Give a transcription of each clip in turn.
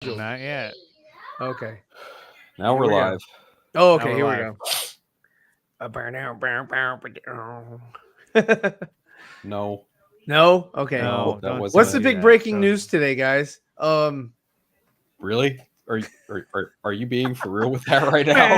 Not yet. Okay. Now we're live. Oh, okay. Now Here we're we go. No. No. Okay. No, that wasn't What's it. the big that. breaking news today, guys? Really? Are you being for real with that right now?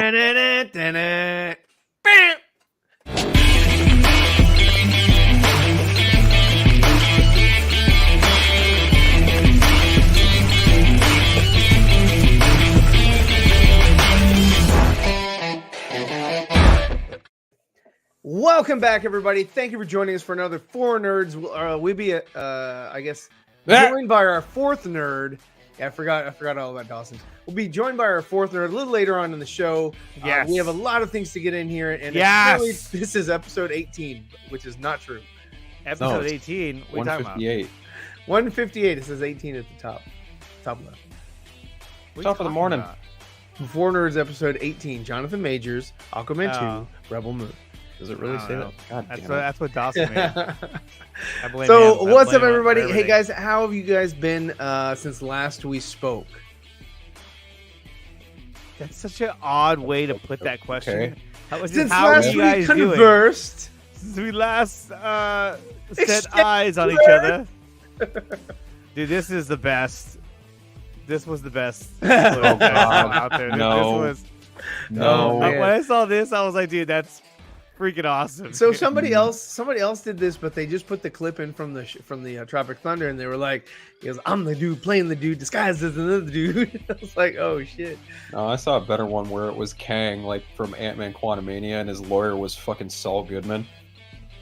Welcome back, everybody. Thank you for joining us for another 4Nerds. We'll be, I guess, joined by our fourth nerd. Yeah, I forgot all about Dawson. We'll be joined by our fourth nerd a little later on in the show. Yes. We have a lot of things to get in here, and Yes. this is episode 18, which is not true. Episode it's 18. What are you talking about? 158. 158. It says 18 at the top left. What are you Top of the talking morning. about? 4Nerds episode 18. Johnathan Majors, Aquaman Oh. 2, Rebel Moon. Does it really I say don't that? know. God That's damn what, it. that's what Dawson made. I blame So him. I what's up, blame him for everybody? Hey everything. guys, how have you guys been since last we spoke? That's such an odd way to put that question. Okay. Since How are last you we guys doing? conversed. Since we last set Exchanged eyes on each other. Dude, this is the best. This was the best. Oh, God. out there. No. This was, No. man. when I saw this, I was like, dude, that's freaking awesome. So somebody else did this, but they just put the clip in from the Tropic Thunder, and they were like, "He goes, I'm the dude playing the dude disguised as another dude." I was like, "Oh shit!" No, I saw a better one where it was Kang, like from Ant-Man Quantumania, and his lawyer was fucking Saul Goodman.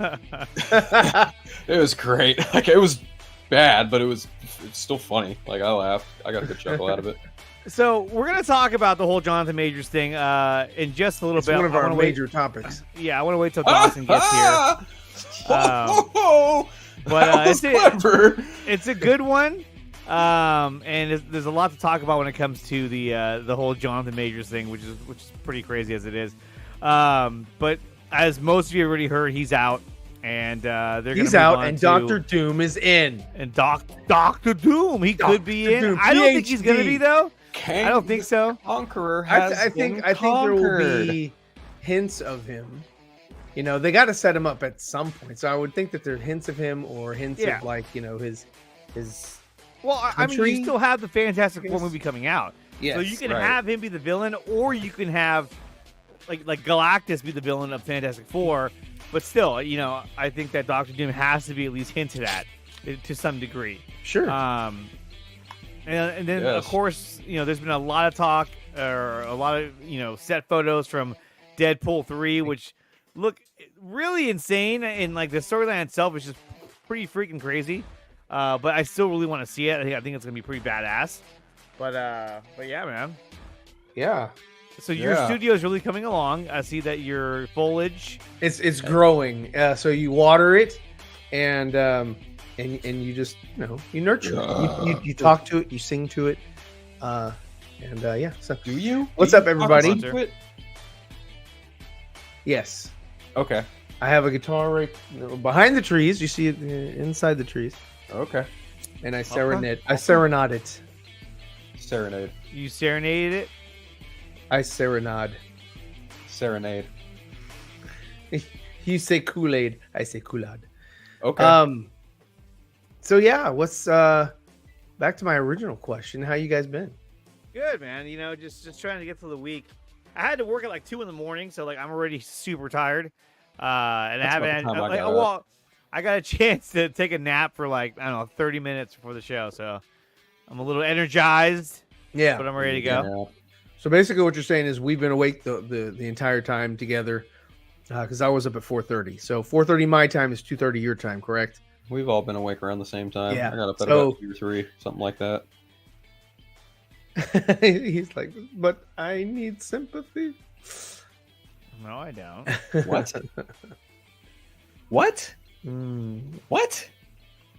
It was great. Like, it was bad, but it's still funny. Like, I laughed. I got a good chuckle out of it. So we're gonna talk about the whole Johnathan Majors thing in just a little It's bit. one of I our wanna wait- major topics. Yeah, I want to wait till Dawson gets here. But it's a good one, and there's a lot to talk about when it comes to the whole Johnathan Majors thing, which is pretty crazy as it is. But as most of you already heard, he's out, and He's out, and Doctor Doom is in. And Doctor Doom, he could be in. Doom, I don't think he's gonna PhD. be though. Kang I don't think so. Conqueror has I think there will conquered. be hints of him. You know, they got to set him up at some point. So I would think that there are hints of him, or hints Yeah. of, like, you know, his. Well, I mean, Country? you still have the Fantastic Four Yes. movie coming out, Yes, so you can right. have him be the villain, or you can have like Galactus be the villain of Fantastic Four. But still, you know, I think that Doctor Doom has to be at least hinted at to some degree. Sure. And then of Yes. course, you know, there's been a lot of talk or a lot of, you know, set photos from Deadpool 3, which look really insane, and like the storyline itself is just pretty freaking crazy. But I still really want to see it. I think it's gonna be pretty badass. But yeah, man. yeah. So your Yeah. studio is really coming along. I see that your foliage. It's growing. So you water it, and you just, you know, you nurture it. You talk to it, you sing to it, yeah. So Do you? What's Do up, you everybody? talk to it? yes, Okay. I have a guitar right behind the trees. You see it inside the trees, Okay. and I serenade. I serenade it. Serenade. You serenaded it. I serenade. Serenade. You say Kool-Aid. I say Kool-Aid. Okay. So yeah, what's back to my original question? How you guys been? Good, man. You know, just trying to get through the week. I had to work at like 2 a.m, so like I'm already super tired. And I That's haven't about had the time I like, got well, I got a chance to take a nap for like, I don't know, 30 minutes before the show, so I'm a little energized, Yeah. but I'm ready to go. Yeah. So basically, what you're saying is we've been awake the entire time together, because I was up at 4:30. So 4:30 my time is 2:30 your time, correct? We've all been awake around the same time. Yeah. I got up at So- about 2 or 3, something like that. He's like, but I need sympathy. No, I don't. What? What? Mm. What?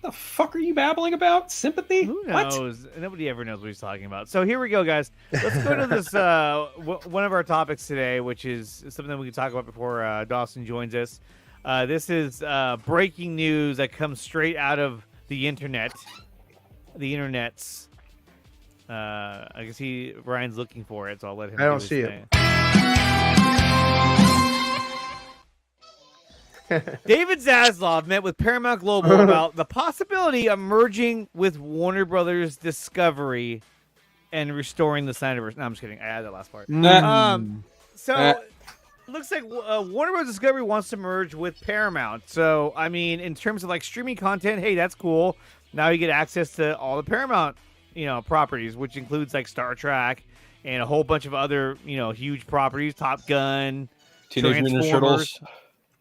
The fuck are you babbling about? Sympathy? Who What? knows? Nobody ever knows what he's talking about. So here we go, guys. Let's go to this one of our topics today, which is something we can talk about before Dawson joins us. This is breaking news that comes straight out of the internet, the internets. I guess Ryan's looking for it, so I'll let him. I don't see it. David Zaslav met with Paramount Global about the possibility of merging with Warner Brothers Discovery and restoring the Snyderverse. No, I'm just kidding. I added that last part. Looks like Warner Bros. Discovery wants to merge with Paramount. So, I mean, in terms of like streaming content, hey, that's cool. Now you get access to all the Paramount, properties, which includes like Star Trek and a whole bunch of other, huge properties. Top Gun, Teenage Mutant Ninja Turtles,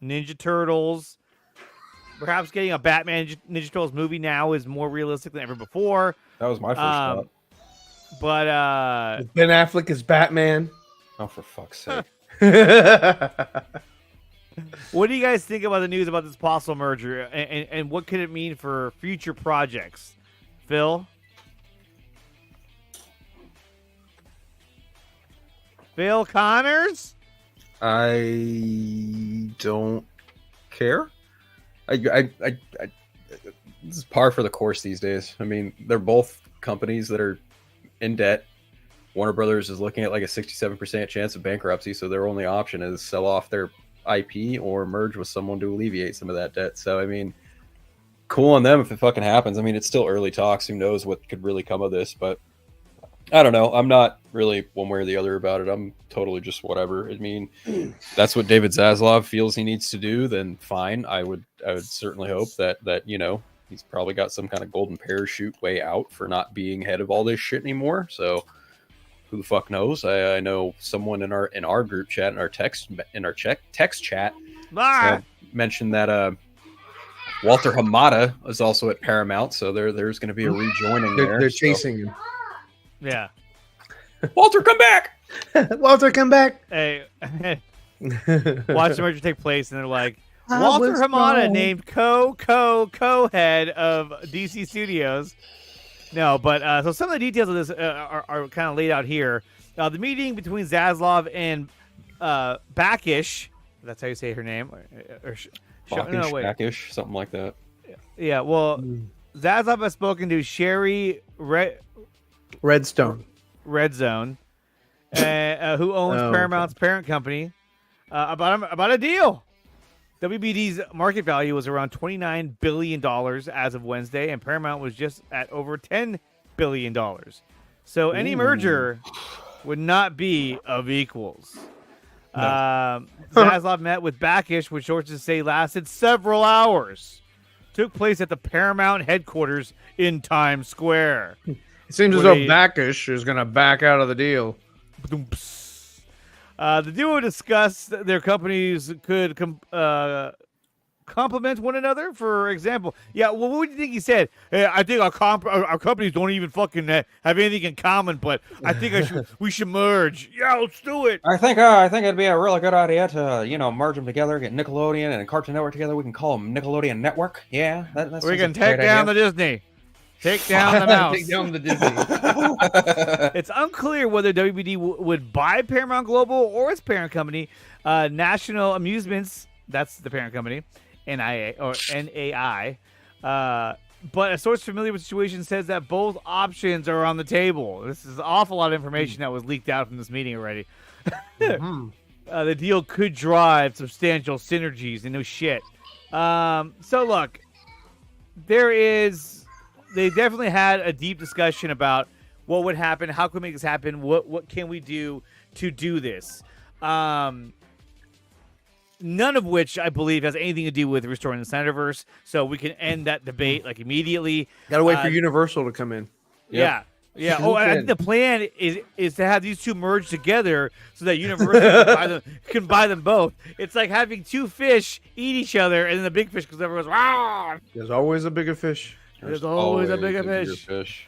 Ninja Turtles. Perhaps getting a Batman Ninja Turtles movie now is more realistic than ever before. That was my first thought. But Ben Affleck is Batman. Oh, for fuck's sake. What do you guys think about the news about this possible merger, and what could it mean for future projects? Phil? Phil Connors? I don't care. This is par for the course these days. I mean, they're both companies that are in debt. Warner Brothers is looking at like a 67% chance of bankruptcy, so their only option is sell off their IP or merge with someone to alleviate some of that debt. So, I mean, cool on them if it fucking happens. I mean, it's still early talks. Who knows what could really come of this, but I don't know. I'm not really one way or the other about it. I'm totally just whatever. I mean, that's what David Zaslav feels he needs to do, then fine. I would certainly hope that he's probably got some kind of golden parachute way out for not being head of all this shit anymore. So who the fuck knows? I know someone in our group chat, in our text chat mentioned that Walter Hamada is also at Paramount, so there's going to be a rejoining there. They're chasing him. Yeah. Walter, come back! Walter, come back! Hey, watch the merger take place, and they're like, Walter Hamada named co-head of DC Studios. No, but so some of the details of this are kind of laid out here. The meeting between Zaslav and Backish, that's how you say her name, Backish, something like that. Yeah, well, Zaslav has spoken to Sherry Redstone, who owns Paramount's parent company, about a deal. WBD's market value was around $29 billion as of Wednesday, and Paramount was just at over $10 billion. So any merger would not be of equals. No. Zaslav met with Backish, which sources say lasted several hours. Took place at the Paramount headquarters in Times Square. It seems as though Backish is going to back out of the deal. The duo discussed their companies could complement one another. For example, what do you think he said? Hey, I think our companies don't even fucking have anything in common, but I think we should merge. Yeah, let's do it. I think it'd be a really good idea to merge them together, get Nickelodeon and Cartoon Network together. We can call them Nickelodeon Network. Yeah, that's we can take down the Disney. Take down the mouse. Take down the Disney. It's unclear whether WBD would buy Paramount Global or its parent company, National Amusements. That's the parent company, NAI. But a source familiar with the situation says that both options are on the table. This is an awful lot of information that was leaked out from this meeting already. The deal could drive substantial synergies and no shit. So look, they definitely had a deep discussion about what would happen, how can we make this happen, what can we do to do this. None of which I believe has anything to do with restoring the Snyderverse, so we can end that debate like immediately. Gotta wait for Universal to come in. Yeah. I think the plan is to have these two merge together so that Universal can buy them both. It's like having two fish eat each other, and then the big fish goes over and goes, "Rah!" There's always a bigger fish. There's always a bigger fish.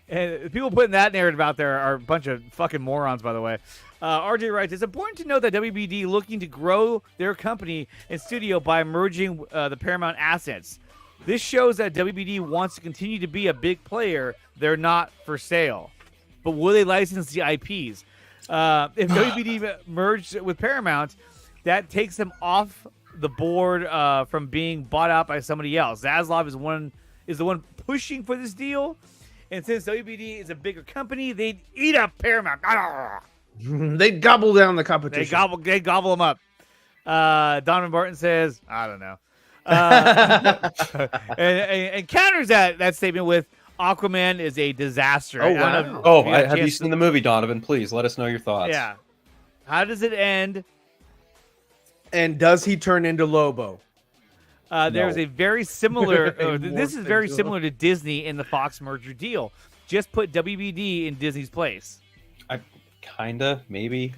And people putting that narrative out there are a bunch of fucking morons, by the way. RJ writes, it's important to note that WBD looking to grow their company and studio by merging the Paramount assets. This shows that WBD wants to continue to be a big player. They're not for sale. But will they license the IPs? If WBD merged with Paramount, that takes them off the board from being bought out by somebody else. Zaslav is the one pushing for this deal, And since WBD is a bigger company, they'd eat up Paramount. They'd gobble down the competition. They gobble them up. Donovan Barton says, I don't know. And counters that statement with Aquaman is a disaster. Oh, wow. Oh, have you seen the movie, Donovan? Please let us know your thoughts. Yeah. How does it end? And does he turn into Lobo? There's a very similar. This is very similar to Disney in the Fox merger deal. Just put WBD in Disney's place. Kinda, maybe.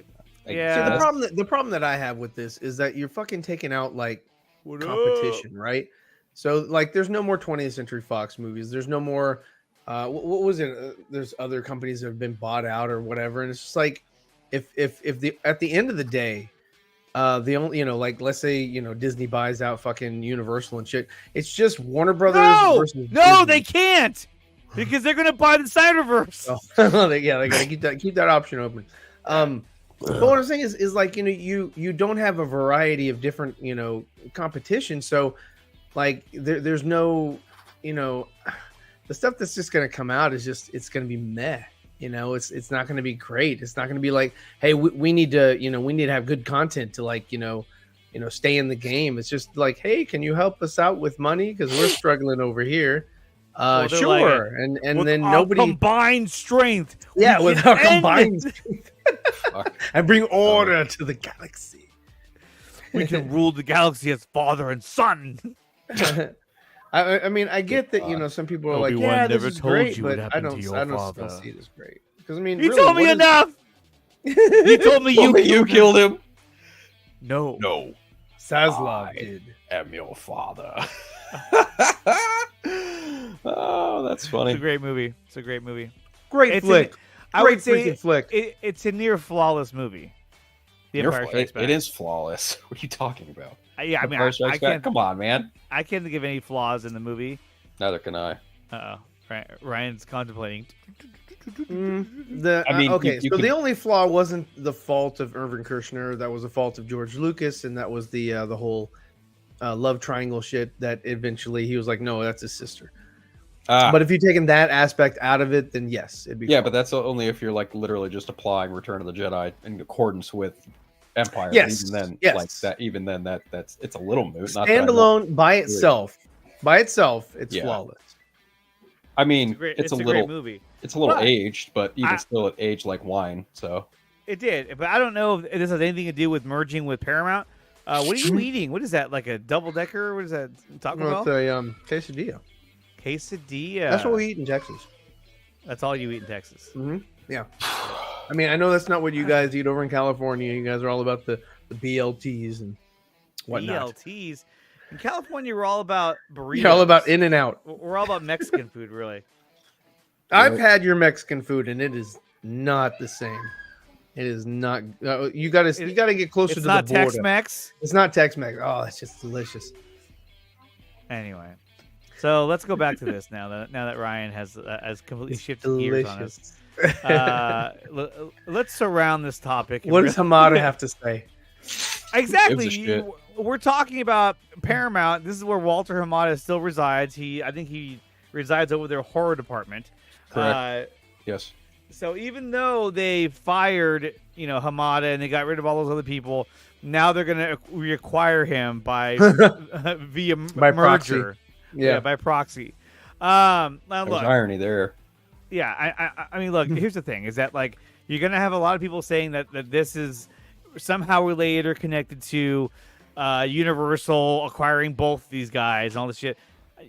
Yeah. See, the problem that I have with this is that you're fucking taking out like competition, right? So like, there's no more 20th Century Fox movies. There's no more. What was it? There's other companies that have been bought out or whatever, and it's just like, if at the end of the day. The only, like, let's say, Disney buys out fucking Universal and shit. It's just Warner Brothers versus No, Disney. they can't, because they're gonna buy the Snyderverse. They gotta keep that option open. But what I'm saying is like, you don't have a variety of different, competition. So like there's no, the stuff that's just gonna come out is just, it's gonna be meh. It's not going to be great. It's not going to be like, hey, we need to, we need to have good content to like, stay in the game. It's just like, hey, can you help us out with money? Because we're struggling over here. Sure. Like, and then nobody combined strength. Yeah, with our combined strength. And bring order to the galaxy. We can rule the galaxy as father and son. I mean, I get that, some people are like, yeah, this is great, but I don't see it as great. Because I mean, he told me enough. He told me you killed him. No, Zaslav did. Am your father. Oh, that's funny. It's a great movie. Great flick. I would say freaking flick. It's a near flawless movie. It is flawless. What are you talking about? Yeah, I mean, I can't. Come on, man. I can't think of any flaws in the movie. Neither can I. Ryan's contemplating. Okay, so the only flaw wasn't the fault of Irvin Kershner. That was the fault of George Lucas, and that was the whole love triangle shit. That eventually he was like, no, that's his sister. But if you're taking that aspect out of it, then yes, it'd be. Yeah, but that's only if you're like literally just applying Return of the Jedi in accordance with Empire. Yes. Even then, yes. Like that. Even then, that's it's a little moot. Standalone by itself. By itself, it's flawless. I mean, it's a great movie. It's a little aged, but even still, it aged like wine. So it did, but I don't know if this has anything to do with merging with Paramount. What are you eating? What is that? Like a double decker? What is that? Taco Bell? It's a quesadilla. Quesadilla. That's what we eat in Texas. That's all you eat in Texas. Mm-hmm. Yeah. I mean, I know that's not what you guys eat over in California. You guys are all about the BLTs and whatnot. BLTs. In California, we're all about burritos. You're all about In and Out. We're all about Mexican food, really. I've had your Mexican food, and it is not the same. It is not. You got to get closer to the border. It's not Tex-Mex. It's not Tex-Mex. Oh, it's just delicious. Anyway, so let's go back to this now that Ryan has completely shifted gears on us. Let's surround this topic. What does Hamada have to say? Exactly. We're talking about Paramount. This is where Walter Hamada still resides. I think he resides over their horror department. Correct. Yes. So even though they fired, Hamada and they got rid of all those other people, now they're going to reacquire him by via merger. Proxy. Yeah, by proxy. Now, There's look, irony there. Yeah, I mean, look. Here's the thing: is that like you're going to have a lot of people saying that this is somehow related or connected to Universal acquiring both these guys and all this shit.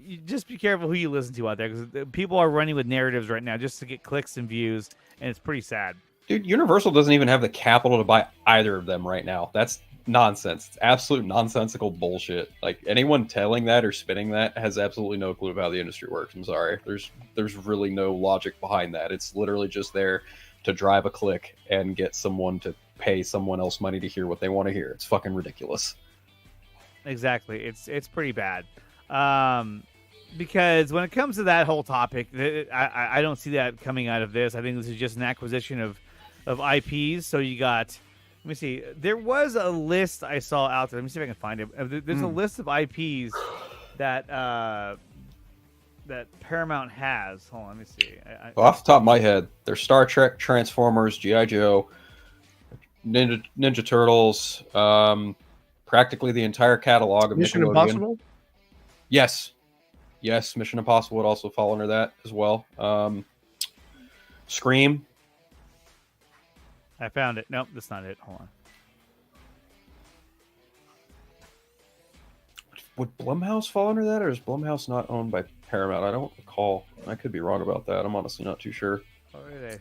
You just be careful who you listen to out there, because people are running with narratives right now just to get clicks and views, and it's pretty sad. Dude, Universal doesn't even have the capital to buy either of them right now. That's nonsense. It's absolute nonsensical bullshit. Like, anyone telling that or spinning that has absolutely no clue of how the industry works. I'm sorry. There's really no logic behind that. It's literally just there to drive a click and get someone to pay someone else money to hear what they want to hear. It's fucking ridiculous. Exactly. It's pretty bad. Because when it comes to that whole topic, I don't see that coming out of this. I think this is just an acquisition of IPs. So you got, let me see, there was a list I saw out there. Let me see if I can find it. There's a list of IPs that that Paramount has. Hold on, let me see. Off the top of my head, there's Star Trek, Transformers, G.I. Joe, Ninja Turtles, practically the entire catalog of Mission Nickelodeon. Impossible? Yes. Mission Impossible would also fall under that as well. Scream. I found it. Nope, that's not it. Hold on. Would Blumhouse fall under that, or is Blumhouse not owned by Paramount? I don't recall. I could be wrong about that. I'm honestly not too sure.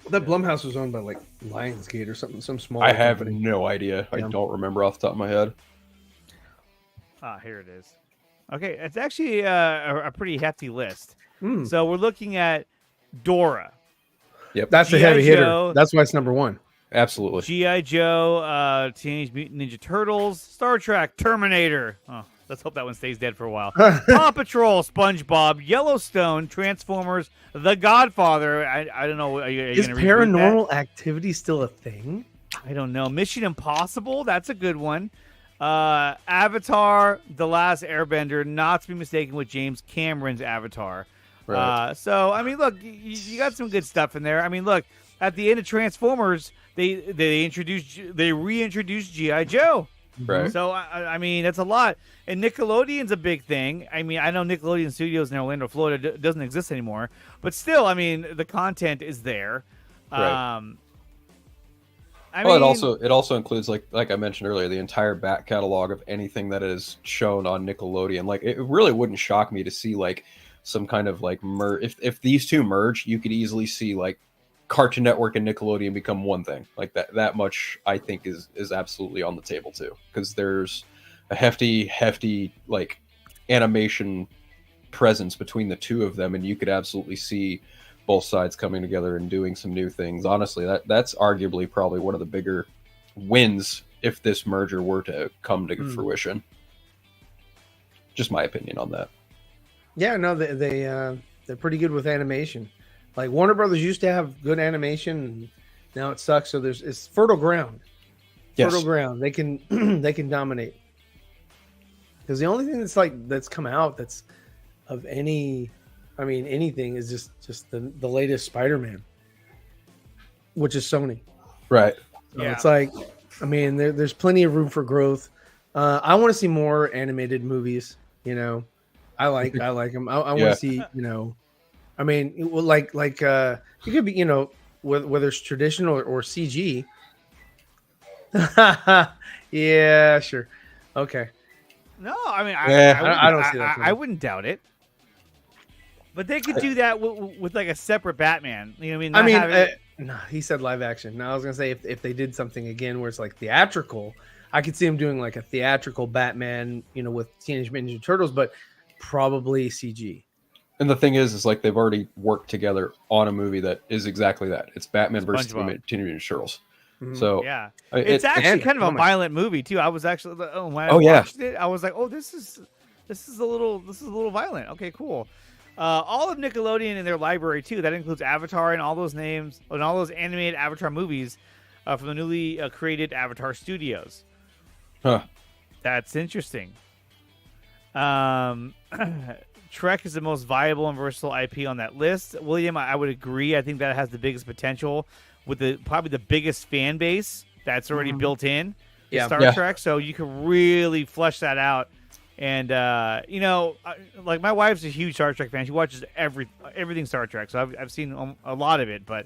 That Blumhouse was owned by like Lionsgate or something, some small. I have company. no idea. Yeah. I don't remember off the top of my head. Here it is. Okay, it's actually a pretty hefty list. Mm. So we're looking at Dora. Yep, That's a G.I. heavy hitter. Joe. That's why it's number one. absolutely. G.I. Joe, Teenage Mutant Ninja Turtles, Star Trek, Terminator. Oh, let's hope that one stays dead for a while. Paw Patrol, SpongeBob, Yellowstone, Transformers, The Godfather. I don't know. Are you Is gonna reboot Paranormal Activity still a thing? that? I don't know. Mission Impossible. That's a good one. Avatar, The Last Airbender, not to be mistaken with James Cameron's Avatar. Right. So I mean, look, you got some good stuff in there. I mean, look, at the end of Transformers, they reintroduced G.I. Joe. Right. So I mean, that's a lot. And Nickelodeon's a big thing. I mean, I know Nickelodeon Studios in Orlando, Florida, doesn't exist anymore, but still, I mean, the content is there. Right. I Well, mean, it also includes like I mentioned earlier, the entire back catalog of anything that is shown on Nickelodeon. Like, it really wouldn't shock me to see like some kind of like if these two merge, you could easily see like Cartoon Network and Nickelodeon become one thing. Like that much I think is absolutely on the table too, because there's a hefty like animation presence between the two of them, and you could absolutely see both sides coming together and doing some new things. Honestly, that's arguably probably one of the bigger wins if this merger were to come to fruition. Just my opinion on that. Yeah, no, they're pretty good with animation. Like Warner Brothers used to have good animation, and now it sucks. So it's fertile ground. Yes. Fertile ground. They can they can dominate. Because the only thing that's come out that's of anything is just the latest Spider-Man, which is Sony. Right. So Yeah. it's like, I mean, there's plenty of room for growth. I want to see more animated movies. You know, I like them. I want to see, you know, I mean, like it could be, you know, whether it's traditional or CG. Yeah, sure, okay. no, I mean, I don't see that. I wouldn't doubt it. But they could do that with like a separate Batman. You know what I mean? No, he said live action. No, I was gonna say if they did something again where it's like theatrical, I could see him doing like a theatrical Batman, you know, with Teenage Mutant Ninja Turtles, but probably CG. And the thing is like they've already worked together on a movie that is exactly that. It's Batman versus SpongeBob. Teenage Mutant Ninja Turtles. Mhm. So Yeah, it's actually kind of a my- violent movie too. I was actually when I yeah. watched it, I was like, oh, this is a little violent. Okay, cool. All of Nickelodeon in their library too. That includes Avatar and all those names and all those animated Avatar movies from the newly created Avatar Studios. Huh. That's interesting. Trek is the most viable and versatile IP on that list. William, I would agree. I think that has the biggest potential with probably the biggest fan base that's already built in. Yeah. Star Trek, so you can really flesh that out. And you know, like my wife's a huge Star Trek fan. She watches everything Star Trek, so I've seen a lot of it. But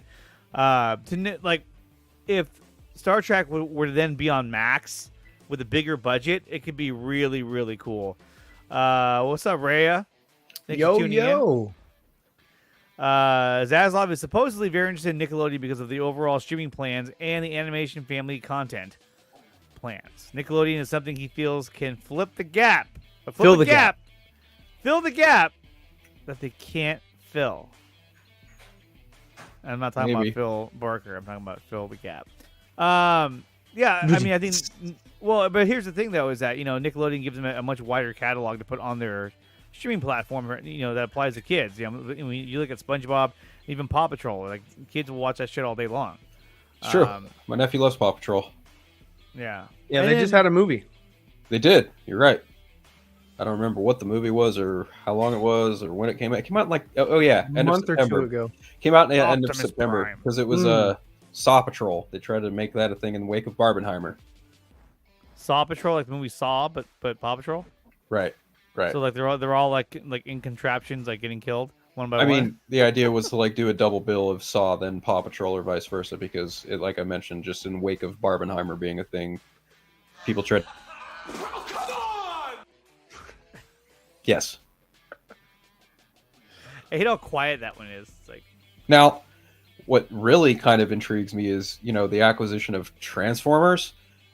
if Star Trek were to then be on Max with a bigger budget, it could be really, really cool. What's up, Rhea? Thanks for tuning in. Zaslav is supposedly very interested in Nickelodeon because of the overall streaming plans and the animation family content plans. Nickelodeon is something he feels can fill the gap that they can't fill. I'm not talking about Phil Barker. I'm talking about fill the gap. Yeah, I mean, I think. Well, but here's the thing, though, is that, you know, Nickelodeon gives them a much wider catalog to put on their streaming platform, you know, that applies to kids. You know, I mean, you look at SpongeBob, even Paw Patrol. Like, kids will watch that shit all day long. It's true. My nephew loves Paw Patrol. Yeah. Yeah, And they then- just had a movie. They did. You're right. I don't remember what the movie was or how long it was or when it came out. It came out like A end of month or September. two ago. Came out in the end of Optimus September Prime. because it was Saw Patrol. They tried to make that a thing in the wake of Barbenheimer. Saw Patrol, like the movie Saw, but Paw Patrol. Right. So like they're all like in contraptions, like getting killed one by one. I mean, the idea was to like do a double bill of Saw then Paw Patrol or vice versa because it, like I mentioned, just in wake of Barbenheimer being a thing, people tried. Oh, come on! Yes. I hate how quiet that one is. It's like, Now, what really kind of intrigues me is, the acquisition of Transformers.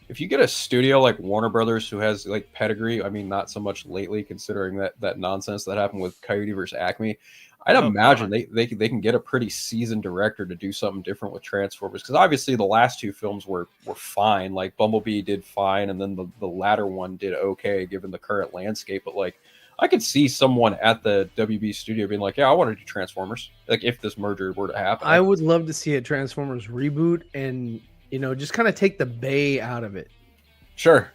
If you get a studio like Warner Brothers who has like pedigree, I mean, not so much lately considering that nonsense that happened with Coyote versus Acme, I'd imagine they can get a pretty seasoned director to do something different with Transformers because obviously the last two films were fine. Like Bumblebee did fine, and then the latter one did okay given the current landscape. But like, I could see someone at the WB studio being like, "Yeah, I want to do Transformers." Like if this merger were to happen, I would love to see a Transformers reboot and just kind of take the Bay out of it. Sure,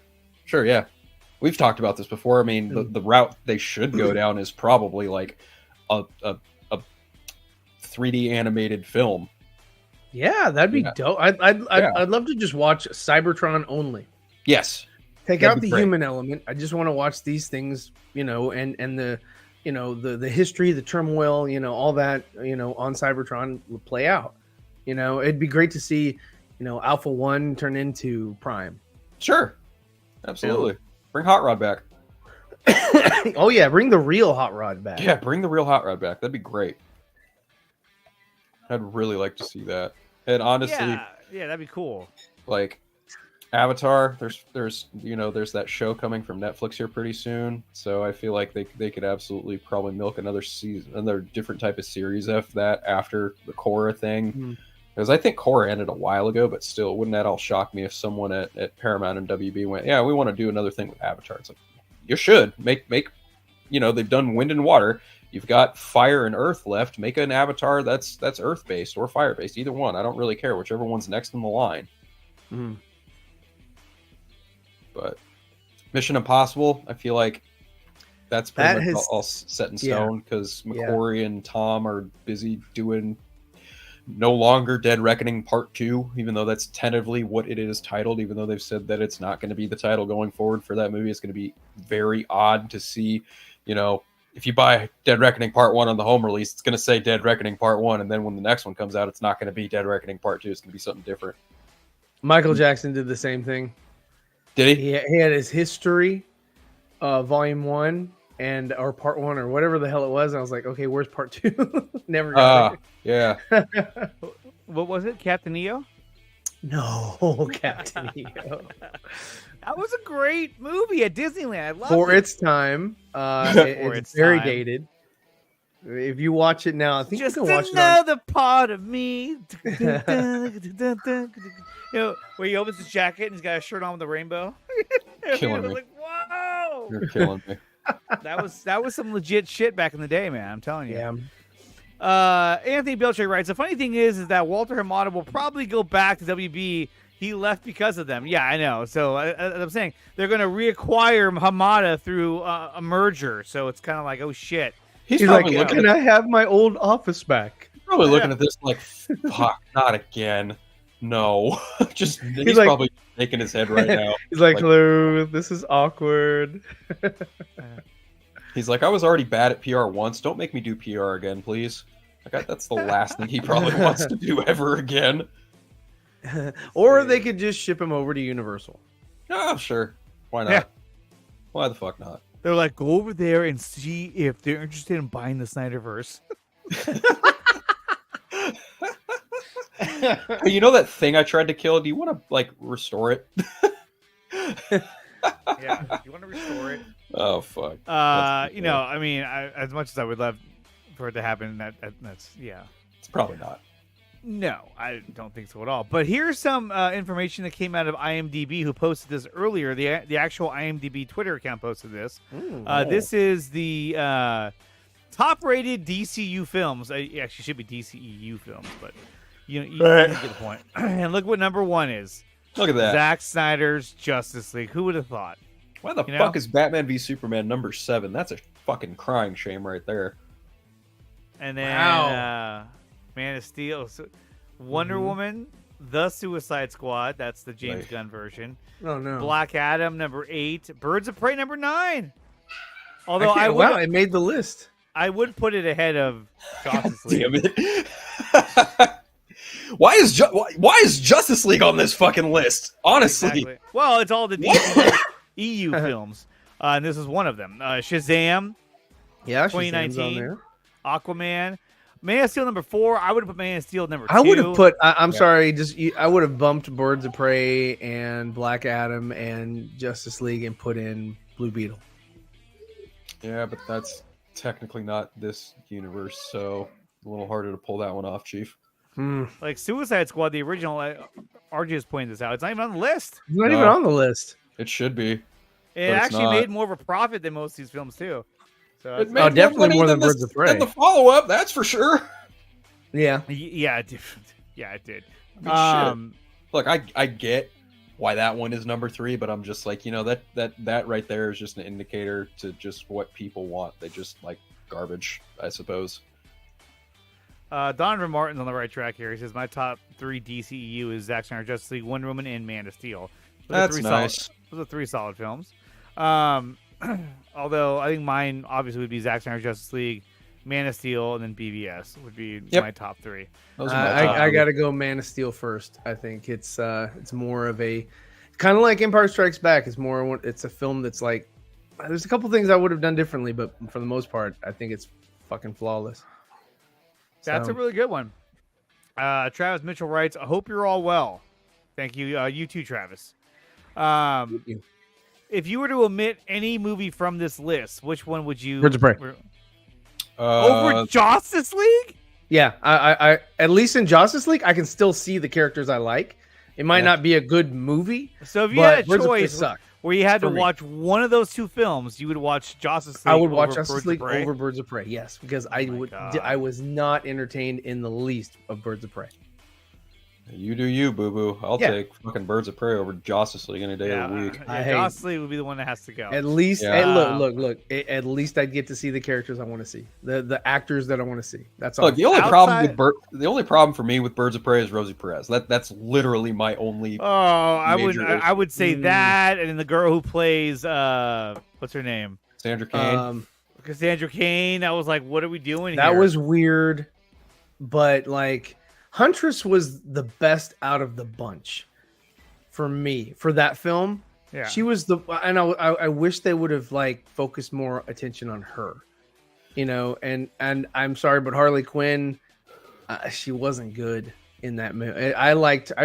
yeah. We've talked about this before. I mean, the route they should go down is probably like a 3D animated film. Yeah, that'd be dope. I'd love to just watch Cybertron only. Yes. Take That'd out be the great. human element. I just want to watch these things, and the the history, the turmoil, all that, on Cybertron will play out. It'd be great to see, Alpha 1 turn into Prime. Sure. Absolutely. Bring Hot Rod back. Oh yeah, bring the real Hot Rod back. Yeah, bring the real Hot Rod back. That'd be great. I'd really like to see that. And honestly, yeah, that'd be cool. like Avatar, there's that show coming from Netflix here pretty soon. So I feel like they could absolutely probably milk another season, another different type of series of that after the Korra thing. Mm-hmm. Because I think Korra ended a while ago, but still, wouldn't that all shock me if someone at Paramount and WB went, "Yeah, we want to do another thing with Avatar"? It's like, you should make they've done Wind and Water. You've got Fire and Earth left. Make an Avatar that's Earth based or Fire based. Either one, I don't really care. Whichever one's next in the line. Mm. But Mission Impossible, I feel like that's pretty much has- all set in stone because McQuarrie and Tom are busy doing no longer Dead Reckoning Part 2, even though that's tentatively what it is titled, even though they've said that it's not going to be the title going forward for that movie. It's going to be very odd to see, if you buy Dead Reckoning Part 1 on the home release, it's going to say Dead Reckoning Part 1, and then when the next one comes out, it's not going to be Dead Reckoning Part 2. It's going to be something different. Michael Jackson did the same thing. Did he? He had his history, Volume 1 or Part 1 or whatever the hell it was. And I was like, okay, where's Part 2? Never got it. Yeah. What was it, Captain EO? No, Captain EO. That was a great movie at Disneyland. I loved For it. its time, For it's its very time. dated. If you watch it now, I think Just you can watch it on. another part of me. Where he opens his jacket and he's got a shirt on with a rainbow. Killing I was me. like, whoa! You're killing me. That was some legit shit back in the day, man. I'm telling you. Yeah. Anthony Belcher writes, the funny thing is that Walter Hamada will probably go back to WB. He left because of them. Yeah, I know. So I'm saying they're going to reacquire Hamada through a merger. So it's kind of like, oh shit. He's probably like, looking can I have my old office back? probably looking at this like, fuck, not again. No. He's like- probably shaking his head right now. He's like, Like- hello, this is awkward. He's like, I was already bad at PR once. Don't make me do PR again, please. Like, that's the last thing he probably wants to do ever again. Or they could just ship him over to Universal. Oh, sure. Why not? Yeah. Why the fuck not? They're like, go over there and see if they're interested in buying the Snyderverse. Hey, you know that thing I tried to kill? Do you want to, like, restore it? Yeah, you want to restore it? Oh, fuck. I mean, as much as I would love for it to happen, that's yeah. It's probably not. No, I don't think so at all. But here's some information that came out of IMDb, who posted this earlier. The actual IMDb Twitter account posted this. This is the top-rated DCU films. It actually should be DCEU films, but you get the point. And look what number one is. Look at that. Zack Snyder's Justice League. Who would have thought? Why the You know? fuck is Batman v Superman number 7? That's a fucking crying shame right there. And then Wow. Man of Steel, Wonder Woman, The Suicide Squad. That's the James Right. Gunn version. Oh no. Black Adam number 8. Birds of Prey number 9. Although I I can't- would, wow, it made the list. I would put it ahead of Justice League. Damn it. Why is Justice League on this fucking list? Honestly. Exactly. Well, it's all the DC EU films, and this is one of them. Shazam, Yeah, Shazam's on 2019. there. Aquaman, Man of Steel number 4. I would have put Man of Steel number 2. I would have put. I'm Yeah. sorry. I would have bumped Birds of Prey and Black Adam and Justice League and put in Blue Beetle. Yeah, but that's technically not this universe, so a little harder to pull that one off, Chief. like Suicide Squad, the original. RJ is pointing this out. It's not even on the list. It's not No. even on the list. It should be. It it's actually not. made more of a profit than most of these films too. So It that's- made definitely money more than the- Birds of Prey. than the follow-up, that's for sure. Yeah. yeah, it did. Yeah, it did. I mean, shit. Look, I get why that one is number 3, but I'm just like, that right there is just an indicator to just what people want. They just like garbage, I suppose. Donovan Martin's on the right track here. He says my top 3 DCEU is Zack Snyder, Justice League, Wonder Woman, and Man of Steel. Those are That's 3 nice. Those are 3 solid films. Although I think mine obviously would be Zack Snyder, Justice League, Man of Steel, and then BVS would be Yep. my top 3. Those are my top I three. got to go Man of Steel first. I think it's more of a kind of like Empire Strikes Back. It's a film that's like there's a couple things I would have done differently, but for the most part, I think it's fucking flawless. That's So- a really good one. Travis Mitchell writes, I hope you're all well. Thank you. You too, Travis. Thank you. If you were to omit any movie from this list, which one would you... Birds of Prey. Over Justice League? Yeah, I at least in Justice League, I can still see the characters I like. It might Yeah. not be a good movie, So if you but had a Birds of Prey choice suck. where you had to for me. watch one of those 2 films, you would watch Justice League I would watch over Justice Birds League of Prey? over Birds of Prey. Yes, because I my would. God. I was not entertained in the least of Birds of Prey. You do you, boo boo. I'll Yeah. take fucking Birds of Prey over Justice League any day of the week. I Yeah, hate- Justice League would be the one that has to go. At least, Yeah. look. At least I get to see the characters I want to see, the actors that I want to see. That's all. Look, the only Outside- problem for me with Birds of Prey is Rosie Perez. That's literally my only. Oh, I would Major I would say issue. that, and then the girl who plays what's her name? Sandra Kane. Cassandra Cain. I was like, what are we doing That here? was weird, but like Huntress was the best out of the bunch for me for that film. yeah. She was and I wish they would have like focused more attention on her, and I'm sorry, but Harley Quinn, she wasn't good in that movie. I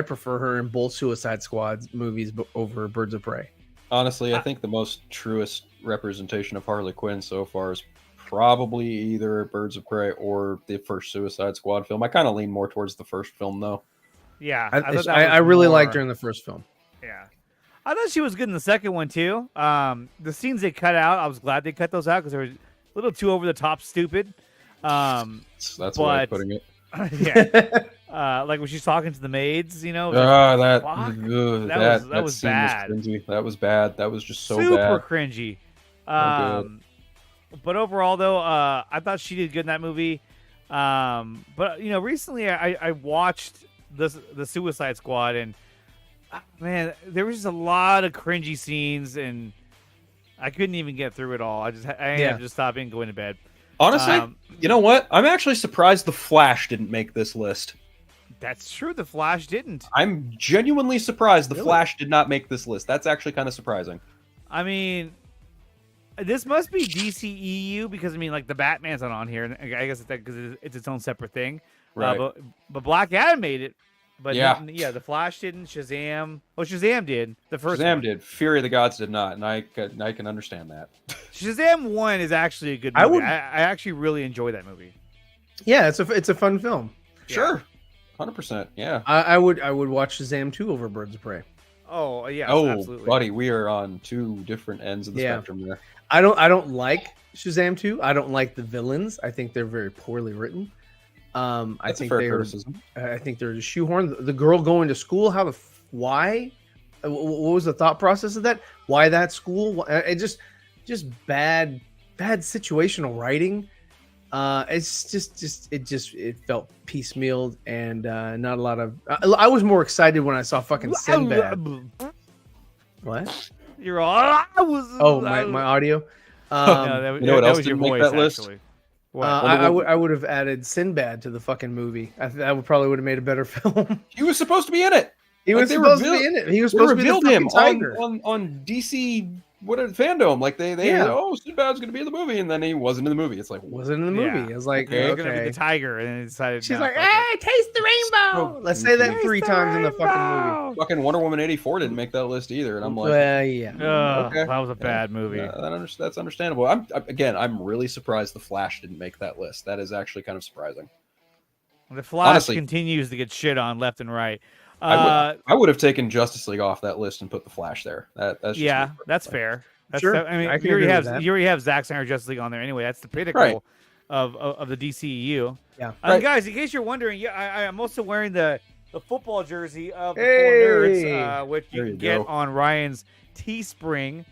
prefer her in both Suicide Squad movies over Birds of Prey. Honestly, I think the most truest representation of Harley Quinn so far is probably either Birds of Prey or the first Suicide Squad film. I kind of lean more towards the first film, though. yeah. I thought that I was really more- liked her in the first film. Yeah. I thought she was good in the second one too. The scenes they cut out, I was glad they cut those out because they were a little too over the top stupid. That's one way of But- putting it. Yeah. Like when she's talking to the maids, it was like, Ah, that fuck. that was scene bad. cringy. That was bad. That was just so super bad. cringy. good. But overall, though, I thought she did good in that movie. But recently I watched the Suicide Squad, and man, there was just a lot of cringy scenes, and I couldn't even get through it all. I ended up just stopping and going to bed. Honestly, you know what? I'm actually surprised The Flash didn't make this list. That's true. The Flash didn't. I'm genuinely surprised The Really? Flash did not make this list. That's actually kind of surprising. I mean, this must be DCEU because like the Batman's not on here, and I guess it's because it's its own separate thing. Right. But Black Adam made it. But Yeah. The Flash didn't. Shazam. Well, Shazam did the first. Shazam one. did. Fury of the Gods did not, and I can understand that. Shazam 1 is actually a good I movie. would- I actually really enjoy that movie. Yeah, it's a fun film. Yeah. Sure, 100%. Yeah. I would watch Shazam 2 over Birds of Prey. Oh yeah. Oh, absolutely. buddy, we are on two different ends of the Yeah. spectrum there. I don't like Shazam 2. I don't like the villains. I think they're very poorly written. I That's a think fair they're criticism. I think they're shoehorned. The girl going to school, why? what was the thought process of that? Why that school? It just bad situational writing. It felt piecemealed and not a lot of. I was more excited when I saw fucking Sinbad. What? You're all. My audio. No, you know what that else was your didn't make voice, that list? actually. What? I would have added Sinbad to the fucking movie. That would probably made a better film. He was supposed to be in it. He was they supposed to be in it. He was supposed to be the fucking tiger. on DC fandom. Like they Sinbad's going to be in the movie, and then he wasn't in the movie. It's like wasn't in the movie. Yeah. I was like, He's okay. gonna be the tiger, and then he decided. She's no, like, fuck it. hey, taste the rainbow. Let's say that 3 times in the fucking movie. fucking Wonder Woman 84 didn't make that list either, and I'm like, Yeah. okay. That was a bad movie. That's understandable. I'm really surprised the Flash didn't make that list. That is actually kind of surprising. The Flash Honestly, continues to get shit on left and right. I would have taken Justice League off that list and put the Flash there. That's just yeah, me. that's fair. Sure. I mean, I can you already agree with that. have you already have Zack Snyder Justice League on there anyway. That's the pinnacle Right. of the DCEU. Yeah. Right. Guys, in case you're wondering, I'm also wearing the football jersey of the Hey! 4Nerds, which you There can you get go. on Ryan's Teespring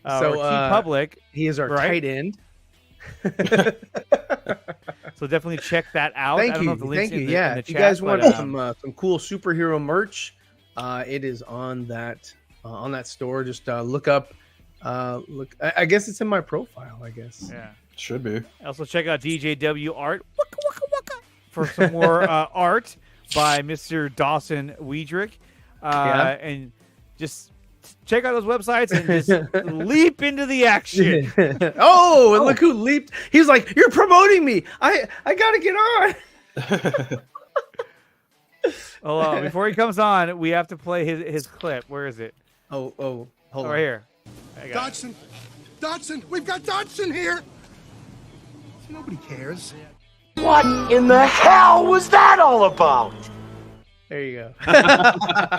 So, or TeePublic. He is our Right? tight end. So definitely check that out. I Thank don't know you. if the link's Thank you. in the, Yeah. in the If you chat, guys but, want some cool superhero merch, it is on that store. Just look up. I guess it's in my profile. I guess. yeah. Should be. Also check out DJW Art for some more art by Mr. Dawson Wiedrich. And just check out those websites and just leap into the action. Oh, and look who leaped. He's like, "You're promoting me. I gotta get on." Hold on. Before he comes on, we have to play his clip. Where is it? Oh, hold on. Right here. I got it. Dodson, we've got Dodson here. Nobody cares. What in the hell was that all about? There you go.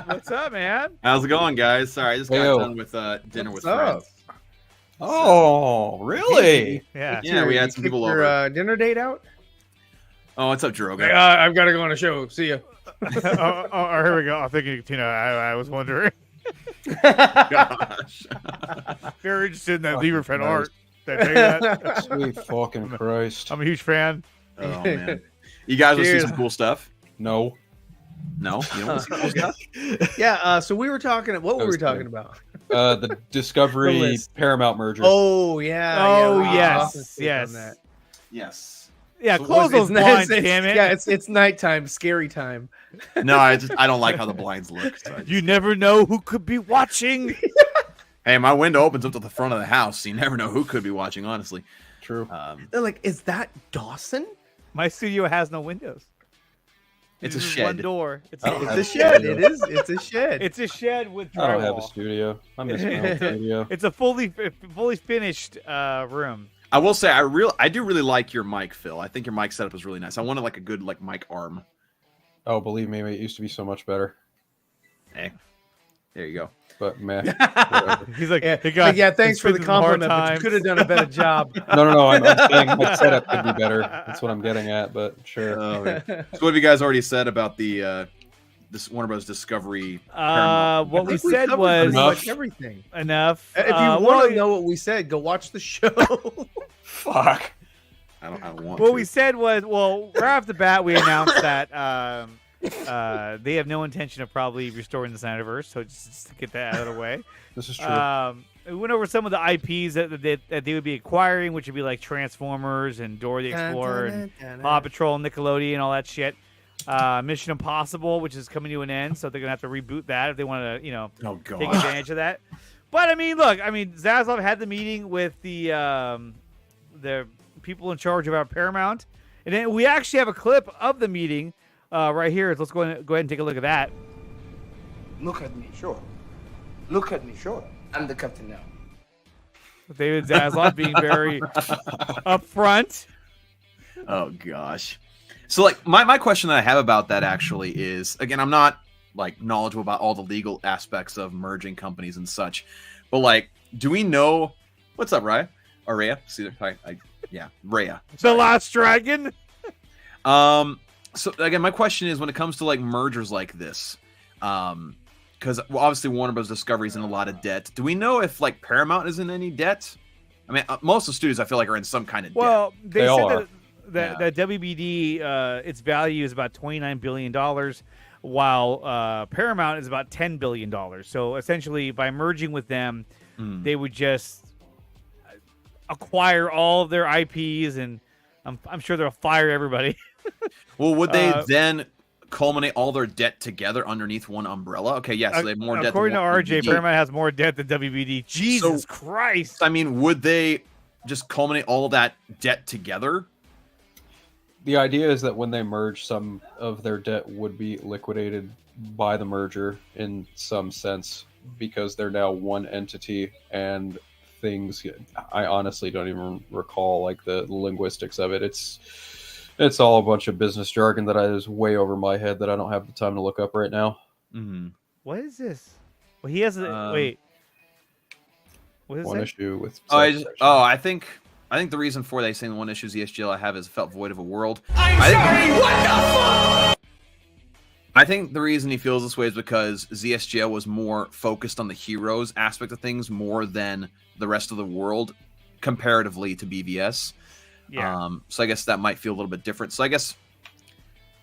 What's up, man? How's it going, guys? Sorry, I just got Heyo. done with dinner What's with friends. up? Oh, really? Yeah. Yeah, we had some You people kicked over. your dinner date out. Oh, what's up, Droga? I've got to go on a show. See ya. oh, here we go. I'm thinking, Tina, I was wondering. Gosh. Very interested in that Fucking Zeeverfett nice. art. Did I tell you that? Sweet fucking Christ. I'm a huge fan. Oh man, you guys want to see Cheers. some cool stuff? No. No, you don't want to see cool stuff. Yeah. So we were talking. What were was we talking kidding. about? The Discovery The list. Paramount merger. Oh yeah. Oh, yeah, yes, Dawson's take yes. on that. Yes. Yeah, So close those blinds, it's- damn it. Yeah, it's nighttime, scary time. No, I don't like how the blinds look. So You never know who could be watching. hey, my window opens up to the front of the house, so you never know who could be watching. Honestly, True. They're like, is that Dawson? My studio has no windows. it's a just one shed. door. It's I don't It's have a a shed. studio. It is. It's a shed. It's a shed with I don't have a drywall. studio. I miss my old studio. It's a fully finished room. I will say, I do really like your mic, Phil. I think your mic setup is really nice. I wanted like a good mic arm. Oh, believe me, it used to be so much better. Hey, there you go. But meh. Whatever. He's like, Yeah, hey guys, yeah. Thanks for the been some hard compliment, but you times. could have done a better job. No. I'm saying my setup could be better. That's what I'm getting at. But sure. Oh, okay. So what have you guys already said about the this Warner Bros. Discovery? Paramount? What I we think said covered was pretty much everything. enough. If you well, want to know what we said, go watch the show. Fuck. I don't want. what to. we said was, well, right off the bat, we announced that they have no intention of probably restoring the Snyderverse. So just to get that out of the way. This is true. We went over some of the IPs that they would be acquiring, which would be like Transformers and Dora the Explorer and Paw Patrol, Nickelodeon, all that shit. Mission Impossible, which is coming to an end, so they're gonna have to reboot that if they want to, Oh take god. advantage of that. But I mean, look, Zaslav had the meeting with the people in charge of our Paramount, and then we actually have a clip of the meeting right here. Let's go ahead and take a look at that. Look at me, sure. Look at me, sure. I'm the captain now. David Zaslav being very upfront. Oh gosh. So like my question that I have about that actually is, again, I'm not like knowledgeable about all the legal aspects of merging companies and such, but like, do we know what's up, Raya? Or Rhea? See, yeah, Rhea. The Last Dragon. So again, my question is, when it comes to like mergers like this, because obviously Warner Bros. Discovery is in a lot of debt. Do we know if like Paramount is in any debt? I mean, most of the studios I feel like are in some kind of debt. Well, they all said are. that WBD, its value is about $29 billion, while Paramount is about $10 billion. So essentially, by merging with them, they would just acquire all of their IPs, and I'm sure they'll fire everybody. Well, would they then culminate all their debt together underneath one umbrella? Okay, yes, so they have more debt. According to than RJ, WBD. Paramount has more debt than WBD. Jesus Christ! I mean, would they just culminate all of that debt together? The idea is that when they merge, some of their debt would be liquidated by the merger in some sense, because they're now one entity, and things, I honestly don't even recall like the linguistics of it. It's all a bunch of business jargon that is way over my head that I don't have the time to look up right now. What is this? Well, he has a wait. What is One it? issue with I think the reason for they saying the one issue ZSGL I have is it felt void of a world. I think the reason he feels this way is because ZSGL was more focused on the heroes aspect of things more than the rest of the world comparatively to BVS. Yeah. So I guess that might feel a little bit different. So I guess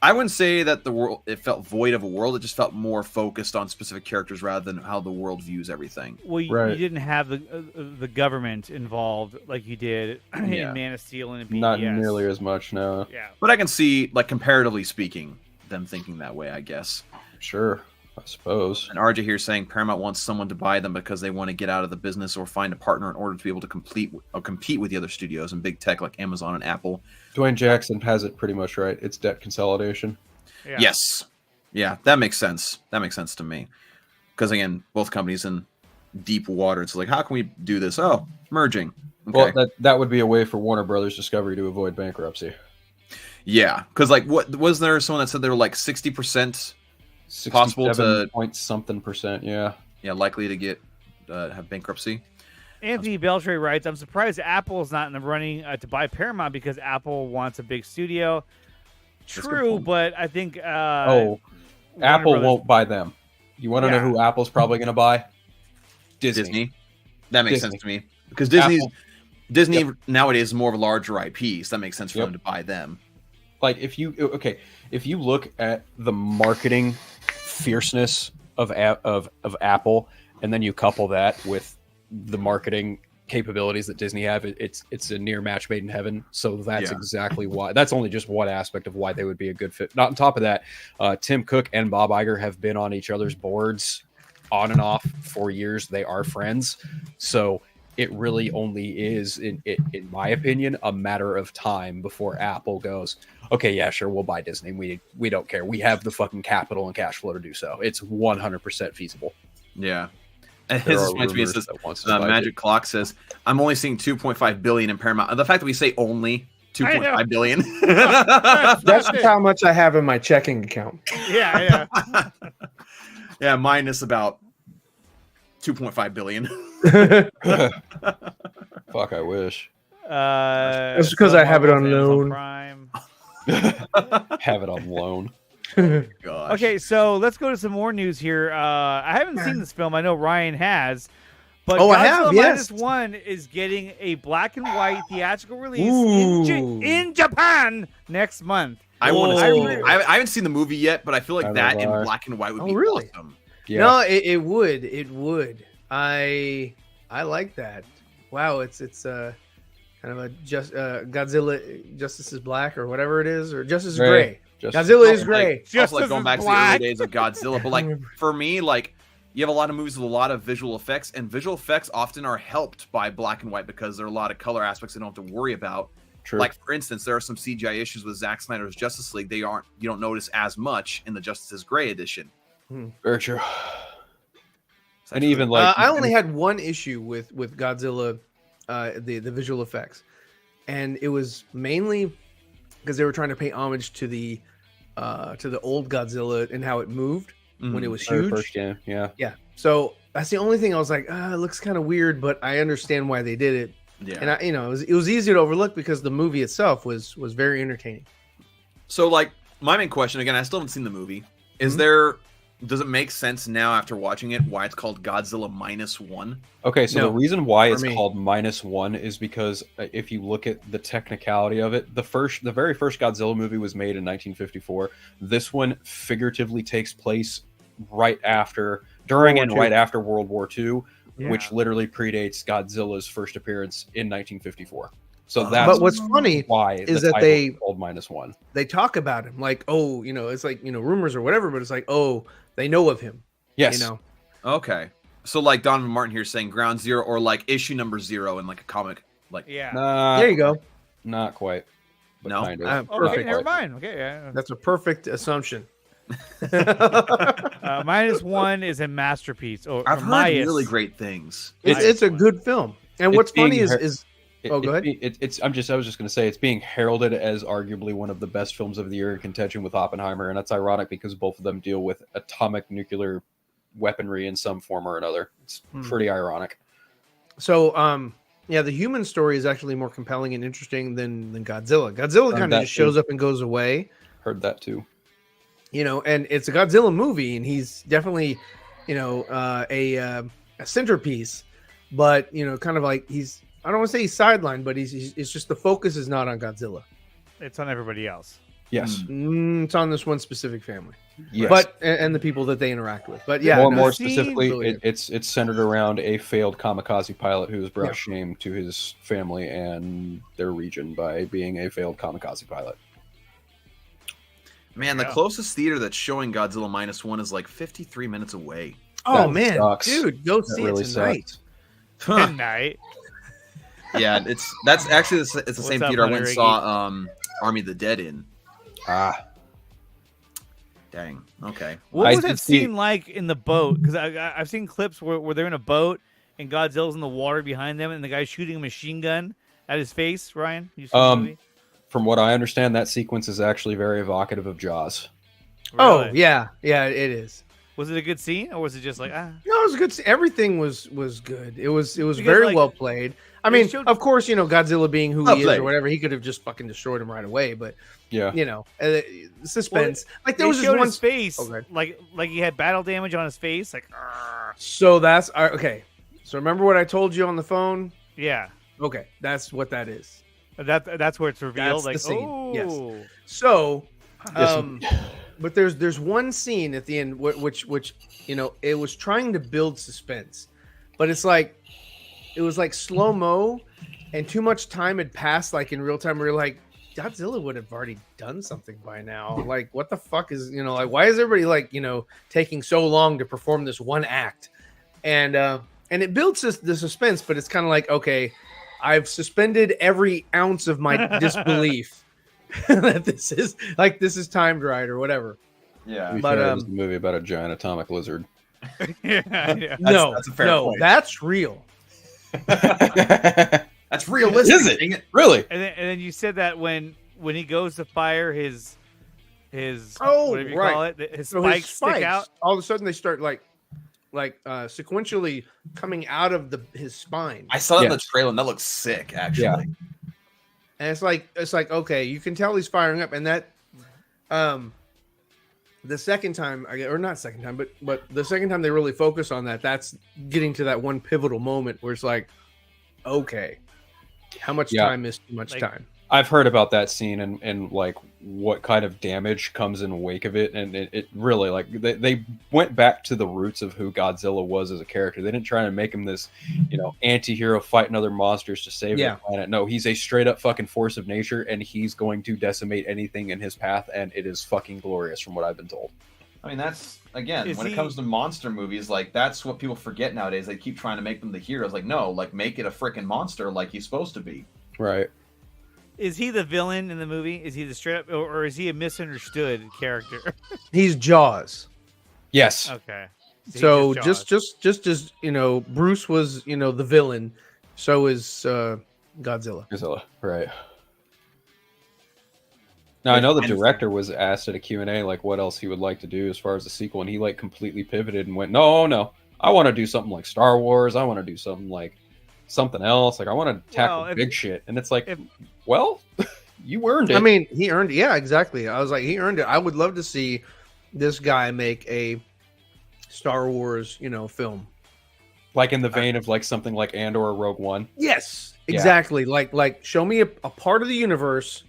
I wouldn't say that the world it felt void of a world. It just felt more focused on specific characters rather than how the world views everything. Well, you didn't have the government involved like you did in Man of Steel and in BVS. Not nearly as much, no. Yeah. But I can see, like, comparatively speaking, them thinking that way, I guess. Sure, I suppose. And RJ here saying Paramount wants someone to buy them because they want to get out of the business or find a partner in order to be able to compete with the other studios and big tech like Amazon and Apple. Dwayne Jackson has it pretty much right. It's debt consolidation. Yeah. Yes. Yeah, that makes sense. That makes sense to me. Because, again, both companies in deep water. It's like, how can we do this? Oh, merging. Okay. Well, that would be a way for Warner Brothers Discovery to avoid bankruptcy. Yeah, because, like, what was there someone that said they were like 60% possible to point something percent? Yeah, likely to get have bankruptcy. Anthony Beltray writes, I'm surprised Apple's not in the running to buy Paramount because Apple wants a big studio. True, but I think Apple won't buy them. You want to know who Apple's probably going to buy? Disney. That makes sense to me because Disney nowadays is more of a larger IP, so that makes sense for them to buy them. Like if you look at the marketing fierceness of Apple, and then you couple that with the marketing capabilities that Disney have, it's a near match made in heaven. So that's exactly why. That's only just one aspect of why they would be a good fit. Not on top of that, Tim Cook and Bob Iger have been on each other's boards on and off for years. They are friends, so it really only is, in my opinion, a matter of time before Apple goes, okay, yeah, sure, we'll buy Disney. We don't care. We have the fucking capital and cash flow to do so. It's 100% feasible. Yeah. And his reminds me, it says, Magic Clock says, I'm only seeing 2.5 billion in Paramount. The fact that we say only 2.5 billion. That's how much I have in my checking account. Yeah. Yeah, minus about 2.5 billion. Fuck, I wish. That's because I have it on loan. Prime. Have it on loan. Gosh. Okay, so let's go to some more news here. I haven't seen this film. I know Ryan has. But I have, yes. -1 is getting a black and white theatrical release in Japan next month. I want to see. I haven't seen the movie yet, but I feel like that in black and white would be awesome. Yeah. No, it would. It would. I like that. Wow, it's kind of a Godzilla Justice is Black or whatever it is, or Justice is Gray. Godzilla is gray. Just like going back to the early days of Godzilla, but like for me, like you have a lot of movies with a lot of visual effects, and visual effects often are helped by black and white because there are a lot of color aspects they don't have to worry about. True. Like for instance, there are some CGI issues with Zack Snyder's Justice League. You don't notice as much in the Justice is Gray edition. Very true. And even like I only had one issue with Godzilla, the visual effects, and it was mainly because they were trying to pay homage to the old Godzilla and how it moved when it was huge. First game, yeah. So that's the only thing I was like, it looks kind of weird, but I understand why they did it. Yeah, and it was easy to overlook because the movie itself was very entertaining. So like my main question again, I still haven't seen the movie. Is there does it make sense now after watching it why it's called Godzilla -1? Okay, so No, the reason why it's me. called -1 is because if you look at the technicality of it, the very first Godzilla movie was made in 1954. This one figuratively takes place right after, during and right after World War II, which literally predates Godzilla's first appearance in 1954. So that's But what's funny why is the that title they is called -1. they talk about him like, oh, it's like, rumors or whatever, but it's like, oh, they know of him. Yes. Okay. So like Donovan Martin here saying Ground Zero or like issue number 0 in like a comic. Like There you go. Not quite. But No? kind of. Okay, Not Okay, never quite. mind. Okay, yeah. That's a perfect assumption. -1 is a masterpiece. I've heard Myas. really great things. It's a good film. And It's what's funny being is oh, go ahead. I was just going to say it's being heralded as arguably one of the best films of the year in contention with Oppenheimer, and that's ironic because both of them deal with atomic nuclear weaponry in some form or another. It's pretty ironic. So, the human story is actually more compelling and interesting than Godzilla. Godzilla kind of just shows up and goes away. Heard that too. And it's a Godzilla movie, and he's definitely, a centerpiece, but kind of like I don't want to say he's sidelined, but it's just the focus is not on Godzilla. It's on everybody else. Yes. It's on this one specific family, Yes. but and the people that they interact with. But yeah, more scene- specifically, Brilliant. it's centered around a failed kamikaze pilot who has brought shame to his family and their region by being a failed kamikaze pilot. Man, the closest theater that's showing Godzilla -1 is like 53 minutes away. Oh That man, sucks. dude, go That see really it tonight. sucks. Midnight. Yeah, that's actually it's the What's same up, theater I went and Hunter saw Army of the Dead in. Ah, Dang. Okay. What I was did that see- scene like in the boat? Because I've seen clips where they're in a boat and Godzilla's in the water behind them, and the guy's shooting a machine gun at his face. Ryan, you seen the movie? from what I understand, that sequence is actually very evocative of Jaws. Oh Really? yeah, it is. Was it a good scene, or was it just like No, it was good. Everything was good. It was very like, well played. I they mean, showed- of course, Godzilla being who Well he is played. or whatever, he could have just fucking destroyed him right away. But Yeah. suspense. Like they there was just showed one his face, Okay. like he had battle damage on his face, like So that's okay. So remember what I told you on the phone? yeah. Okay, that's what that is. That's where it's revealed. That's like the scene, yes. oh, So, Yes. but there's one scene at the end which it was trying to build suspense, but it's like it was like slow mo, and too much time had passed. Like in real time, we were like, Godzilla would have already done something by now. Like, what the fuck is like why is everybody like taking so long to perform this one act? And it builds the suspense, but it's kind of like, okay, I've suspended every ounce of my disbelief that this is timed right or whatever. Yeah. To be But, fair, it was a movie about a giant atomic lizard. yeah. That's a fair point. That's real. That's realistic. Is it? Dang it. Really? And then you said that when he goes to fire his Oh, whatever you right. call it, his So spikes stick out. all of a sudden they start like sequentially coming out of his spine. I saw that in the Yes. trailer and that looks sick, actually. Yeah. And it's like okay, you can tell he's firing up, and that the second time or not second time, but the second time they really focus on that's getting to that one pivotal moment where it's like, okay, how much Yeah. time is too much Like- time? I've heard about that scene and like what kind of damage comes in the wake of it, and it really like they went back to the roots of who Godzilla was as a character. They didn't try to make him this, anti-hero fighting other monsters to save Yeah. the planet. No, he's a straight up fucking force of nature, and he's going to decimate anything in his path, and it is fucking glorious from what I've been told. I mean, that's, again, Is when he- it comes to monster movies, like, that's what people forget nowadays. They keep trying to make them the heroes. Like, no, like, make it a freaking monster like he's supposed to be. Right. Is he the villain in the movie? Is he the straight up, or is he a misunderstood character? He's Jaws. Yes. Okay. he's So Jaws. just as Bruce was the villain, so is Godzilla. Godzilla. Right. Now I know the director was asked at a Q&A like what else he would like to do as far as the sequel, and he like completely pivoted and went, no, I want to do something like Star Wars. I want to do something like something else. Like I want to tackle Well, big shit. And it's like, if- well, you earned it. I mean, he earned it. Yeah, exactly. I was like, he earned it. I would love to see this guy make a Star Wars, film. Like in the vein of like something like Andor or Rogue One. Yes, Yeah. exactly. Like show me a part of the universe.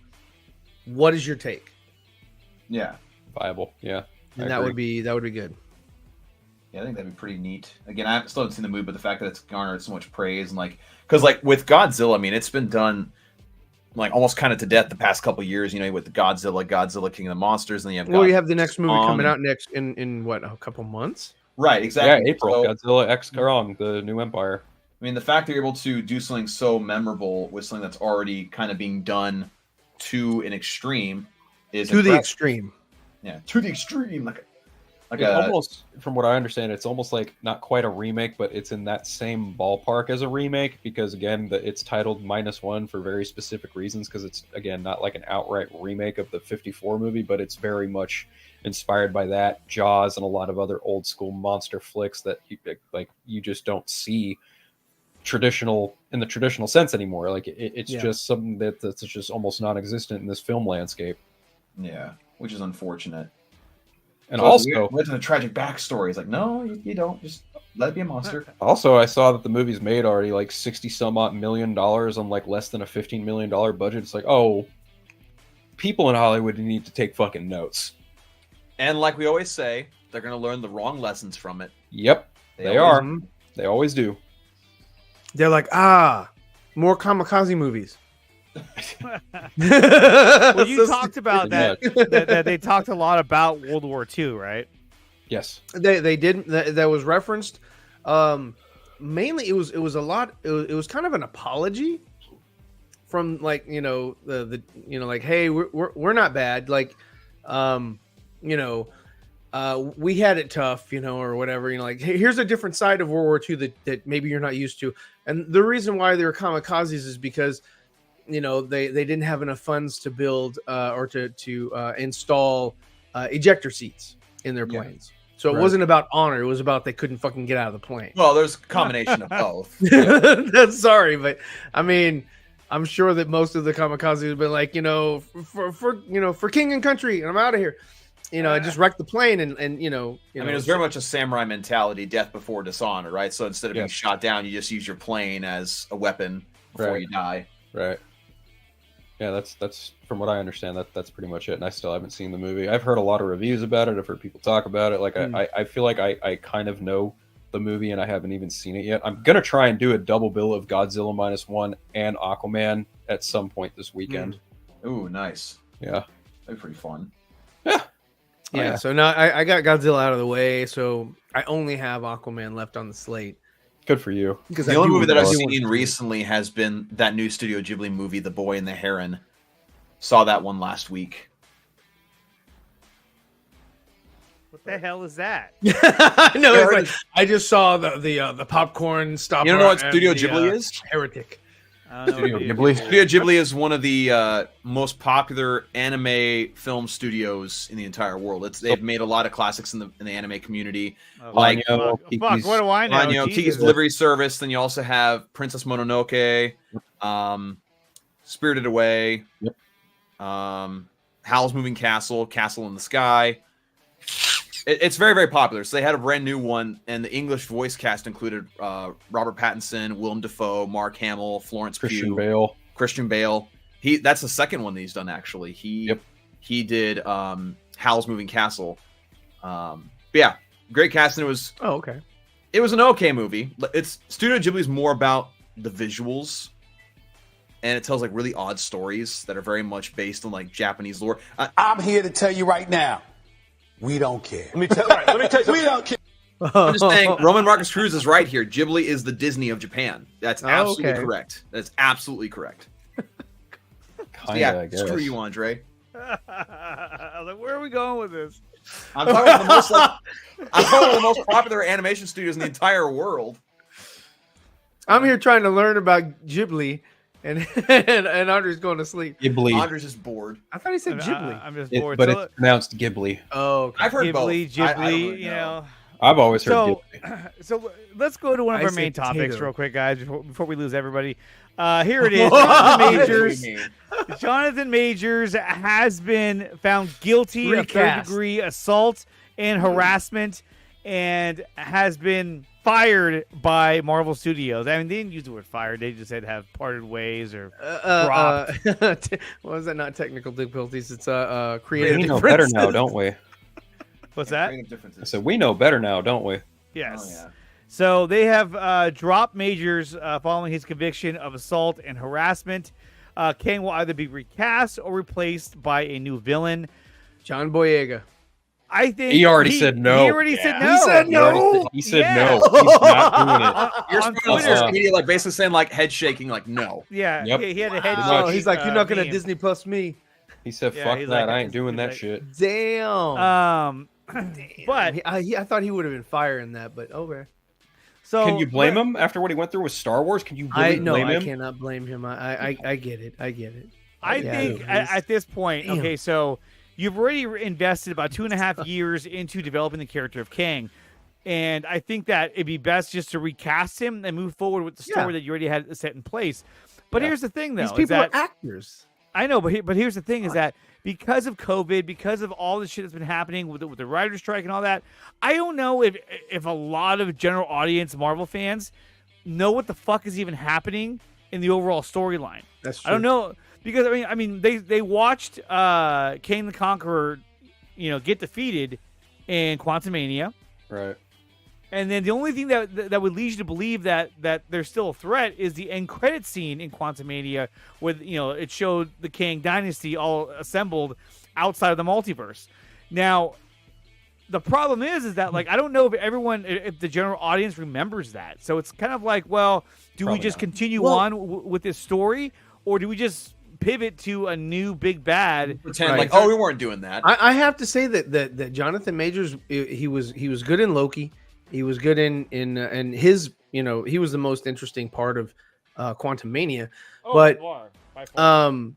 What is your take? Yeah. Viable. Yeah. And I that agree. would be good. Yeah, I think that'd be pretty neat. Again, I still haven't seen the movie, but the fact that it's garnered so much praise and like, because like with Godzilla, I mean, it's been done like almost kind of to death the past couple of years. With the Godzilla King of the Monsters, and then you have Well, you have the next movie Kong coming and- out next in what, a couple months? right, exactly. Yeah, April. So, Godzilla X Kong, the New Empire. I mean, the fact that you're able to do something so memorable with something that's already kind of being done to an extreme is To the impressive. extreme. Yeah, to the extreme, like It's a almost, from what I understand, it's almost like not quite a remake, but it's in that same ballpark as a remake because, again, it's titled -1 for very specific reasons because it's, again, not like an outright remake of the 54 movie, but it's very much inspired by that, Jaws, and a lot of other old school monster flicks that you just don't see in the traditional sense anymore. Like it's just something that's just almost non-existent in this film landscape. yeah, which is unfortunate. And So also, went to the tragic backstory. It's like, no, you don't. Just let it be a monster. I saw that the movie's made already like $60 some odd million on like less than a $15 million budget. It's like, oh, people in Hollywood need to take fucking notes. And like we always say, they're going to learn the wrong lessons from it. Yep, they always- are. They always do. They're like, more kamikaze movies. Well, you So talked about that, Pretty that they talked a lot about World War II, right? Yes. They did that was referenced. Mainly, it was a lot. It was kind of an apology from like the like, hey, we're not bad. Like, we had it tough, or whatever. Like, hey, here's a different side of World War II that maybe you're not used to. And the reason why they were kamikazes is because they didn't have enough funds to build or to install ejector seats in their planes. So it Right. wasn't about honor. It was about they couldn't fucking get out of the plane. Well, there's a combination of both. That's sorry, but I mean, I'm sure that most of the kamikazes have been like, for king and country, and I'm out of here. I just wrecked the plane, and I mean, it was very much a samurai mentality, death before dishonor, right? So instead of being Yes. shot down, you just use your plane as a weapon before Right. you die. Right. Yeah, that's from what I understand. That's pretty much it. And I still haven't seen the movie. I've heard a lot of reviews about it. I've heard people talk about it. Like I feel like I kind of know the movie and I haven't even seen it yet. I'm gonna try and do a double bill of Godzilla -1 and Aquaman at some point this weekend. Ooh, nice. Yeah. That'd be pretty fun. Yeah. yeah. So now I got Godzilla out of the way, so I only have Aquaman left on the slate. Good for you. Because The only movie that I've do want seen to- recently has been that new Studio Ghibli movie, The Boy and the Heron. Saw that one last week. What the hell is that? I know. Yeah, It's I like, I just saw the popcorn stopper. You don't know what and Studio the, Ghibli is? Heretic. I don't know Studio what it Ghibli. is. Studio Ghibli is one of the most popular anime film studios in the entire world. They've made a lot of classics in the anime community. Oh, Like, fuck, Kiki's- what do I know? On Kiki's Jesus. Delivery Service. Then you also have Princess Mononoke, Spirited Away, Yep. Howl's Moving Castle, Castle in the Sky. It's very, very popular. So they had a brand new one, and the English voice cast included Robert Pattinson, Willem Dafoe, Mark Hamill, Florence Christian Pugh, Bale. Christian Bale. That's the second one that he's done, actually. He did Howl's Moving Castle. But yeah, great cast, and Oh, okay. it was an okay movie. It's Studio Ghibli's more about the visuals, and it tells like really odd stories that are very much based on like Japanese lore. I'm here to tell you right now, we don't care. Let me tell you, we don't care. I'm just saying, Roman Marcus Cruz is right here. Ghibli is the Disney of Japan. That's absolutely okay. correct. That's absolutely correct. Kinda, Yeah, I guess. screw you, Andre. I was like, where are we going with this? I'm talking about the most popular animation studios in the entire world. I'm here trying to learn about Ghibli, and and Andre's going to sleep. Ghibli. Andre's just bored. I thought he said Ghibli. I'm just It- bored. but So, it's pronounced Ghibli. Oh, okay. I've heard both. Ghibli, I don't Ghibli, really you know. I've always heard So, Ghibli. so let's go to one of I our say main topics potato. real quick, guys, before we lose everybody. Here it is. Johnathan Majors. Johnathan Majors has been found guilty of Recast. third-degree assault and harassment and has been fired by Marvel Studios. I mean, they didn't use the word fired. They just said have parted ways or dropped. What was that? Not technical difficulties. It's creative. We know better now, don't we? What's that? I said we know better now, don't we? Yes. Oh, yeah. So they have dropped Majors following his conviction of assault and harassment. Kang will either be recast or replaced by a new villain. John Boyega. I think He already said no. He already said no. He said no. He said Yeah. no. He's not doing it. You're on supposed Twitter. to media like basically saying like head shaking, like no. Yeah, Yep. he had a head. Oh, shake, he's like, you're not gonna meme. Disney Plus me. He said, Yeah, "Fuck he's that! like- I ain't doing he's that like- shit." Damn. But I thought he would have been firing that, but okay. so Can you blame but- him after what he went through with Star Wars? Can you I really blame I him? cannot blame him. I get it. I get it. I Yeah, think it at, is. at this point, Damn. okay, so you've already invested about 2.5 years into developing the character of Kang, and I think that it'd be best just to recast him and move forward with the story Yeah. that you already had set in place. But Yeah. here's the thing, though, These is people that are actors. I know, but here's the thing: is that because of COVID, because of all the shit that's been happening with the writer's strike and all that, I don't know if a lot of general audience Marvel fans know what the fuck is even happening in the overall storyline. That's true. I don't know because I mean they watched Kang the Conqueror, get defeated in Quantumania. Right. And then the only thing that would lead you to believe that there's still a threat is the end credit scene in Quantumania, where it showed the Kang Dynasty all assembled outside of the multiverse. Now, the problem is that like I don't know if the general audience remembers that. So it's kind of like, well, do we Probably just not. continue on with this story, or do we just pivot to a new big bad? Pretend Right. like, oh, we weren't doing that. I have to say that Jonathan Majors, he was good in Loki. He was good in his, he was the most interesting part of Quantumania. But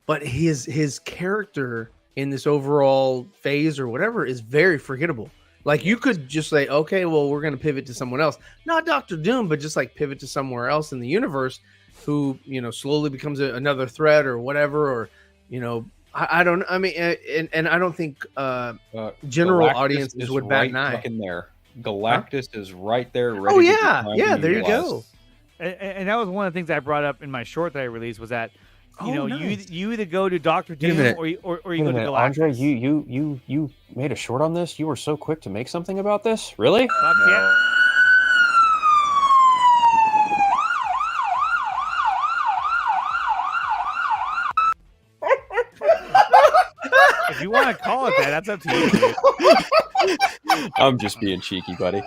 but his character in this overall phase or whatever is very forgettable. Like you could just say, okay, well, we're gonna pivot to someone else, not Doctor Doom, but just like pivot to somewhere else in the universe, who slowly becomes another threat or whatever, or I don't. I mean, and I don't think general Galactus audiences is would bat right an eye. fucking there. Galactus is right there. Ready Oh to yeah, be yeah. found There you utilized. go. And that was one of the things I brought up in my short that I released was that Nice. you either go to Doctor Wait a Doom minute. or you Wait go a to minute, Galactus. Andre, you made a short on this? You were so quick to make something about this? Really? Fuck yeah. If you want to call it that, that's up to you. Dude. I'm just being cheeky, buddy.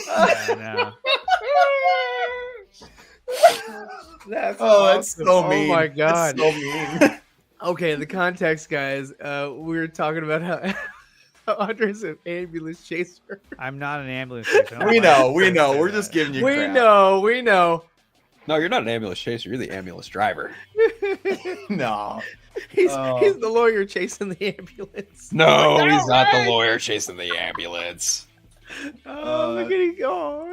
Yeah, no. That's That's so Oh mean. my god. That's so mean. Okay, the context, guys. We were talking about how Andre's an ambulance chaser. I'm not an ambulance chaser. I don't we know know, why we you know. say We're that. just giving you We crap. know. No, you're not an ambulance chaser. You're the ambulance driver. No. He's Oh. he's the lawyer chasing the ambulance. No, he's not the lawyer chasing the ambulance. Oh, look at him go.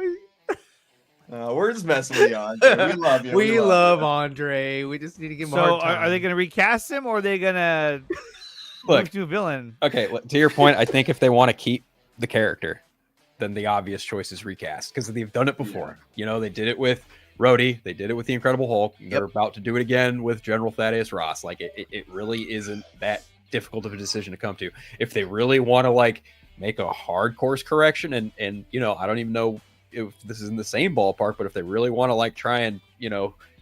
We're just messing with you, Andre. We love you. We love Andre. We just need to give him a So hard time. are they going to recast him or are they going to Look, move to a villain? okay, to your point, I think if they want to keep the character, then the obvious choice is recast because they've done it before. They did it with Rhodey, they did it with the Incredible Hulk. They're about to do it again with General Thaddeus Ross. Like it really isn't that difficult of a decision to come to. If they really want to like make a hard course correction, and I don't even know if this is in the same ballpark, but if they really want to like try and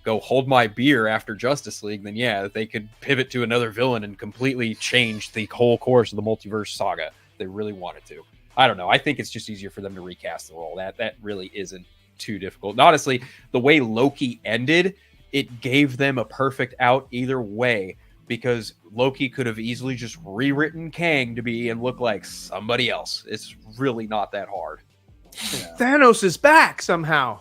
go hold my beer after Justice League, then yeah, they could pivot to another villain and completely change the whole course of the multiverse saga. If they really wanted to. I don't know. I think it's just easier for them to recast the role. That really isn't too difficult. And honestly, the way Loki ended, it gave them a perfect out either way, because Loki could have easily just rewritten Kang to be and look like somebody else. It's really not that hard. Thanos is back somehow.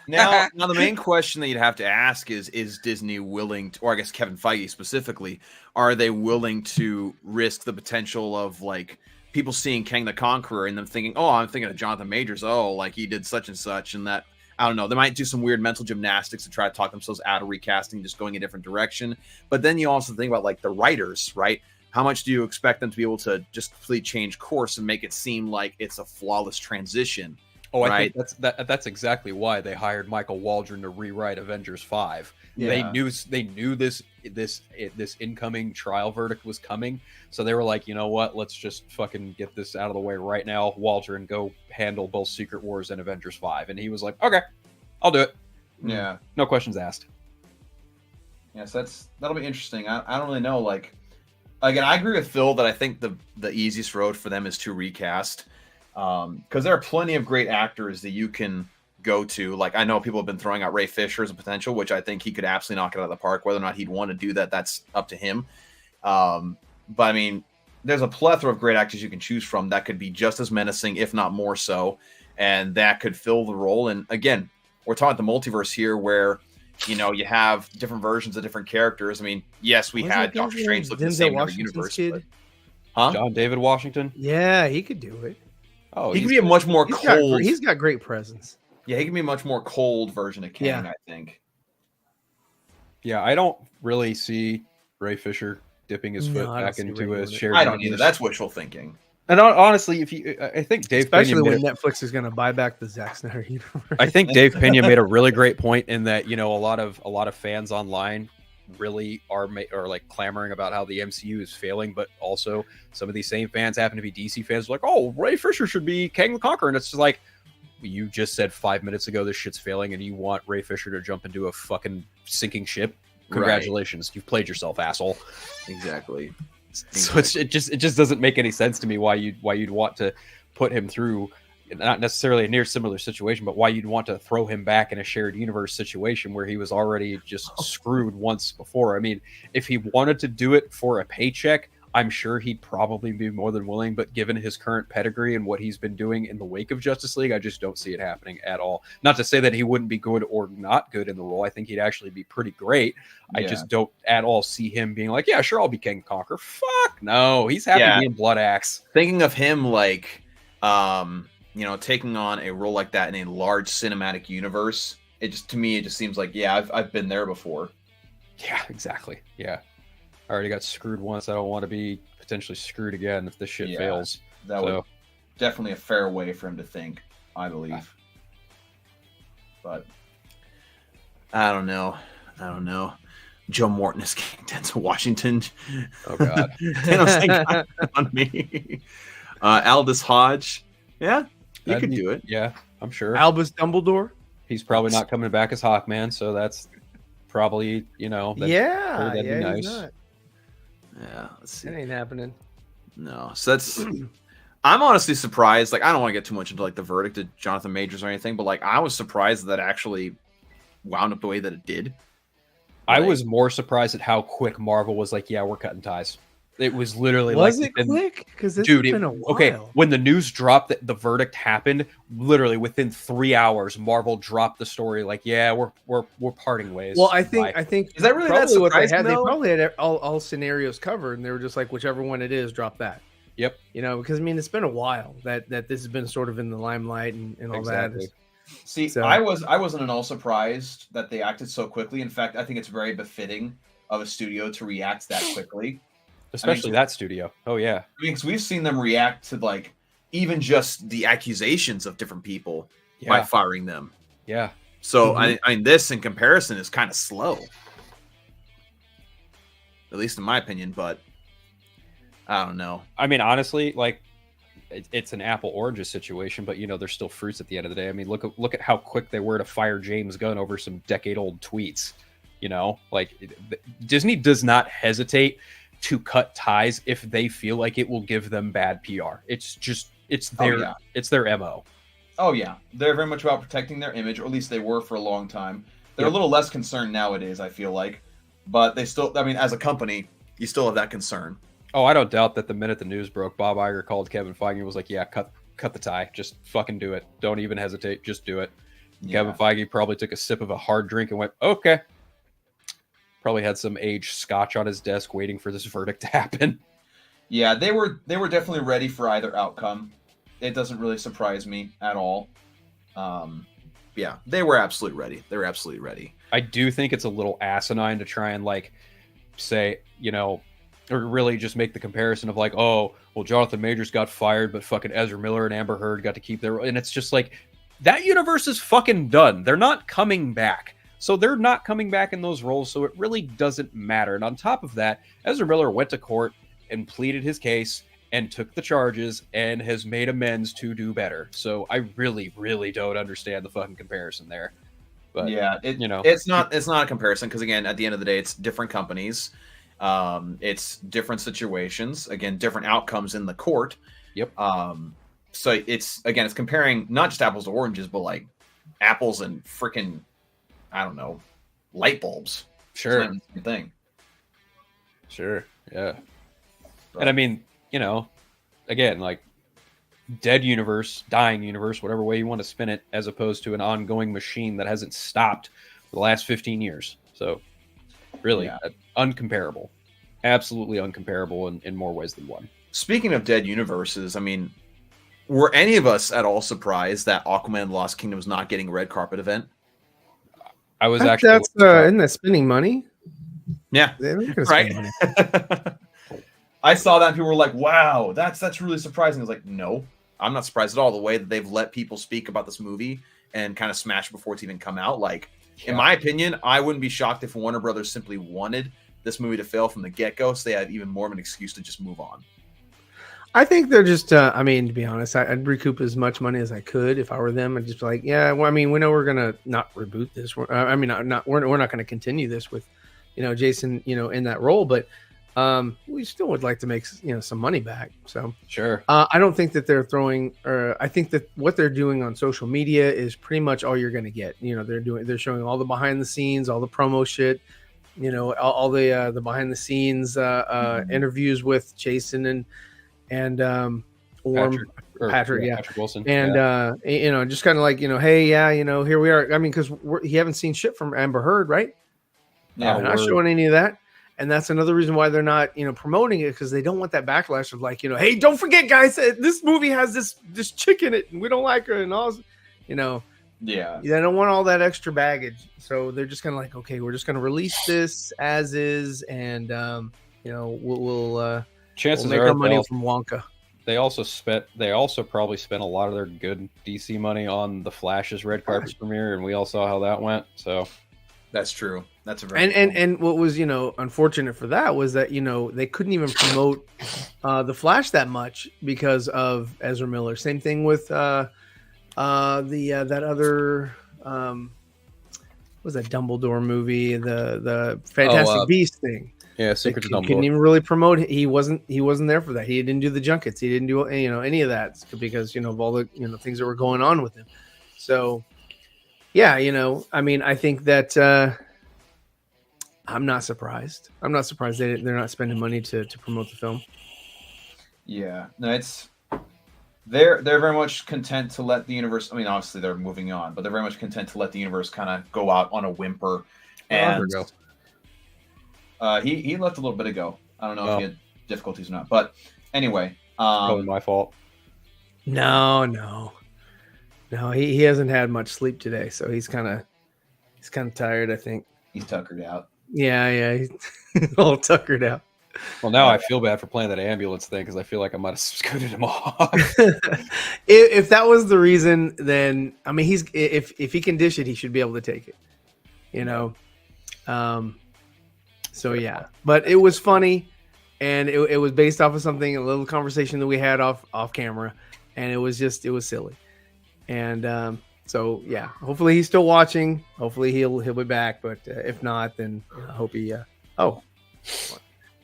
Now, the main question that you'd have to ask is Disney willing to, or I guess Kevin Feige specifically, are they willing to risk the potential of like people seeing Kang the Conqueror and them thinking, oh, I'm thinking of Jonathan Majors, oh, like he did such and such, and that, I don't know, they might do some weird mental gymnastics to try to talk themselves out of recasting, just going a different direction. But then you also think about like the writers, right? how much do you expect them to be able to just completely change course and make it seem like it's a flawless transition? Oh, I right? think that's exactly why they hired Michael Waldron to rewrite Avengers 5. Yeah. They knew this incoming trial verdict was coming, so they were like, you know what, let's just fucking get this out of the way right now. Waldron, go handle both Secret Wars and Avengers 5, and he was like, okay, I'll do it. Yeah, no questions asked. Yes, that'll be interesting. I don't really know. Like, again, I agree with Phil that I think the easiest road for them is to recast. Because there are plenty of great actors that you can go to. Like, I know people have been throwing out Ray Fisher as a potential, which I think he could absolutely knock it out of the park. Whether or not he'd want to do that, that's up to him. But I mean, there's a plethora of great actors you can choose from that could be just as menacing, if not more so, and that could fill the role. And again, we're talking the multiverse here, where you have different versions of different characters. I mean, yes, we had Doctor Strange look the same in every universe. But, huh? John David Washington? Yeah, he could do it. Oh, he could be a much more cold. He's got great presence. Yeah, he can be a much more cold version of Kang, I think. Yeah, I don't really see Ray Fisher dipping his foot back into a shared. I don't either. That's wishful thinking. And honestly, I think Dave, especially when Netflix is going to buy back the Zack Snyder universe. I think Dave Pena made a really great point in that a lot of fans online really are like clamoring about how the MCU is failing, but also some of these same fans happen to be DC fans, like, oh, Ray Fisher should be Kang the Conqueror, and it's just like, you just said 5 minutes ago this shit's failing, and you want Ray Fisher to jump into a fucking sinking ship? Congratulations, You've played yourself, asshole. Exactly. So it just doesn't make any sense to me why you'd want to put him through not necessarily a near similar situation, but why you'd want to throw him back in a shared universe situation where he was already just screwed once before. I mean, if he wanted to do it for a paycheck, I'm sure he'd probably be more than willing, but given his current pedigree and what he's been doing in the wake of Justice League, I just don't see it happening at all. Not to say that he wouldn't be good or not good in the role. I think he'd actually be pretty great. I just don't at all see him being like, yeah, sure, I'll be King Conqueror. Fuck no. He's happy to be in Blood Axe. Thinking of him like, taking on a role like that in a large cinematic universe, it just seems like, yeah, I've been there before. Yeah, exactly. Yeah. I already got screwed once. I don't want to be potentially screwed again if this shit fails. That would definitely a fair way for him to think, I believe. But I don't know. Joe Morton is King Denzel Washington. Oh God. On me. Aldous Hodge. Yeah, you could do it. Yeah, I'm sure. Albus Dumbledore. He's probably not coming back as Hawkman, so that's probably that'd be nice. Not. Yeah, let's see. That ain't happening. No, so that's. I'm honestly surprised. Like, I don't want to get too much into like the verdict of Jonathan Majors or anything, but like, I was surprised that actually wound up the way that it did. I was more surprised at how quick Marvel was like, yeah, we're cutting ties. It was literally quick? Because it's been a while. Okay, when the news dropped that the verdict happened, literally within 3 hours, Marvel dropped the story like, yeah, we're parting ways. Well, I think is that really that what they had? Though? They probably had all scenarios covered, and they were just like, whichever one it is, drop that. Yep. Because I mean, it's been a while that this has been sort of in the limelight and all that. See, so, I wasn't at all surprised that they acted so quickly. In fact, I think it's very befitting of a studio to react that quickly. Especially that studio. Oh, yeah. I mean, because we've seen them react to, like, even just the accusations of different people by firing them. Yeah. So, I mean, this in comparison is kind of slow. At least in my opinion, but I don't know. I mean, honestly, like, it's an apple oranges situation, but, there's still fruits at the end of the day. I mean, look at how quick they were to fire James Gunn over some decade-old tweets. Like, Disney does not hesitate to cut ties if they feel like it will give them bad PR. It's their MO. Oh yeah. They're very much about protecting their image, or at least they were for a long time. They're a little less concerned nowadays, I feel like. But they still, I mean, as a company, you still have that concern. Oh, I don't doubt that the minute the news broke, Bob Iger called Kevin Feige and was like, yeah, cut the tie. Just fucking do it. Don't even hesitate. Just do it. Yeah. Kevin Feige probably took a sip of a hard drink and went, okay. Probably had some aged scotch on his desk waiting for this verdict to happen. Yeah, they were definitely ready for either outcome. It doesn't really surprise me at all. Yeah, they were absolutely ready. They were absolutely ready. I do think it's a little asinine to try and like say, or really just make the comparison of like, oh, well, Jonathan Majors got fired, but fucking Ezra Miller and Amber Heard got to keep their, and it's just like, that universe is fucking done. They're not coming back. So they're not coming back in those roles, so it really doesn't matter. And on top of that, Ezra Miller went to court and pleaded his case and took the charges and has made amends to do better. So I really, really don't understand the fucking comparison there. But yeah, it's not a comparison because, again, at the end of the day, it's different companies. It's different situations. Again, different outcomes in the court. Yep. So it's comparing not just apples to oranges, but like apples and freaking, I don't know, light bulbs. Sure. It's not the same thing. Sure. Yeah. But, and I mean, again, like dead universe, dying universe, whatever way you want to spin it, as opposed to an ongoing machine that hasn't stopped for the last 15 years. So really uncomparable. Absolutely uncomparable in more ways than one. Speaking of dead universes, I mean, were any of us at all surprised that Aquaman Lost Kingdom was not getting a red carpet event? I was actually... That's, isn't that spending money? Yeah. Right? Money. I saw that and people were like, wow, that's really surprising. I was like, no, I'm not surprised at all. The way that they've let people speak about this movie and kind of smash before it's even come out. Like, in my opinion, I wouldn't be shocked if Warner Brothers simply wanted this movie to fail from the get-go, so they have even more of an excuse to just move on. I think they're just, I mean, to be honest, I'd recoup as much money as I could if I were them. I'd just be like, yeah, well, I mean, we know we're going to not reboot this. We're not going to continue this with, Jason, in that role, but we still would like to make, some money back. So sure. I don't think that they're throwing, I think that what they're doing on social media is pretty much all you're going to get. They're showing all the behind the scenes, all the promo shit, all the behind the scenes interviews with Jason and Patrick Wilson, and just kind of like, hey, here we are. I mean, because he haven't seen shit from Amber Heard, right? Yeah, they're not showing any of that, and that's another reason why they're not, promoting it, because they don't want that backlash of like, hey, don't forget, guys, this movie has this chick in it, and we don't like her, and all, Yeah, they don't want all that extra baggage, so they're just kind of like, okay, we're just going to release this as is, and we'll make our money from Wonka. They also probably spent a lot of their good DC money on the Flash's red carpet premiere, and we all saw how that went. So that's true. That's a very and what was unfortunate for that was that they couldn't even promote the Flash that much because of Ezra Miller. Same thing with that other what was that Dumbledore movie, the Fantastic Beast thing. Yeah, Secrets of Dumbledore. Couldn't even really promote it. He wasn't there for that. He didn't do the junkets. He didn't do any of that because of all the things that were going on with him. So yeah, I mean, I think that I'm not surprised. I'm not surprised they're not spending money to promote the film. Yeah, no, they're very much content to let the universe. I mean, obviously they're moving on, but they're very much content to let the universe kind of go out on a whimper. And he left a little bit ago. I don't know if he had difficulties or not, but anyway, probably my fault. No, he hasn't had much sleep today, so he's kind of tired. I think he's tuckered out. Yeah, he's all tuckered out. Well, now I feel bad for playing that ambulance thing because I feel like I might have scooted him off. If that was the reason, then I mean, if he can dish it, he should be able to take it. So yeah, but it was funny, and it was based off of a little conversation that we had off camera, and it was silly, and so yeah, hopefully he's still watching. Hopefully he'll be back, but if not, then I hope he.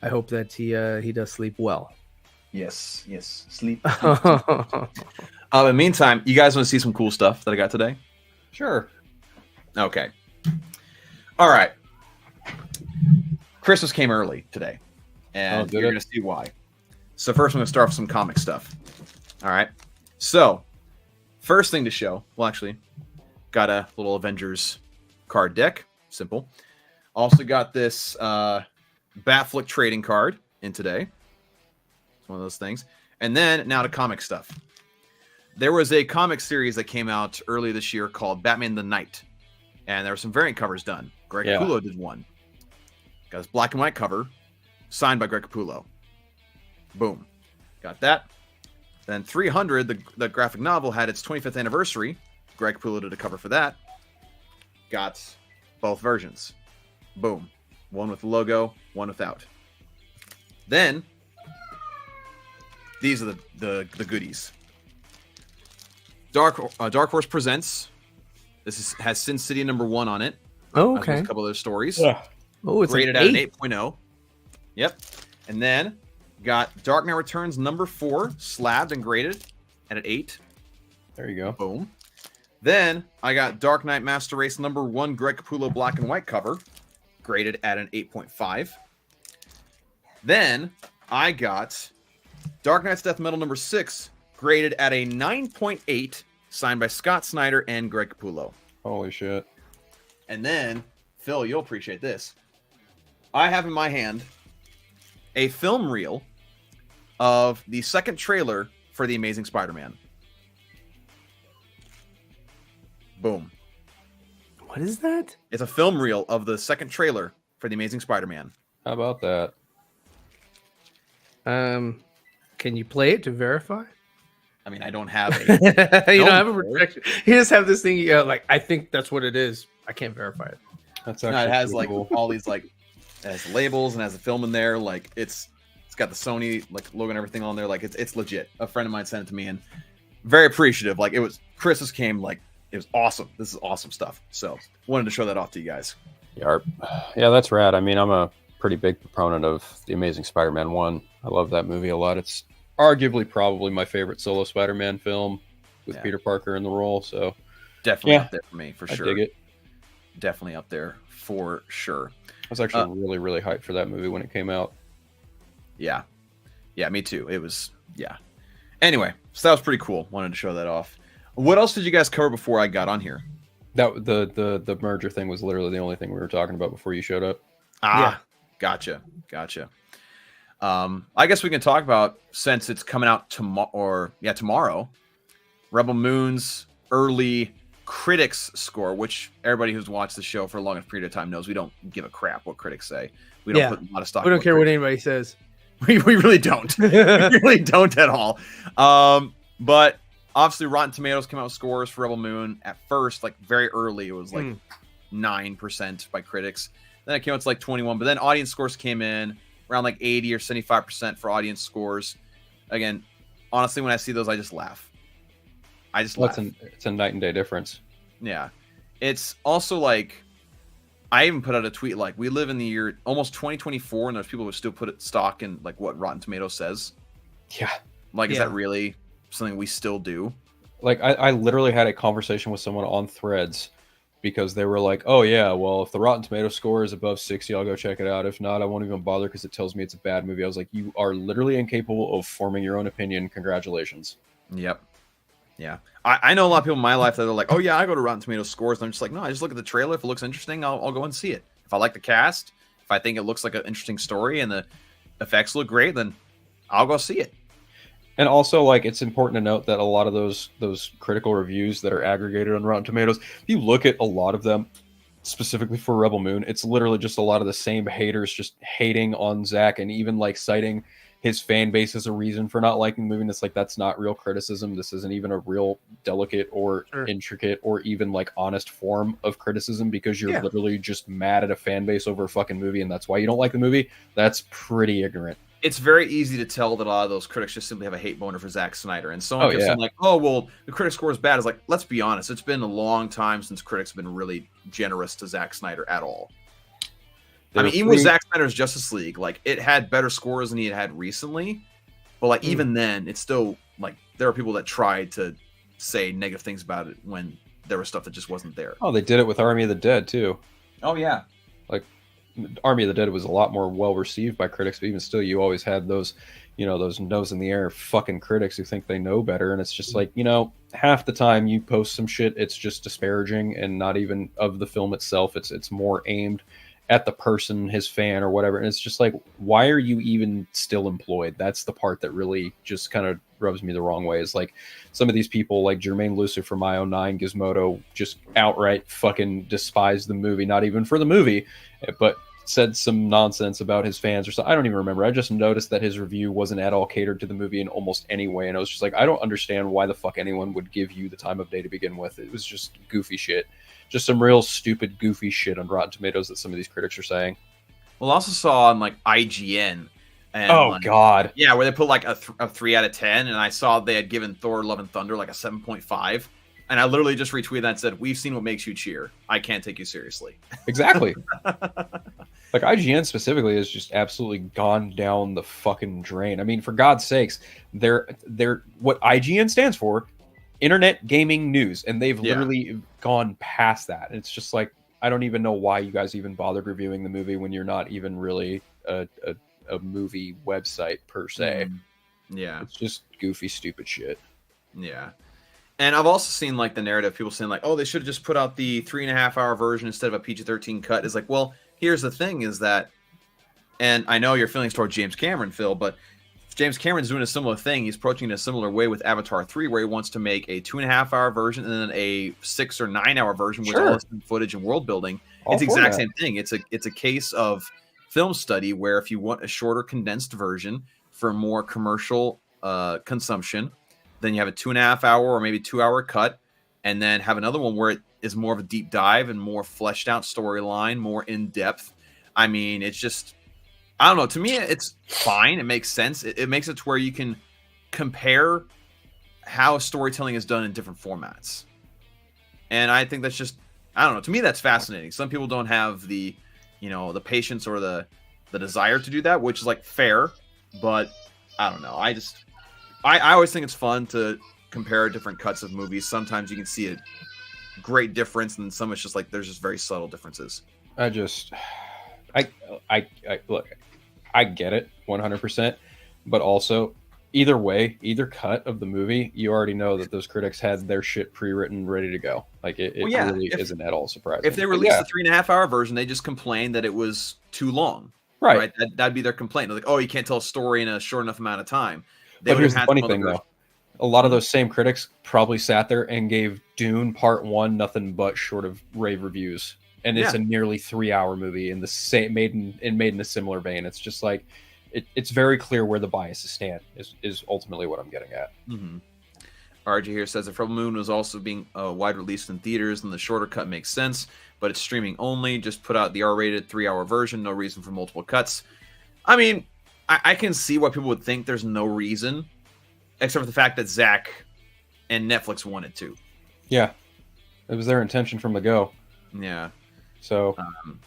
I hope that he does sleep well. Yes, sleep. In the meantime, you guys want to see some cool stuff that I got today? Sure. Okay. All right. Christmas came early today, and you're going to see why. So first, I'm going to start with some comic stuff. All right. So first thing to show, well, actually, got a little Avengers card deck. Simple. Also got this Batflick trading card in today. It's one of those things. And then now to comic stuff. There was a comic series that came out earlier this year called Batman the Knight. And there were some variant covers done. Greg Capullo did one. Got his black and white cover. signed by Greg Capullo. Boom. Got that. Then 300, the graphic novel, had its 25th anniversary. Greg Capullo did a cover for that. Got both versions. Boom. One with the logo, one without. Then, these are the goodies. Dark Horse Presents. Has Sin City #1 on it. Oh, okay. A couple of those stories. Yeah. Oh, it's rated an at an 8. 8.0. Yep. And then got Dark Knight Returns #4, slabbed and graded at an 8. There you go. Boom. Then I got Dark Knight Master Race #1, Greg Capullo black and white cover, graded at an 8.5. Then I got Dark Knight's Death Metal #6, graded at a 9.8, signed by Scott Snyder and Greg Capullo. Holy shit. And then, Phil, you'll appreciate this. I have in my hand a film reel of the second trailer for The Amazing Spider-Man. Boom. What is that? It's a film reel of the second trailer for The Amazing Spider-Man. How about that? Can you play it to verify? I mean, I don't have a... You don't have a for it. protection. You just have this thing. Like, I think that's what it is. I can't verify it. That's No, actually it has pretty like cool. all these like, it has labels and has the film in there. Like it's got the Sony like logo and everything on there. Like it's legit. A friend of mine sent it to me and very appreciative. Like it was Christmas came like it was awesome. This is awesome stuff. So wanted to show that off to you guys. Yarp. Yeah, that's rad. I mean, I'm a pretty big proponent of The Amazing Spider-Man 1. I love that movie a lot. It's Arguably, probably my favorite solo Spider-Man film with Yeah. Peter Parker in the role. So Definitely Yeah. up there for me for I sure. dig it. Definitely up there for sure. I was actually really, really hyped for that movie when it came out. Yeah. Yeah, me too. It was, yeah. Anyway, so that was pretty cool. Wanted to show that off. What else did you guys cover before I got on here? That the merger thing was literally the only thing we were talking about before you showed up. Ah, gotcha. I guess we can talk about, since it's coming out tomorrow, Rebel Moon's early critics score, which everybody who's watched the show for a long enough period of time knows we don't give a crap what critics say. We don't Yeah. put a lot of stock. We don't in care what critics- anybody says. we really don't. We really don't at all. But obviously Rotten Tomatoes came out with scores for Rebel Moon at first, like very early. It was like 9% by critics. Then it came out to like 21, but then audience scores came in around like 80 or 75% for audience scores. Again, honestly, when I see those, I just laugh. Laugh. It's a night and day difference. Yeah. It's also like, I even put out a tweet like, we live in the year almost 2024, and there's people who still put stock in like what Rotten Tomatoes says. Yeah. Like, is Yeah. that really something we still do? Like I literally had a conversation with someone on Threads because they were like, "Oh yeah, well if the Rotten Tomato score is above 60, I'll go check it out. If not, I won't even bother because it tells me it's a bad movie." I was like, "You are literally incapable of forming your own opinion. Congratulations." Yep. Yeah. I know a lot of people in my life that are like, "Oh yeah, I go to Rotten Tomatoes scores." And I'm just like, "No, I just look at the trailer. If it looks interesting, I'll go and see it. If I like the cast, if I think it looks like an interesting story and the effects look great, then I'll go see it." And also, like, it's important to note that a lot of those critical reviews that are aggregated on Rotten Tomatoes, if you look at a lot of them, specifically for Rebel Moon, it's literally just a lot of the same haters just hating on Zach and even like citing his fan base as a reason for not liking the movie. And it's like, that's not real criticism. This isn't even a real delicate or intricate or even like honest form of criticism, because you're literally just mad at a fan base over a fucking movie, and that's why you don't like the movie. That's pretty ignorant. It's very easy to tell that a lot of those critics just simply have a hate boner for Zack Snyder. And someone gets like, "Oh, well, the critic score is bad." It's like, let's be honest. It's been a long time since critics have been really generous to Zack Snyder at all. I mean, even with Zack Snyder's Justice League, like, it had better scores than he had recently. But, like, even then, it's still, like, there are people that tried to say negative things about it when there was stuff that just wasn't there. Oh, they did it with Army of the Dead, too. Oh, yeah. Like, Army of the Dead was a lot more well received by critics, but even still, you always had those, those nose in the air fucking critics who think they know better. And it's just like, half the time you post some shit, it's just disparaging and not even of the film itself. It's more aimed at the person, his fan or whatever. And it's just like, why are you even still employed? That's the part that really just kind of rubs me the wrong way. Is like some of these people like Jermaine Lucer from IO9 Gizmodo just outright fucking despise the movie, not even for the movie, but said some nonsense about his fans or something. I don't even remember. I just noticed that his review wasn't at all catered to the movie in almost any way. And I was just like, I don't understand why the fuck anyone would give you the time of day to begin with. It was just goofy shit. Just some real stupid, goofy shit on Rotten Tomatoes that some of these critics are saying. Well, I also saw on like IGN. And, oh, God. Yeah, where they put like a 3 out of 10. And I saw they had given Thor Love and Thunder like a 7.5. And I literally just retweeted that and said, "We've seen what makes you cheer. I can't take you seriously." Exactly. Like IGN specifically has just absolutely gone down the fucking drain. I mean, for God's sakes, they're what IGN stands for, Internet Gaming News, and they've literally gone past that. And it's just like, I don't even know why you guys even bothered reviewing the movie when you're not even really a movie website per se. Yeah, it's just goofy, stupid shit. Yeah. And I've also seen like the narrative, people saying like, oh, they should have just put out the 3.5 hour version instead of a PG-13 cut. Is like, well, here's the thing is that, and I know your feelings toward James Cameron, Phil, but James Cameron's doing a similar thing. He's approaching it a similar way with Avatar 3, where he wants to make a 2.5 hour version and then a 6 or 9 hour version with all this footage and world building. It's the exact same thing. It's a case of film study where if you want a shorter condensed version for more commercial consumption, then you have a 2.5 hour or maybe 2 hour cut, and then have another one where it is more of a deep dive and more fleshed out storyline, more in depth. I mean, it's just, I don't know. To me, it's fine. It makes sense. It makes it to where you can compare how storytelling is done in different formats. And I think that's just, I don't know. To me, that's fascinating. Some people don't have the, the patience or the desire to do that, which is like fair, but I don't know. I always think it's fun to compare different cuts of movies. Sometimes you can see a great difference, and some it's just like there's just very subtle differences. I look, I get it 100%, but also either way, either cut of the movie, you already know that those critics had their shit pre-written, ready to go. Like it really isn't at all surprising. If they released the 3.5 hour version, they just complained that it was too long. Right? That'd be their complaint. They're like, oh, you can't tell a story in a short enough amount of time. But here's the funny thing, though. A lot of those same critics probably sat there and gave Dune Part 1 nothing but short of rave reviews. And it's a nearly 3 hour movie in the same made in a similar vein. It's just like it's very clear where the biases stand is ultimately what I'm getting at. Mm-hmm. RJ here says that Rebel Moon was also being wide released in theaters, and the shorter cut makes sense, but it's streaming only. Just put out the R-rated 3 hour version. No reason for multiple cuts. I mean, I can see why people would think there's no reason, except for the fact that Zach and Netflix wanted to. Yeah, it was their intention from the go. Yeah. So,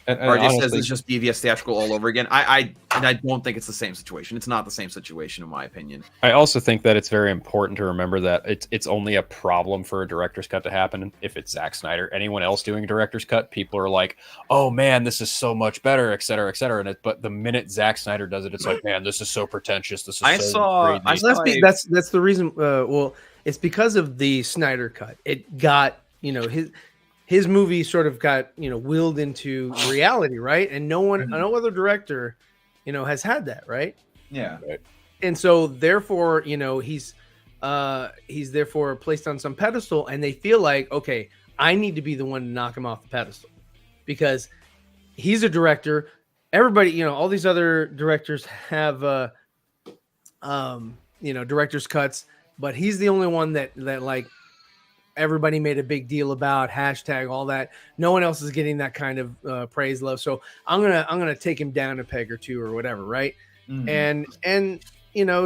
and RJ says it's just BVS theatrical all over again. I don't think it's the same situation. It's not the same situation, in my opinion. I also think that it's very important to remember that it's only a problem for a director's cut to happen if it's Zack Snyder. Anyone else doing a director's cut, people are like, "Oh man, this is so much better," et cetera, et cetera. But the minute Zack Snyder does it, it's like, "Man, this is so pretentious. This is crazy." That's the reason. Well, it's because of the Snyder cut. It got his movie sort of got willed into reality, right? And no other director has had that, right? Yeah. Right. And so therefore he's therefore placed on some pedestal, and they feel like, okay, I need to be the one to knock him off the pedestal because he's a director. Everybody, all these other directors have director's cuts, but he's the only one that like everybody made a big deal about, hashtag all that. No one else is getting that kind of praise, love. So I'm gonna take him down a peg or two or whatever, right? Mm-hmm. And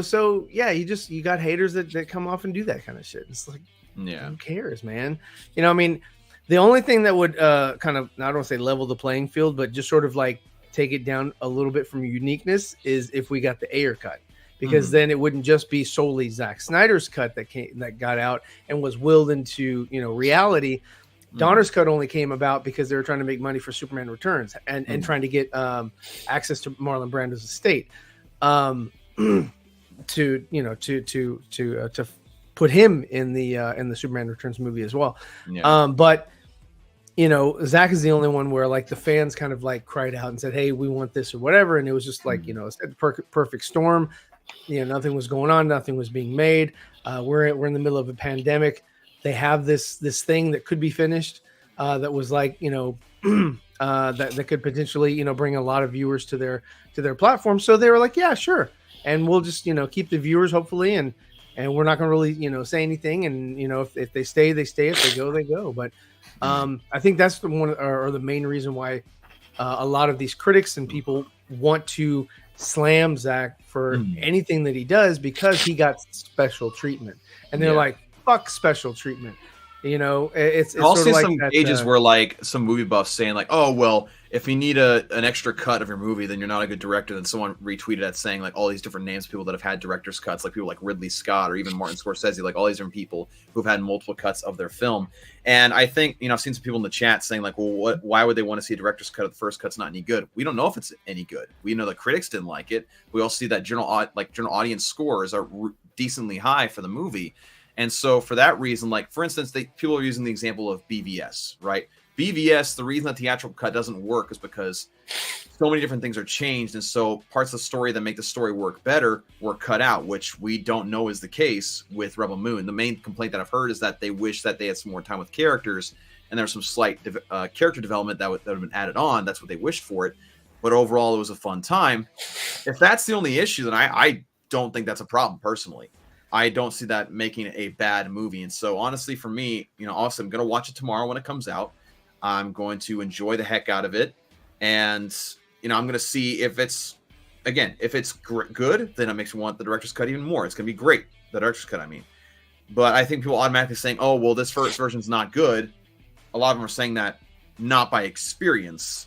so yeah, you got haters that come off and do that kind of shit. It's like, who cares, man? I mean, the only thing that would kind of, I don't want to say level the playing field, but just sort of like take it down a little bit from uniqueness is if we got the Ayer cut. Because then it wouldn't just be solely Zack Snyder's cut that got out and was willed into reality. Donner's cut only came about because they were trying to make money for Superman Returns and trying to get access to Marlon Brando's estate to put him in the Superman Returns movie as well. Yeah. But Zack is the only one where like the fans kind of like cried out and said, "Hey, we want this" or whatever, and it was just like it's a perfect storm. Nothing was going on, nothing was being made. We're in the middle of a pandemic. They have this thing that could be finished that was like that could potentially, bring a lot of viewers to their platform. So they were like, yeah, sure, and we'll just keep the viewers hopefully, and we're not going to really say anything, and if they stay, they stay. If they go, they go. But I think that's the one or the main reason why a lot of these critics and people want to slam Zach for anything that he does, because he got special treatment, and they're like, fuck special treatment. It's I'll sort see of like some that, pages where like some movie buffs saying like, oh well, if you need an extra cut of your movie, then you're not a good director. Then someone retweeted that saying like all these different names of people that have had director's cuts, like people like Ridley Scott or even Martin Scorsese, like all these different people who've had multiple cuts of their film. And I think I've seen some people in the chat saying like, well, why would they want to see a director's cut if the first cut's not any good? We don't know if it's any good. We know the critics didn't like it. We all see that general audience scores are decently high for the movie. And so for that reason, like for instance, people are using the example of BVS, right? BVS, the reason that theatrical cut doesn't work is because so many different things are changed. And so parts of the story that make the story work better were cut out, which we don't know is the case with Rebel Moon. The main complaint that I've heard is that they wish that they had some more time with characters, and there was some slight character development that would have been added on. That's what they wished for it. But overall, it was a fun time. If that's the only issue, then I don't think that's a problem personally. I don't see that making a bad movie. And so honestly, for me, also I'm going to watch it tomorrow when it comes out. I'm going to enjoy the heck out of it. And, I'm going to see if it's good, then it makes me want the director's cut even more. It's going to be great. The director's cut, I mean. But I think people automatically saying, oh, well, this first version's not good. A lot of them are saying that not by experience,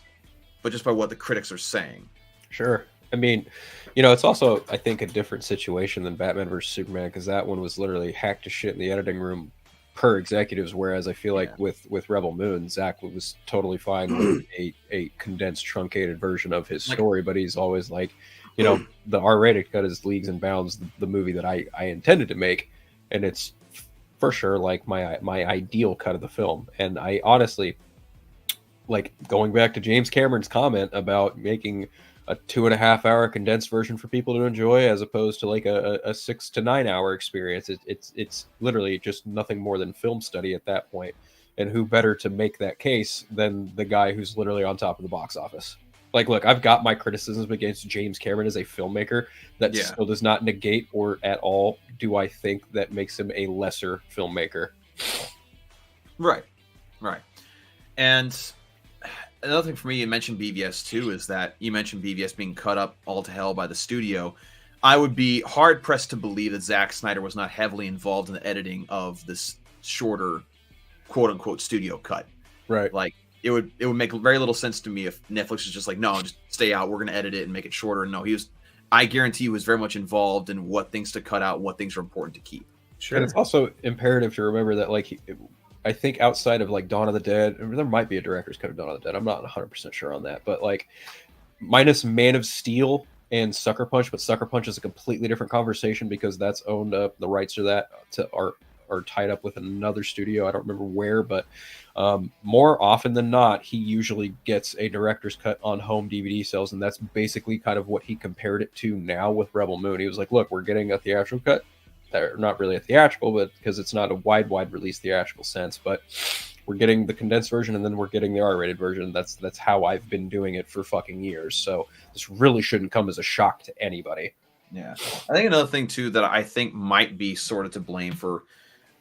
but just by what the critics are saying. Sure. I mean, it's also, I think, a different situation than Batman vs. Superman, because that one was literally hacked to shit in the editing room per executives, whereas I feel like with Rebel Moon, Zach was totally fine with a condensed, truncated version of his story, but he's always like, the R-rated cut is leagues and bounds the movie that I intended to make, and it's for sure like my ideal cut of the film. And I honestly, like, going back to James Cameron's comment about making a 2.5 hour condensed version for people to enjoy, as opposed to like a 6 to 9 hour experience. It's literally just nothing more than film study at that point. And who better to make that case than the guy who's literally on top of the box office? Like, look, I've got my criticisms against James Cameron as a filmmaker. That still does not negate or at all do I think that makes him a lesser filmmaker. Right. And another thing for me, you mentioned BVS too, is that you mentioned BVS being cut up all to hell by the studio. I would be hard pressed to believe that Zack Snyder was not heavily involved in the editing of this shorter, quote unquote, studio cut. Right. Like it would make very little sense to me if Netflix was just like, no, just stay out. We're going to edit it and make it shorter. And no, I guarantee he was very much involved in what things to cut out, what things are important to keep. Sure. And it's also imperative to remember that, like, I think outside of like Dawn of the Dead, there might be a director's cut of Dawn of the Dead. I'm not 100% sure on that, but like minus Man of Steel and Sucker Punch, but Sucker Punch is a completely different conversation because that's owned up. The rights to that are tied up with another studio. I don't remember where, but more often than not, he usually gets a director's cut on home DVD sales, and that's basically kind of what he compared it to now with Rebel Moon. He was like, look, we're getting a theatrical cut. They're not really a theatrical, but because it's not a wide release theatrical sense, but we're getting the condensed version and then we're getting the R-rated version. That's how I've been doing it for fucking years. So this really shouldn't come as a shock to anybody. Yeah. I think another thing too that I think might be sort of to blame for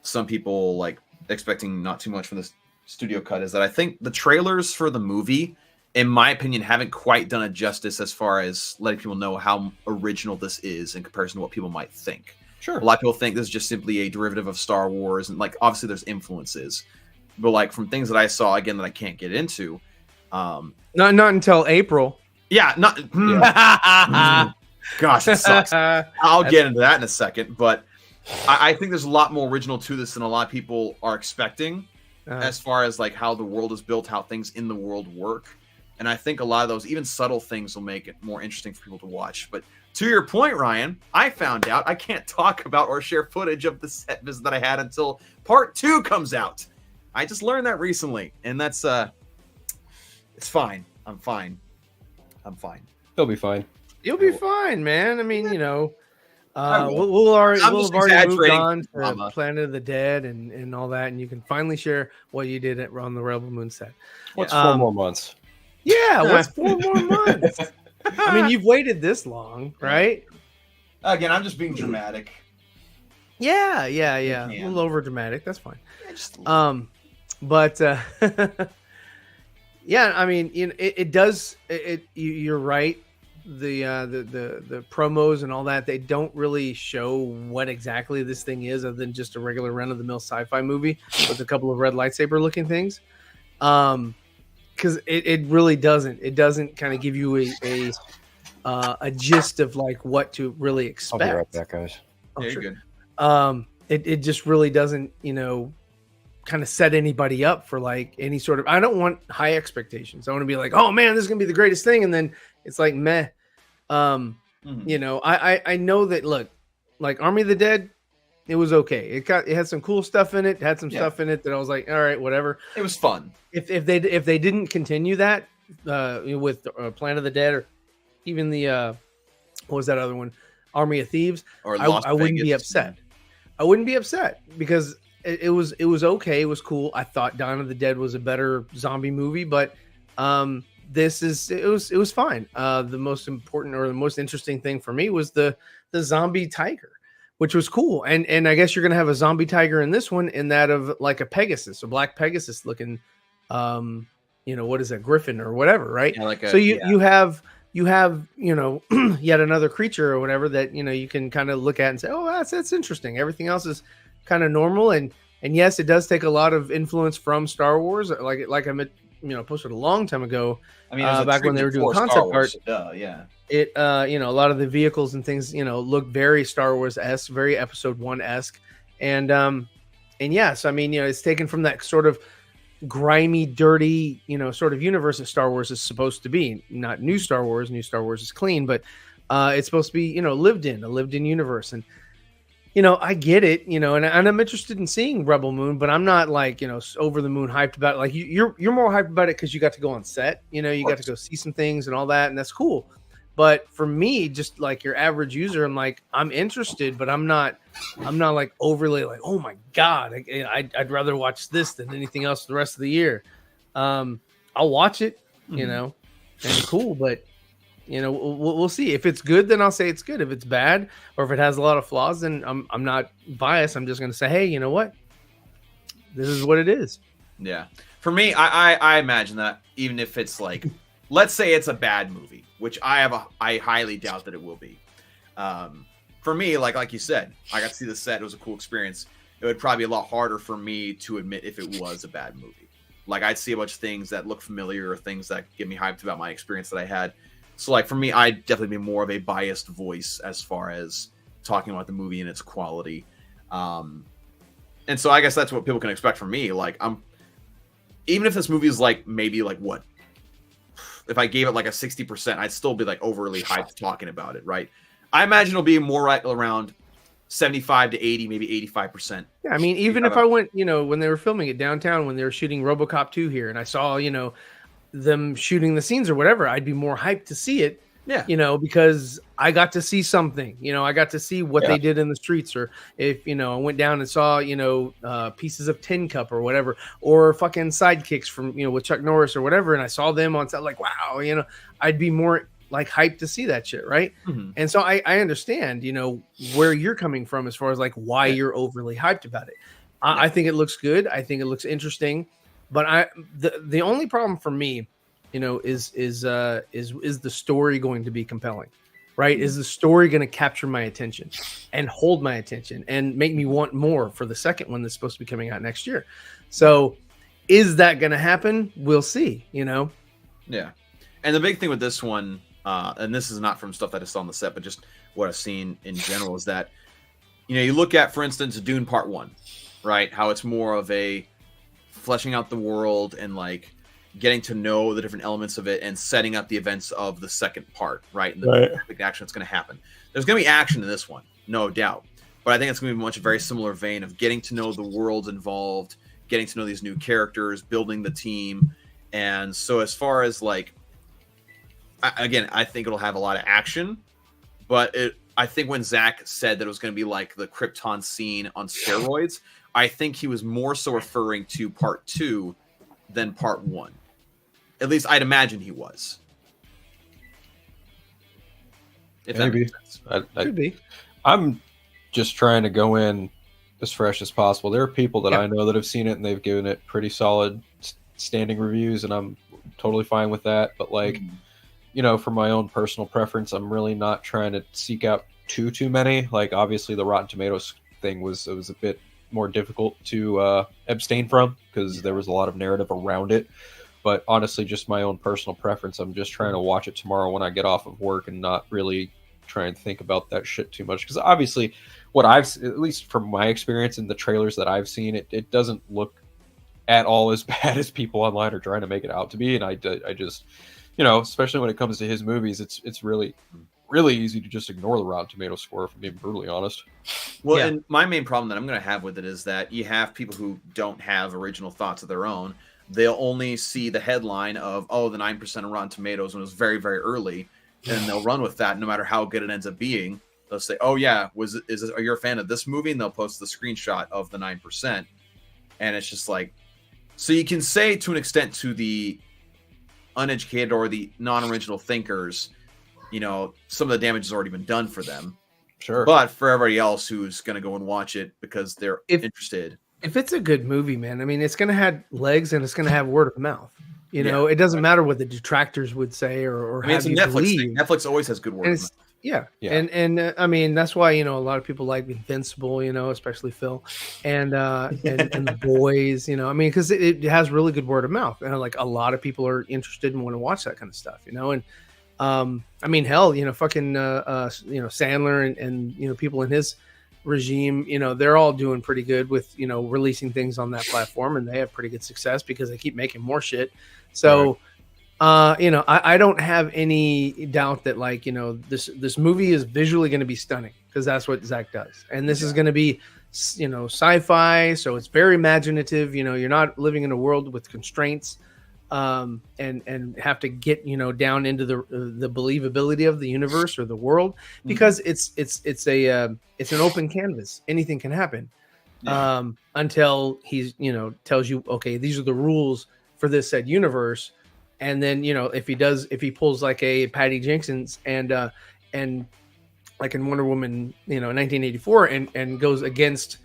some people like expecting not too much from this studio cut is that I think the trailers for the movie, in my opinion, haven't quite done it justice as far as letting people know how original this is in comparison to what people might think. Sure. A lot of people think this is just simply a derivative of Star Wars, and like obviously there's influences, but like from things that I saw again that I can't get into, not until April. Yeah, not. Yeah. Gosh, it sucks. I'll get into that in a second, but I think there's a lot more original to this than a lot of people are expecting, as far as like how the world is built, how things in the world work, and I think a lot of those even subtle things will make it more interesting for people to watch. But to your point, Ryan, I found out I can't talk about or share footage of the set visit that I had until part 2 comes out. I just learned that recently, and that's it's fine. I'm fine. He'll be fine. You'll be fine, man. I mean, we'll have already moved on to Planet of the Dead and all that, and you can finally share what you did on the Rebel Moon set. What's 4 more months? Yeah, what's 4 more months? I mean, you've waited this long, right? Again, I'm just being dramatic. Yeah. A little over dramatic. That's fine. But yeah, I mean, it does. You're right. The promos and all that, they don't really show what exactly this thing is, other than just a regular run-of-the-mill sci-fi movie with a couple of red lightsaber looking things. Because it really doesn't. It doesn't kind of give you a gist of like what to really expect. I'll be right back, guys. Yeah, you're good. It just really doesn't, kind of set anybody up for like any sort of. I don't want high expectations. I want to be like, oh man, this is gonna be the greatest thing, and then it's like meh. I know that. Look, like Army of the Dead, it was okay. It had some cool stuff in it. Had some stuff in it that I was like, all right, whatever. It was fun. If they didn't continue that with Planet of the Dead, or even the what was that other one, Army of Thieves, or I wouldn't be upset. I wouldn't be upset because it was okay. It was cool. I thought Dawn of the Dead was a better zombie movie, but it was fine. The most important or the most interesting thing for me was the zombie tiger, which was cool. And I guess you're gonna have a zombie tiger in this one, in that of like a Pegasus, a black Pegasus looking, what is that, griffin or whatever, right? Yeah, you have yet another creature or whatever that you can kind of look at and say, oh, that's interesting. Everything else is kind of normal, and yes, it does take a lot of influence from Star Wars, like I posted a long time ago. I mean, back when they were doing concept art. Yeah. It a lot of the vehicles and things look very Star Wars-esque, very Episode 1-esque, and yes, I mean it's taken from that sort of grimy, dirty sort of universe that Star Wars is supposed to be. Not new Star Wars. New Star Wars is clean, but it's supposed to be a lived in universe. And I get it, and I'm interested in seeing Rebel Moon, but I'm not like over the moon hyped about it. Like you're more hyped about it because you got to go on set, you got to go see some things and all that, and that's cool. But for me, just like your average user, I'm like, I'm interested, but I'm not like overly like, oh my god, I'd rather watch this than anything else the rest of the year. I'll watch it, and cool, but we'll see. If it's good, then I'll say it's good. If it's bad, or if it has a lot of flaws, then I'm not biased. I'm just going to say, hey, you know what? This is what it is. Yeah. For me, I imagine that even if it's like, let's say it's a bad movie, which I highly doubt that it will be. For me, like you said, I got to see the set. It was a cool experience. It would probably be a lot harder for me to admit if it was a bad movie. Like I'd see a bunch of things that look familiar or things that get me hyped about my experience that I had. So like for me, I'd definitely be more of a biased voice as far as talking about the movie and its quality. And so I guess that's what people can expect from me. Like even if this movie is like maybe like what, if I gave it like a 60%, I'd still be like overly hyped talking about it, right? I imagine it'll be more right around 75 to 80, maybe 85%. Yeah, I mean, even if I went, when they were filming it downtown, when they were shooting RoboCop 2 here, and I saw, them shooting the scenes or whatever, I'd be more hyped to see it. Yeah. Because I got to see something, I got to see what they did in the streets, or if, I went down and saw, pieces of Tin Cup or whatever, or fucking sidekicks from, with Chuck Norris or whatever. And I saw them on set, like, wow, I'd be more like hyped to see that shit. Right. Mm-hmm. And so I understand, where you're coming from as far as like why you're overly hyped about it. I think it looks good. I think it looks interesting, but the only problem for me, is the story going to be compelling, right? Is the story going to capture my attention and hold my attention and make me want more for the second one that's supposed to be coming out next year? So is that going to happen? We'll see, Yeah. And the big thing with this one, and this is not from stuff that I saw on the set, but just what I've seen in general, is that, you look at, for instance, Dune Part 1, right? How it's more of a fleshing out the world and like getting to know the different elements of it and setting up the events of the second part, right? And the big action that's going to happen. There's going to be action in this one, no doubt. But I think it's going to be much a very similar vein of getting to know the worlds involved, getting to know these new characters, building the team. And so as far as like, again, I think it'll have a lot of action, but I think when Zach said that it was going to be like the Krypton scene on steroids, I think he was more so referring to Part 2 than Part 1. At least I'd imagine he was. If that Maybe. makes sense. Could be. I'm just trying to go in as fresh as possible. There are people that Yeah. I know that have seen it and they've given it pretty solid standing reviews, and I'm totally fine with that. But like, you know, for my own personal preference, I'm really not trying to seek out too many. Like, obviously, the Rotten Tomatoes thing was a bit more difficult to abstain from because there was a lot of narrative around it. But honestly, just my own personal preference. I'm just trying to watch it tomorrow when I get off of work and not really try and think about that shit too much. Because obviously, at least from my experience in the trailers that I've seen, it doesn't look at all as bad as people online are trying to make it out to be. And I just, you know, especially when it comes to his movies, it's really easy to just ignore the Rotten Tomatoes score, if I'm being brutally honest. Well, Yeah. and my main problem that I'm going to have with it is that you have people who don't have original thoughts of their own. They'll only see the headline of, oh, the 9% of Rotten Tomatoes when it was very, very early, and they'll run with that no matter how good it ends up being. They'll say, oh, yeah, are you a fan of this movie? And they'll post the screenshot of the 9%. And it's just like, so you can say to an extent to the uneducated or the non-original thinkers, you know, some of the damage has already been done for them. Sure. But for everybody else who's going to go and watch it because they're interested. If it's a good movie, man, I mean, it's going to have legs and it's going to have word of mouth. You know, it doesn't matter what the detractors would say or I mean, it's have a you Netflix believe. thing. Netflix always has good word. And of mouth. Yeah. Yeah. And I mean, that's why, you know, a lot of people like Invincible, you know, especially Phil and the boys, you know, I mean, because it has really good word of mouth. And like a lot of people are interested and want to watch that kind of stuff, you know. And I mean, hell, you know, fucking you know, Sandler and you know, people in his regime, you know, they're all doing pretty good with, you know, releasing things on that platform, and they have pretty good success because they keep making more shit. So you know, I don't have any doubt that, like, you know, this movie is visually going to be stunning because that's what Zach does. And this is going to be, you know, sci-fi. So it's very imaginative. You know, you're not living in a world with constraints and have to get, you know, down into the believability of the universe or the world, because it's an open canvas. Anything can happen until he's, you know, tells you, okay, these are the rules for this said universe. And then, you know, if he pulls like a Patty Jenkins and like in Wonder Woman, you know, 1984 and goes against,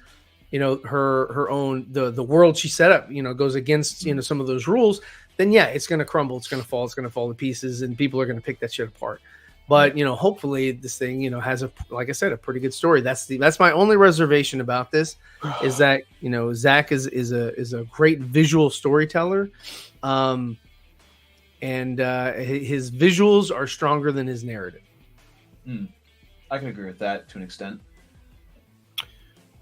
you know, her own, the world she set up, you know, goes against, you know, some of those rules, then yeah, it's going to crumble. It's going to fall to pieces and people are going to pick that shit apart. But, you know, hopefully this thing, you know, has like I said, a pretty good story. That's my only reservation about this is that, you know, Zach is a great visual storyteller. And his visuals are stronger than his narrative. I can agree with that to an extent.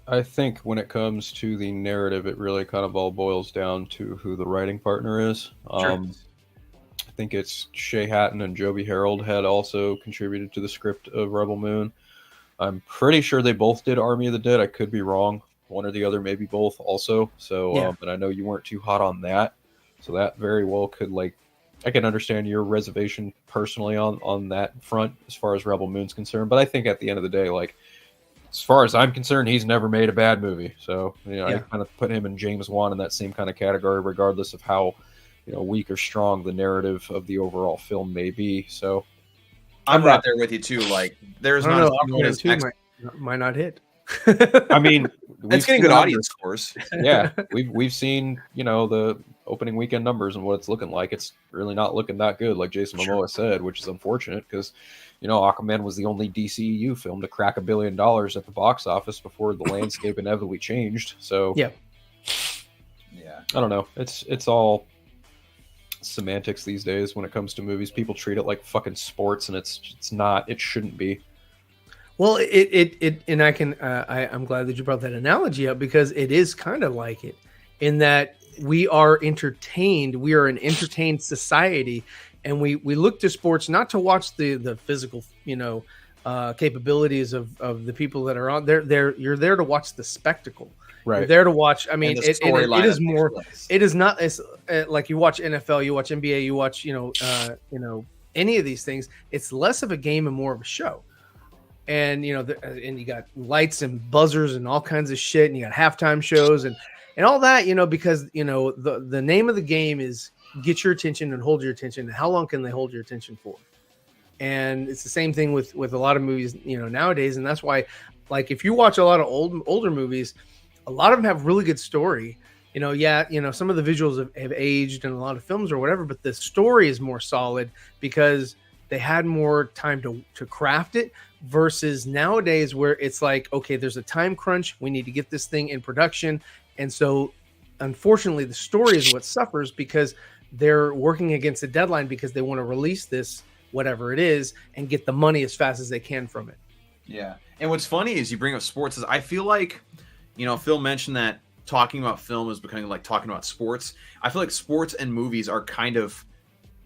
I think when it comes to the narrative, it really kind of all boils down to who the writing partner is. Sure. I think it's Shea Hatton and Joby Harold had also contributed to the script of Rebel Moon. I'm pretty sure they both did Army of the Dead. I could be wrong. One or the other, maybe both also. So, but I know you weren't too hot on that. So that very well could, like, I can understand your reservation personally on that front as far as Rebel Moon's concerned. But I think at the end of the day, like, as far as I'm concerned, he's never made a bad movie. So, you know, I kind of put him and James Wan in that same kind of category, regardless of how, you know, weak or strong the narrative of the overall film may be. So I'm right there with you too. Like, there's I don't not know, as Aquaman 2 might not hit. I mean, it's getting good audience scores. Yeah, we've seen, you know, the opening weekend numbers and what it's looking like. It's really not looking that good, like Jason Momoa said, which is unfortunate because, you know, Aquaman was the only DCEU film to crack $1 billion at the box office before the landscape inevitably changed. So yeah, I don't know. It's all semantics these days when it comes to movies. People treat it like fucking sports, and it's not. It shouldn't be. Well, it and I can I'm glad that you brought that analogy up because it is kind of like it in that we are entertained. We are an entertained society, and we look to sports not to watch the physical, you know, capabilities of the people that are on there. You're there to watch the spectacle. Right. You're there to watch. I mean, it is more. It is not. It's like you watch NFL, you watch NBA, you watch you know any of these things. It's less of a game and more of a show. And you know, and you got lights and buzzers and all kinds of shit, and you got halftime shows, and and all that, because the name of the game is get your attention and hold your attention. How long can they hold your attention for? And it's the same thing with a lot of movies, nowadays. And that's why, like, if you watch a lot of older movies, a lot of them have really good story. Some of the visuals have aged in a lot of films or whatever, but the story is more solid because they had more time to craft it, versus nowadays where it's like, okay, there's a time crunch. We need to get this thing in production. And so unfortunately the story is what suffers because they're working against a deadline because they want to release this, whatever it is, and get the money as fast as they can from it. Yeah. And what's funny is you bring up sports is I feel like, Phil mentioned that talking about film is becoming like talking about sports. I feel like sports and movies are kind of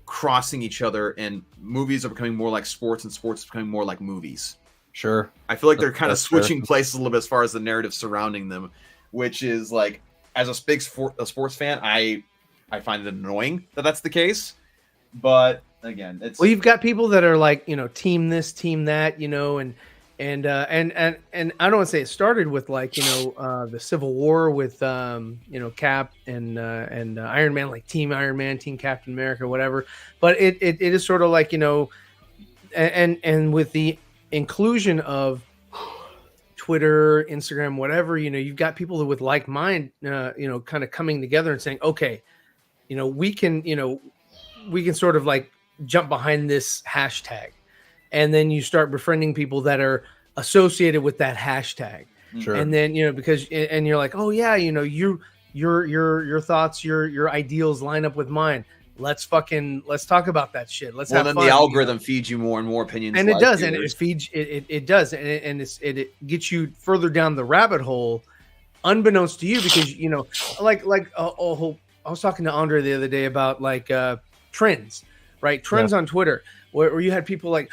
crossing each other, and movies are becoming more like sports and sports is becoming more like movies. Sure. I feel like they're kind of That's switching fair. places a little bit as far as the narrative surrounding them, which is like, as a big sports fan, I find it annoying that that's the case. But again, it's Well, you've got people that are like, team this, team that, and I don't want to say it started with like, the Civil War with, Cap and Iron Man, like Team Iron Man, Team Captain America, whatever. But it is sort of like, and with the inclusion of Twitter, Instagram, whatever, you've got people with like mind, kind of coming together and saying, okay, we can sort of like jump behind this hashtag. And then you start befriending people that are associated with that hashtag. Sure. And then, because, and you're like, oh yeah, your thoughts, your ideals line up with mine. Let's talk about that shit. Let's have then fun, the algorithm feeds you more and more opinions. and it like does. yours. And it feeds, it does. And it gets you further down the rabbit hole unbeknownst to you, because, I was talking to Andre the other day about like, trends, right? Trends on Twitter where you had people like,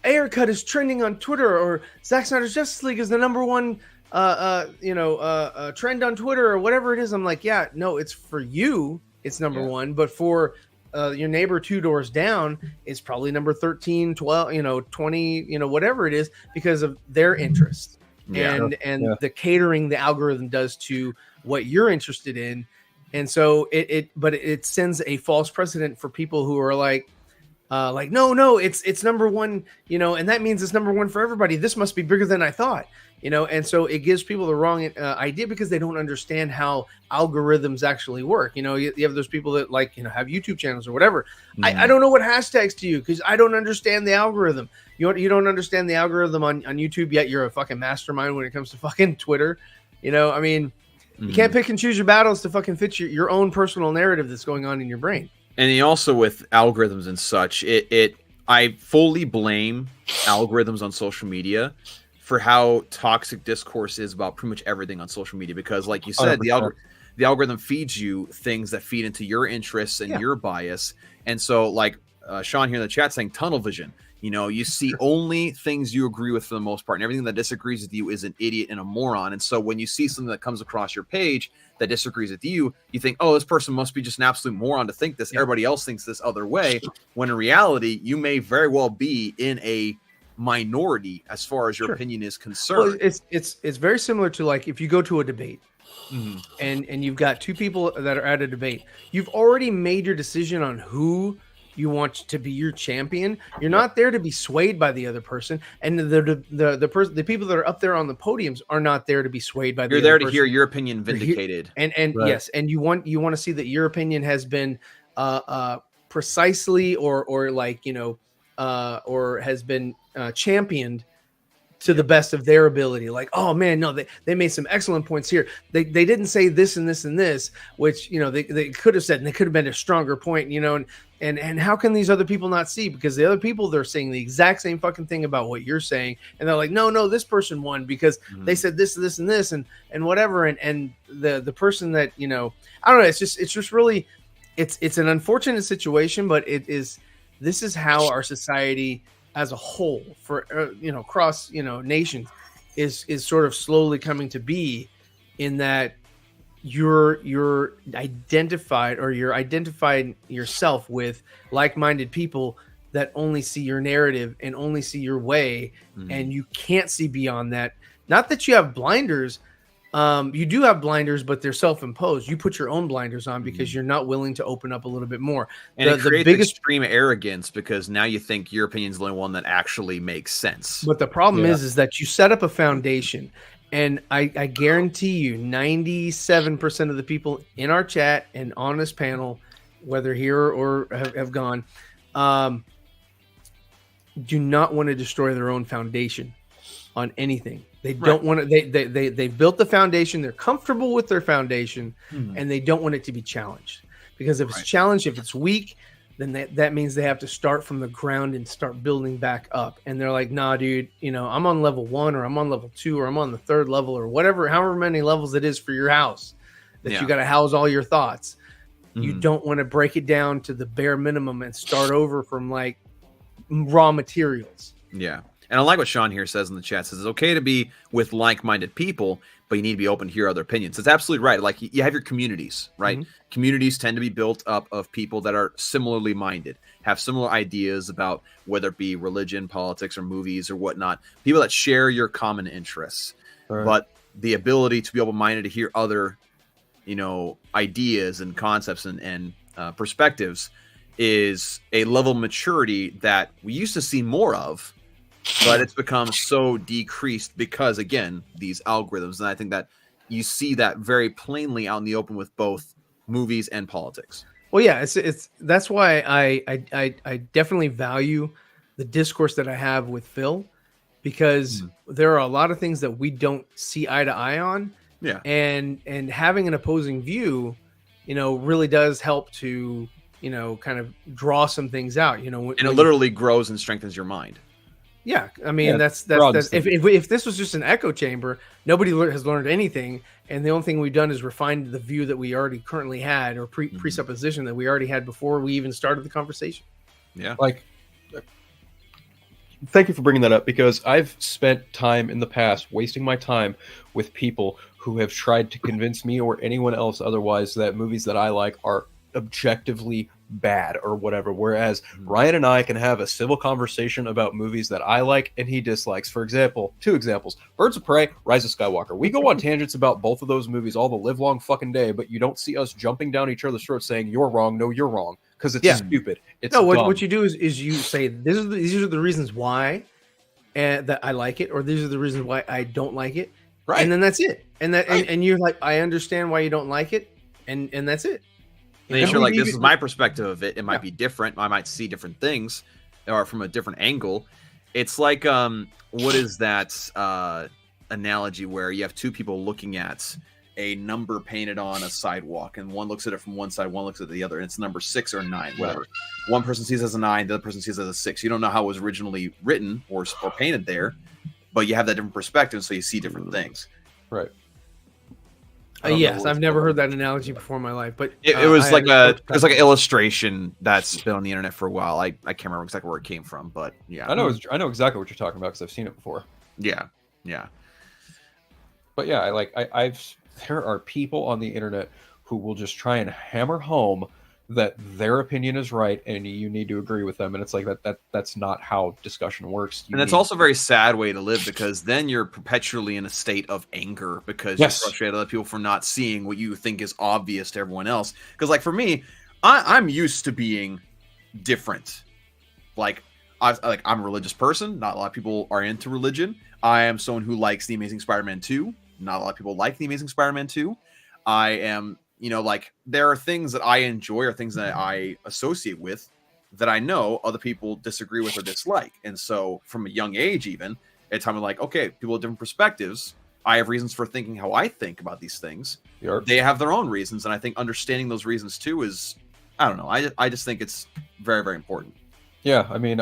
Haircut is trending on Twitter, or Zack Snyder's Justice League is the number one, trend on Twitter, or whatever it is. I'm like, yeah, no, it's for you. It's number one, but for your neighbor 2 doors down, it's probably number 13, 12, 20, whatever it is, because of their interest and the catering the algorithm does to what you're interested in. And so it sends a false precedent for people who are like, no, it's number one, and that means it's number one for everybody. This must be bigger than I thought, and so it gives people the wrong idea because they don't understand how algorithms actually work. You have those people that like, have YouTube channels or whatever. I don't know what hashtags to you because I don't understand the algorithm. You don't understand the algorithm on YouTube, yet you're a fucking mastermind when it comes to fucking Twitter. You can't pick and choose your battles to fucking fit your own personal narrative that's going on in your brain. And also with algorithms and such, I fully blame algorithms on social media for how toxic discourse is about pretty much everything on social media. Because like you said, the algorithm feeds you things that feed into your interests and your bias. And so like Sean here in the chat saying tunnel vision, you see only things you agree with for the most part, and everything that disagrees with you is an idiot and a moron. And so when you see something that comes across your page that disagrees with you, you think, oh, this person must be just an absolute moron to think this. Everybody else thinks this other way. When in reality, you may very well be in a minority as far as your opinion is concerned. Well, it's very similar to like if you go to a debate and you've got two people that are at a debate, you've already made your decision on who you want to be your champion. You're not there to be swayed by the other person, and the people that are up there on the podiums are not there to be swayed by. You're there to hear your opinion vindicated, and yes, and you want to see that your opinion has been precisely or like or has been championed to the best of their ability. Like, oh man, no, they made some excellent points here. They didn't say this and this and this, which they could have said, and they could have been a stronger point, and how can these other people not see? Because the other people, they're saying the exact same fucking thing about what you're saying, and they're like, no, this person won because they said this and this and whatever, and the person that I don't know, it's just really it's an unfortunate situation, but this is how our society as a whole for across nations is sort of slowly coming to be, in that you're identified, or you're identifying yourself with like-minded people that only see your narrative and only see your way, and you can't see beyond that. Not that you have blinders, You do have blinders, but they're self-imposed. You put your own blinders on because you're not willing to open up a little bit more. And it creates extreme arrogance because now you think your opinion's the only one that actually makes sense. But the problem is that you set up a foundation, and I guarantee you 97% of the people in our chat and on this panel, whether here or have gone, do not want to destroy their own foundation on anything. They don't want to. They built the foundation. They're comfortable with their foundation, and they don't want it to be challenged. Because if it's challenged, if it's weak, then that means they have to start from the ground and start building back up. And they're like, "Nah, dude. I'm on level 1, or I'm on level 2, or I'm on the 3rd level, or whatever, however many levels it is for your house that you got to house all your thoughts. You don't want to break it down to the bare minimum and start over from like raw materials." Yeah. And I like what Sean here says in the chat. Says it's okay to be with like-minded people, but you need to be open to hear other opinions. It's absolutely right. Like you have your communities, right? Communities tend to be built up of people that are similarly minded, have similar ideas about whether it be religion, politics, or movies or whatnot. People that share your common interests. Right. But the ability to be open-minded to hear other, ideas and concepts and perspectives is a level of maturity that we used to see more of. But it's become so decreased because, again, these algorithms. And I think that you see that very plainly out in the open with both movies and politics. Well, yeah, that's why I definitely value the discourse that I have with Phil, because there are a lot of things that we don't see eye to eye on. Yeah. And having an opposing view, really does help to, kind of draw some things out, and it literally grows and strengthens your mind. Yeah, I mean that's if this was just an echo chamber, nobody has learned anything, and the only thing we've done is refined the view that we already currently had, or presupposition that we already had before we even started the conversation. Yeah, thank you for bringing that up, because I've spent time in the past wasting my time with people who have tried to convince me or anyone else otherwise that movies that I like are objectively bad or whatever, whereas Ryan and I can have a civil conversation about movies that I like and he dislikes. For example, 2 examples: Birds of Prey, Rise of Skywalker. We go on tangents about both of those movies all the live long fucking day, but you don't see us jumping down each other's throats saying you're wrong, no you're wrong, because it's stupid. It's what you do is you say these are the reasons why that I like it, or these are the reasons why I don't like it, right? And then that's it. And and you're like, I understand why you don't like it, and that's it. And you're like, this is my perspective of it. It might be different. I might see different things, or from a different angle. It's like, what is that analogy where you have 2 people looking at a number painted on a sidewalk, and one looks at it from one side, one looks at the other, and it's number 6 or 9, whatever. One person sees it as a 9, the other person sees it as a 6. You don't know how it was originally written or painted there, but you have that different perspective, so you see different things. Right. Yes, I've never heard that analogy before in my life, but it was like an illustration that's been on the internet for a while. I can't remember exactly where it came from, but yeah, I know exactly what you're talking about because I've seen it before. Yeah. But yeah, there are people on the internet who will just try and hammer home that their opinion is right and you need to agree with them, and it's like that's not how discussion works. And that's also a very sad way to live, because then you're perpetually in a state of anger because you're frustrated at other people for not seeing what you think is obvious to everyone else. Because like for me, I'm used to being different. I'm a religious person. Not a lot of people are into religion. I am someone who likes The Amazing Spider-Man 2. Not a lot of people like The Amazing Spider-Man 2. I am there are things that I enjoy or things that I associate with that I know other people disagree with or dislike. And so from a young age, even, it's I'm like, okay, people have different perspectives. I have reasons for thinking how I think about these things. Yep. They have their own reasons. And I think understanding those reasons too is, I don't know. I just think it's very, very important. Yeah. I mean,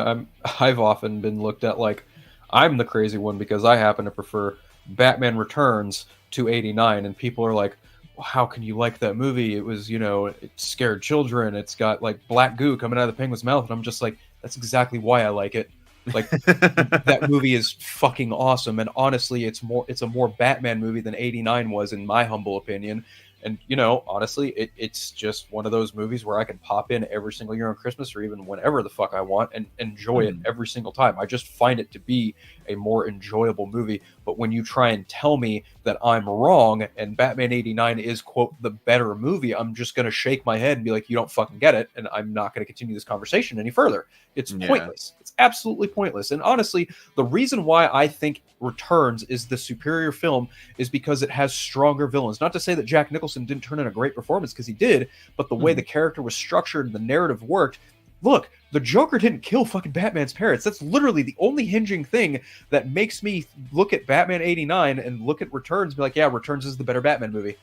I've often been looked at like I'm the crazy one because I happen to prefer Batman Returns to 89. And people are like, how can you like that movie? It was, it scared children. It's got like black goo coming out of the penguin's mouth. And I'm just like, that's exactly why I like it. Like that movie is fucking awesome. And honestly, it's a more Batman movie than 89 was, in my humble opinion. And, you know, honestly, it's just one of those movies where I can pop in every single year on Christmas or even whenever the fuck I want and enjoy it every single time. I just find it to be a more enjoyable movie. But when you try and tell me that I'm wrong and Batman 89 is, quote, the better movie, I'm just going to shake my head and be like, you don't fucking get it. And I'm not going to continue this conversation any further. It's pointless. It's absolutely pointless. And honestly, the reason why I think Returns is the superior film is because it has stronger villains. Not to say that Jack Nicholson didn't turn in a great performance, because he did, but the way the character was structured and the narrative worked. Look, the Joker didn't kill fucking Batman's parents. That's literally the only hinging thing that makes me look at Batman 89 and look at Returns and be like, yeah, Returns is the better Batman movie.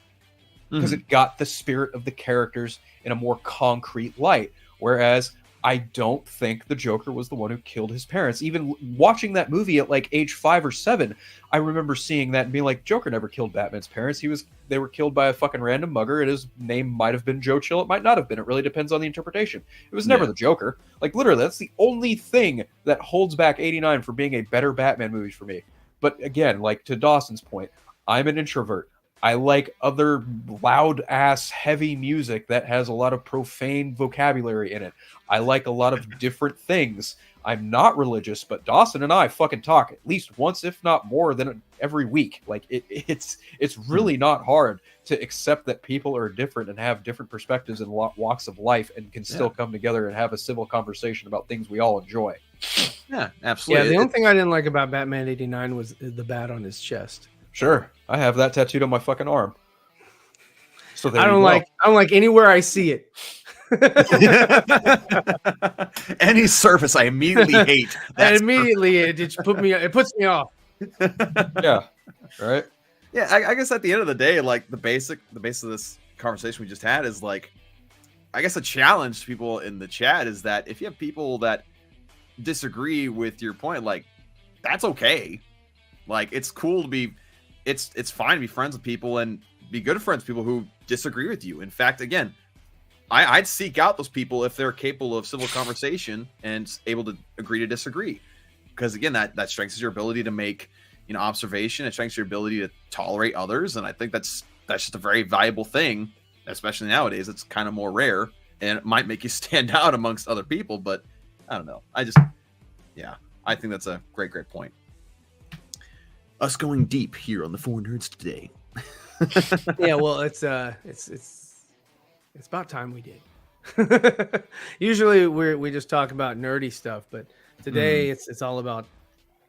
Because it got the spirit of the characters in a more concrete light. Whereas I don't think the Joker was the one who killed his parents. Even watching that movie at like age 5 or 7, I remember seeing that and being like, Joker never killed Batman's parents. They were killed by a fucking random mugger, and his name might have been Joe Chill. It might not have been. It really depends on the interpretation. It was never the Joker. Like, literally, that's the only thing that holds back 89 for being a better Batman movie for me. But again, like to Dawson's point, I'm an introvert. I like other loud-ass, heavy music that has a lot of profane vocabulary in it. I like a lot of different things. I'm not religious, but Dawson and I fucking talk at least once, if not more than every week. Like, it's really not hard to accept that people are different and have different perspectives and walks of life and can still come together and have a civil conversation about things we all enjoy. Yeah, absolutely. Yeah, the only thing I didn't like about Batman 89 was the bat on his chest. Sure, I have that tattooed on my fucking arm. So I don't like anywhere I see it. Any surface I immediately hate. And immediately it puts me off. Yeah, right. Yeah, I guess at the end of the day, like the base of this conversation we just had is like, I guess a challenge to people in the chat is that if you have people that disagree with your point, like that's okay. Like it's cool to be. It's fine to be friends with people and be good friends with people who disagree with you. In fact, again, I'd seek out those people if they're capable of civil conversation and able to agree to disagree. Because again, that strengthens your ability to make, observation. It strengthens your ability to tolerate others. And I think that's just a very valuable thing, especially nowadays. It's kind of more rare and it might make you stand out amongst other people. But I don't know. I think that's a great point. Us going deep here on the 4Nerds today. Yeah, well, it's about time we did. Usually we just talk about nerdy stuff, but today it's all about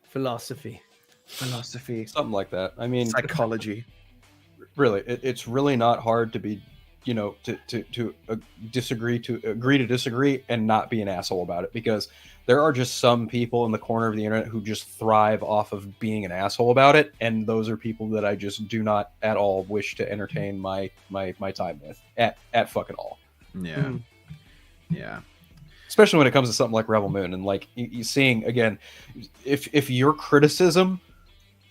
philosophy, something like that. I mean, psychology. Really, it's really not hard to be, to disagree, to agree to disagree, and not be an asshole about it, because there are just some people in the corner of the internet who just thrive off of being an asshole about it, and those are people that I just do not at all wish to entertain my time with at fucking all. Yeah. Yeah. Especially when it comes to something like Rebel Moon, and like you seeing again, if your criticism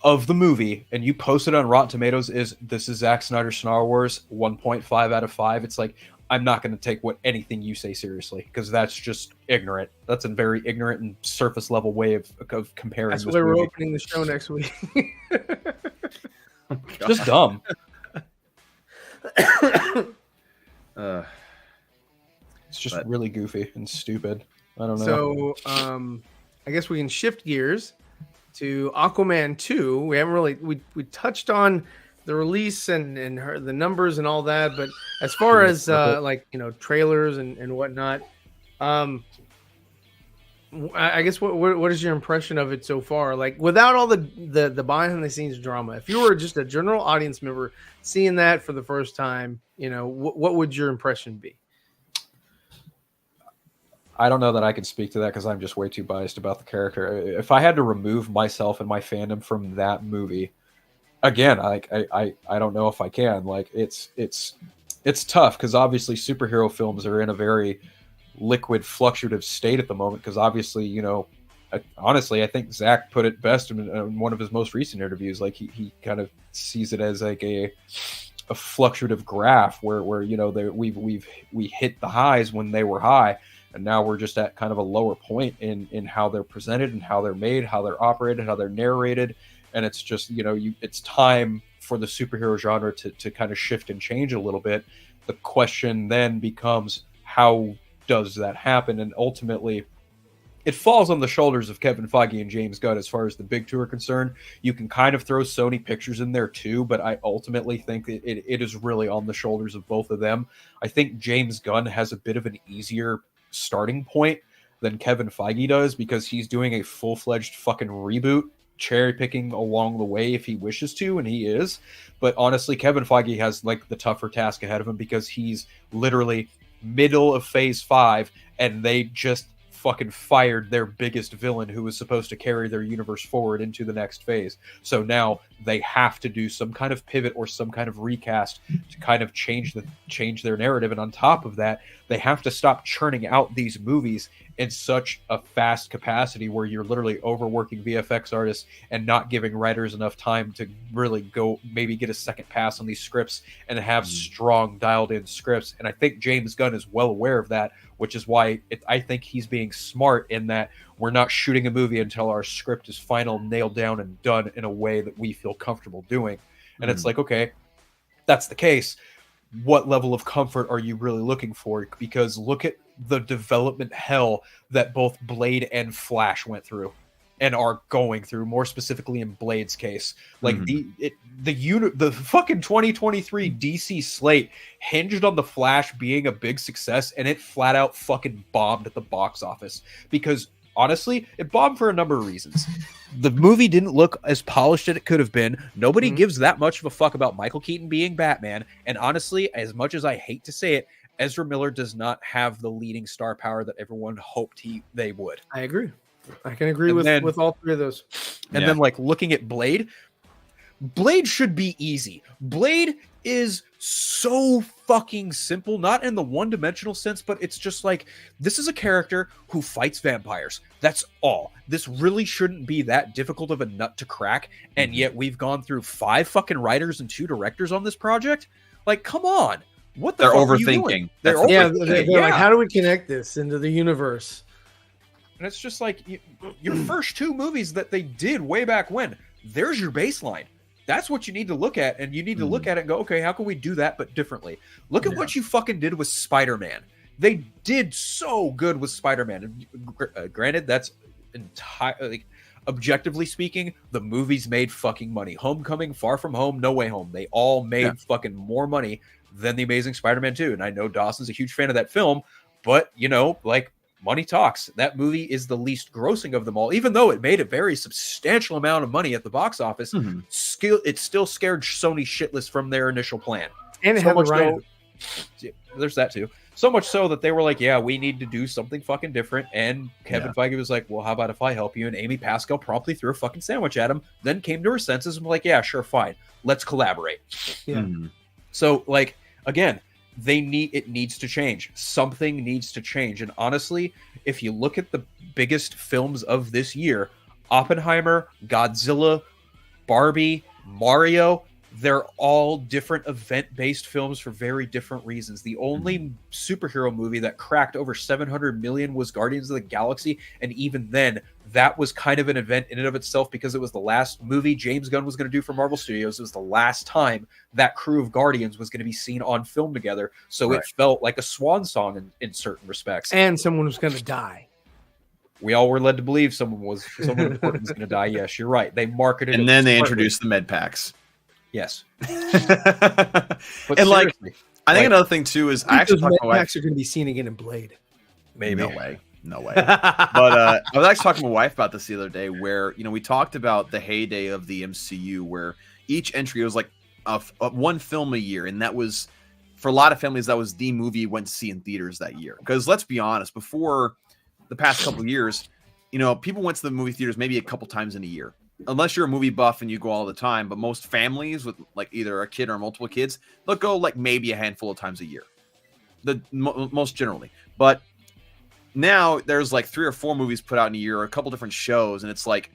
of the movie and you post it on Rotten Tomatoes this is Zack Snyder's Star Wars 1.5 out of 5, it's like, I'm not going to take anything you say seriously, because that's just ignorant. That's a very ignorant and surface level way of comparing. That's this why we're movie. opening the show next week. Just dumb. It's just really goofy and stupid. I don't know. So I guess we can shift gears to Aquaman 2. We haven't really we touched on the release and the numbers and all that, but as far as trailers and whatnot, I guess what is your impression of it so far? Like, without all the behind the scenes drama, if you were just a general audience member seeing that for the first time, what would your impression be? I don't know that I can speak to that because I'm just way too biased about the character. If I had to remove myself and my fandom from that movie, again, I don't know if I can. Like, it's tough because obviously superhero films are in a very liquid, fluctuative state at the moment. Because obviously, honestly, I think Zach put it best in one of his most recent interviews. Like he kind of sees it as like a fluctuative graph where we hit the highs when they were high. And now we're just at kind of a lower point in how they're presented and how they're made, how they're operated, how they're narrated. And it's just, it's time for the superhero genre to kind of shift and change a little bit. The question then becomes, how does that happen? And ultimately, it falls on the shoulders of Kevin Feige and James Gunn as far as the big two are concerned. You can kind of throw Sony Pictures in there too, but I ultimately think it is really on the shoulders of both of them. I think James Gunn has a bit of an easier starting point than Kevin Feige does because he's doing a full-fledged fucking reboot, cherry picking along the way if he wishes to, and he is. But honestly, Kevin Feige has like the tougher task ahead of him because he's literally middle of phase 5 and they just fucking fired their biggest villain who was supposed to carry their universe forward into the next phase. So now they have to do some kind of pivot or some kind of recast to kind of change their narrative. And on top of that, they have to stop churning out these movies in such a fast capacity where you're literally overworking VFX artists and not giving writers enough time to really go maybe get a second pass on these scripts and have strong dialed in scripts. And I think James Gunn is well aware of that, which is why I think he's being smart in that we're not shooting a movie until our script is final, nailed down, and done in a way that we feel comfortable doing. And it's like, okay, that's the case. What level of comfort are you really looking for? Because look at the development hell that both Blade and Flash went through and are going through, more specifically in Blade's case. Like the fucking 2023 DC slate hinged on the Flash being a big success, and it flat out fucking bombed at the box office because honestly, it bombed for a number of reasons. The movie didn't look as polished as it could have been. Nobody gives that much of a fuck about Michael Keaton being Batman. And honestly, as much as I hate to say it, Ezra Miller does not have the leading star power that everyone hoped they would. I agree. I can agree with all three of those. And then like looking at Blade should be easy. Blade is so fucking simple, not in the one-dimensional sense, but it's just like, this is a character who fights vampires. That's all. This really shouldn't be that difficult of a nut to crack, and yet we've gone through 5 fucking writers and 2 directors on this project. Like, come on. What the They're fuck are you overthinking. doing? They're like, how do we connect this into the universe? And it's just like, your first 2 movies that they did way back when, there's your baseline. That's what you need to look at, and you need to look at it and go, okay, how can we do that but differently? Look at what you fucking did with Spider-Man. They did so good with Spider-Man. Granted, that's entirely, objectively speaking, the movies made fucking money. Homecoming, Far From Home, No Way Home. They all made fucking more money than The Amazing Spider-Man 2. And I know Dawson's a huge fan of that film, but, you know, like, money talks. That movie is the least grossing of them all, even though it made a very substantial amount of money at the box office. It still scared Sony shitless from their initial plan. And it so had much the right. so, there's that too. So much so that they were like, yeah, we need to do something fucking different. And Kevin Feige was like, well, how about if I help you? And Amy Pascal promptly threw a fucking sandwich at him, then came to her senses and was like, yeah, sure, fine. Let's collaborate. Yeah. So, like, again, it needs to change. Something needs to change. And honestly, if you look at the biggest films of this year, Oppenheimer, Godzilla, Barbie, Mario, they're all different event-based films for very different reasons. The only superhero movie that cracked over 700 million was Guardians of the Galaxy, and even then, that was kind of an event in and of itself because it was the last movie James Gunn was going to do for Marvel Studios. It was the last time that crew of Guardians was going to be seen on film together, so it felt like a swan song in certain respects. And someone was going to die. We all were led to believe someone important was going to die. Yes, you're right. They marketed it. And then they introduced the med packs. Yes. But and like, I think another thing too is I actually talked to my wife. Are going to be seen again in Blade. Maybe. No way. But I was actually talking to my wife about this the other day where, you know, we talked about the heyday of the MCU where each entry was like one film a year. And that was, for a lot of families, that was the movie you went to see in theaters that year. Because let's be honest, before the past couple of years, you know, people went to the movie theaters maybe a couple times in a year. Unless you're a movie buff and you go all the time, but most families with like either a kid or multiple kids, they'll go like maybe a handful of times a year, most generally. But now there's like 3 or 4 movies put out in a year, or a couple different shows, and it's like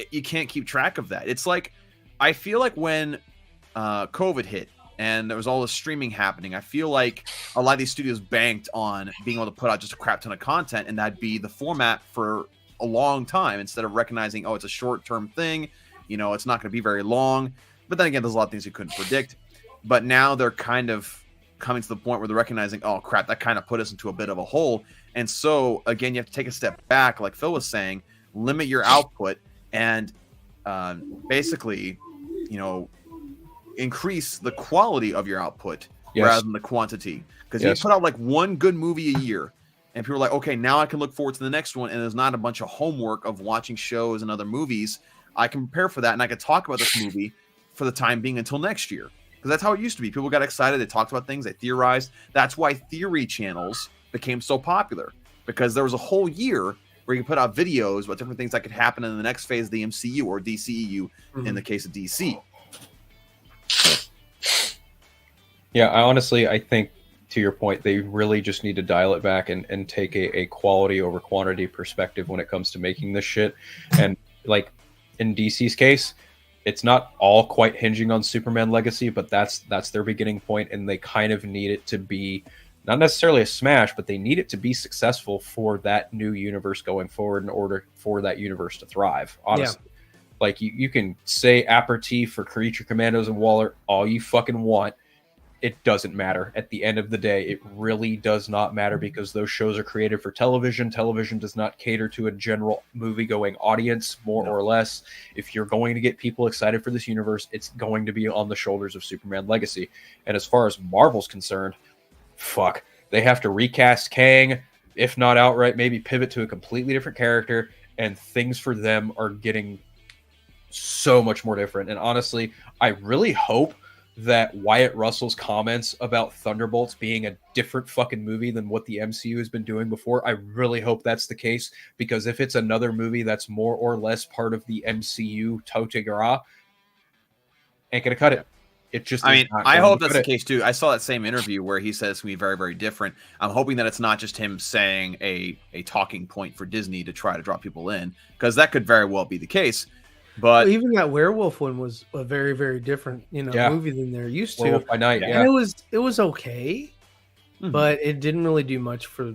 you can't keep track of that. It's like I feel like when COVID hit and there was all this streaming happening, I feel like a lot of these studios banked on being able to put out just a crap ton of content, and that'd be the format for a long time instead of recognizing, oh, it's a short-term thing, you know, it's not going to be very long. But then again, there's a lot of things you couldn't predict. But now they're kind of coming to the point where they're recognizing, oh crap, that kind of put us into a bit of a hole. And so again, you have to take a step back, like Phil was saying, limit your output, and basically, increase the quality of your output rather than the quantity. Because you put out like one good movie a year, and people are like, okay, now I can look forward to the next one, and there's not a bunch of homework of watching shows and other movies. I can prepare for that, and I can talk about this movie for the time being until next year. Because that's how it used to be. People got excited, they talked about things, they theorized. That's why theory channels became so popular, because there was a whole year where you could put out videos about different things that could happen in the next phase of the MCU or DCEU in the case of DC. Yeah, I think, to your point, they really just need to dial it back and take a quality over quantity perspective when it comes to making this shit. And like in DC's case, it's not all quite hinging on Superman Legacy, but that's their beginning point, and they kind of need it to be not necessarily a smash, but they need it to be successful for that new universe going forward in order for that universe to thrive. Honestly, like you can say aperitif for Creature Commandos and Waller all you fucking want. It doesn't matter. At the end of the day, it really does not matter, because those shows are created for television. Television does not cater to a general movie-going audience, more or less. If you're going to get people excited for this universe, it's going to be on the shoulders of Superman Legacy. And as far as Marvel's concerned, fuck. They have to recast Kang, if not outright, maybe pivot to a completely different character, and things for them are getting so much more different. And honestly, I really hope that Wyatt Russell's comments about Thunderbolts being a different fucking movie than what the MCU has been doing before, I really hope that's the case, because if it's another movie that's more or less part of the MCU Tote Gra, ain't gonna cut it. It just, I hope that's the case too. I saw that same interview where he says it's gonna be very, very different. I'm hoping that it's not just him saying a talking point for Disney to try to draw people in, because that could very well be the case. But even that werewolf one was a very, very different, movie than they're used to. Werewolf by Night, and it was okay, but it didn't really do much for,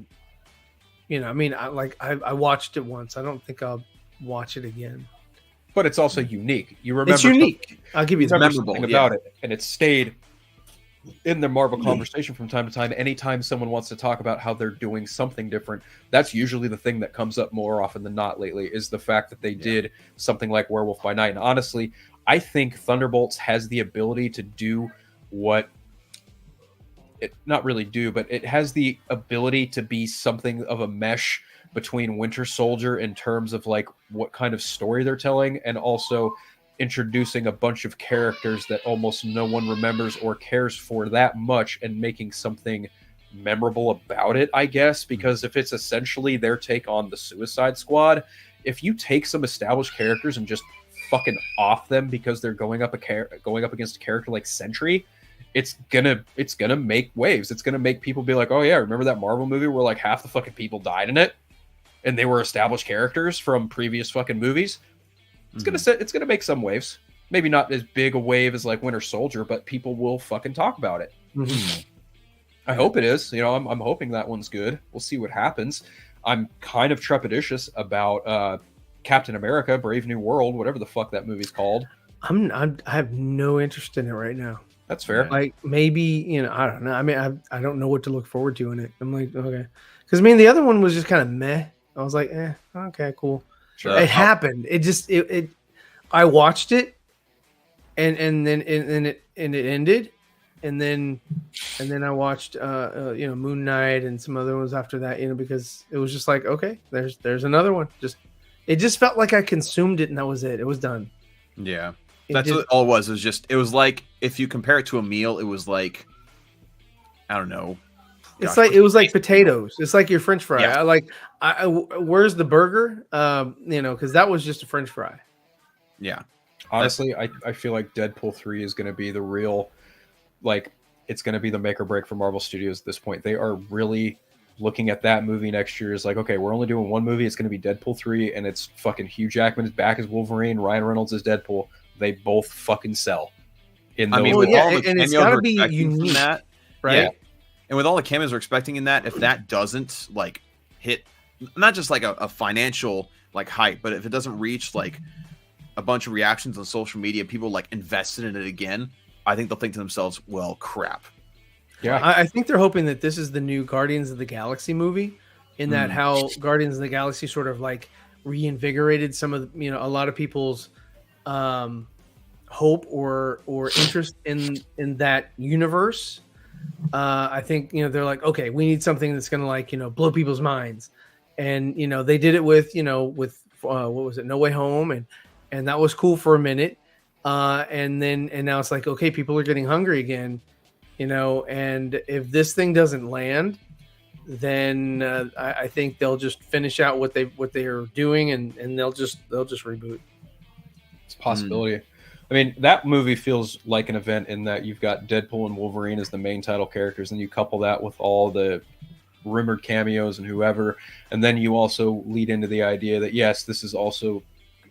I watched it once. I don't think I'll watch it again. But it's also unique. You remember, it's unique. I'll give you that. Something about it, and it stayed in the Marvel conversation from time to time. Anytime someone wants to talk about how they're doing something different, that's usually the thing that comes up more often than not lately, is the fact that they did something like Werewolf by Night. And honestly, I think Thunderbolts has the ability to do what it not really do, but it has the ability to be something of a mesh between Winter Soldier in terms of like what kind of story they're telling, and also introducing a bunch of characters that almost no one remembers or cares for that much, and making something memorable about it, I guess. Because if it's essentially their take on the Suicide Squad, if you take some established characters and just fucking off them because they're going up against a character like Sentry, it's gonna make waves. It's gonna make people be like, oh yeah, remember that Marvel movie where like half the fucking people died in it and they were established characters from previous fucking movies? It's gonna make some waves. Maybe not as big a wave as like Winter Soldier, but people will fucking talk about it. I hope it is. I'm hoping that one's good. We'll see what happens. I'm kind of trepidatious about Captain America: Brave New World, whatever the fuck that movie's called. I have no interest in it right now. That's fair. Like maybe I don't know. I mean, I don't know what to look forward to in it. I'm like, okay, because the other one was just kind of meh. I was like, okay, cool. Sure. It happened. It just it. I watched it, and then it ended, and then I watched Moon Knight and some other ones after that. Because it was just like, okay, there's another one. It just felt like I consumed it and that was it. It was done. Yeah, that's what all it was. It was like, if you compare it to a meal, it was like, I don't know. It was like potatoes. It's like your French fry. Yeah. Where's the burger? Because that was just a French fry. Yeah. Honestly, I feel like Deadpool 3 is going to be the real, it's going to be the make or break for Marvel Studios at this point. They are really looking at that movie next year as like, okay, we're only doing one movie. It's going to be Deadpool 3, and it's fucking Hugh Jackman is back as Wolverine. Ryan Reynolds is Deadpool. They both fucking sell. With all the and it's got to be unique, that, right? Yeah. And with all the cameos we're expecting in that, if that doesn't hit, not just like a financial hype, but if it doesn't reach a bunch of reactions on social media, people like invested in it again, I think they'll think to themselves, well, crap. Yeah. I think they're hoping that this is the new Guardians of the Galaxy movie, in that how Guardians of the Galaxy sort of like reinvigorated some of the, a lot of people's hope or interest in that universe. I think they're like, okay, we need something that's gonna like blow people's minds, and they did it with what was it, No Way Home, and that was cool for a minute, and now it's like, okay, people are getting hungry again, and if this thing doesn't land, then I think they'll just finish out what they are doing, and they'll just reboot. It's a possibility. I mean, that movie feels like an event in that you've got Deadpool and Wolverine as the main title characters, and you couple that with all the rumored cameos and whoever, and then you also lead into the idea that yes, this is also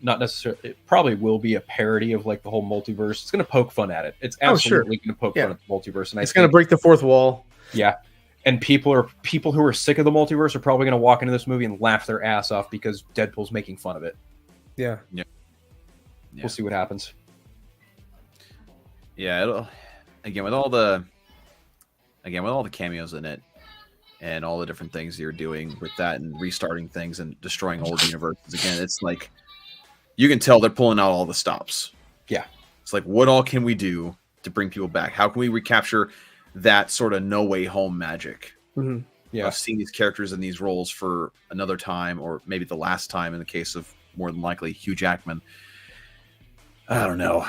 not necessarily, it probably will be a parody of like the whole multiverse. It's going to poke fun at it. It's absolutely going to poke fun at the multiverse, and it's going to break the fourth wall. Yeah. And people who are sick of the multiverse are probably going to walk into this movie and laugh their ass off because Deadpool's making fun of it. Yeah. We'll see what happens. Yeah, it'll again with all the cameos in it and all the different things you're doing with that and restarting things and destroying old universes again. It's like you can tell they're pulling out all the stops. Yeah. It's like, what all can we do to bring people back? How can we recapture that sort of No Way Home magic? Mm-hmm. Yeah. Of seeing these characters in these roles for another time, or maybe the last time in the case of more than likely Hugh Jackman. I don't know.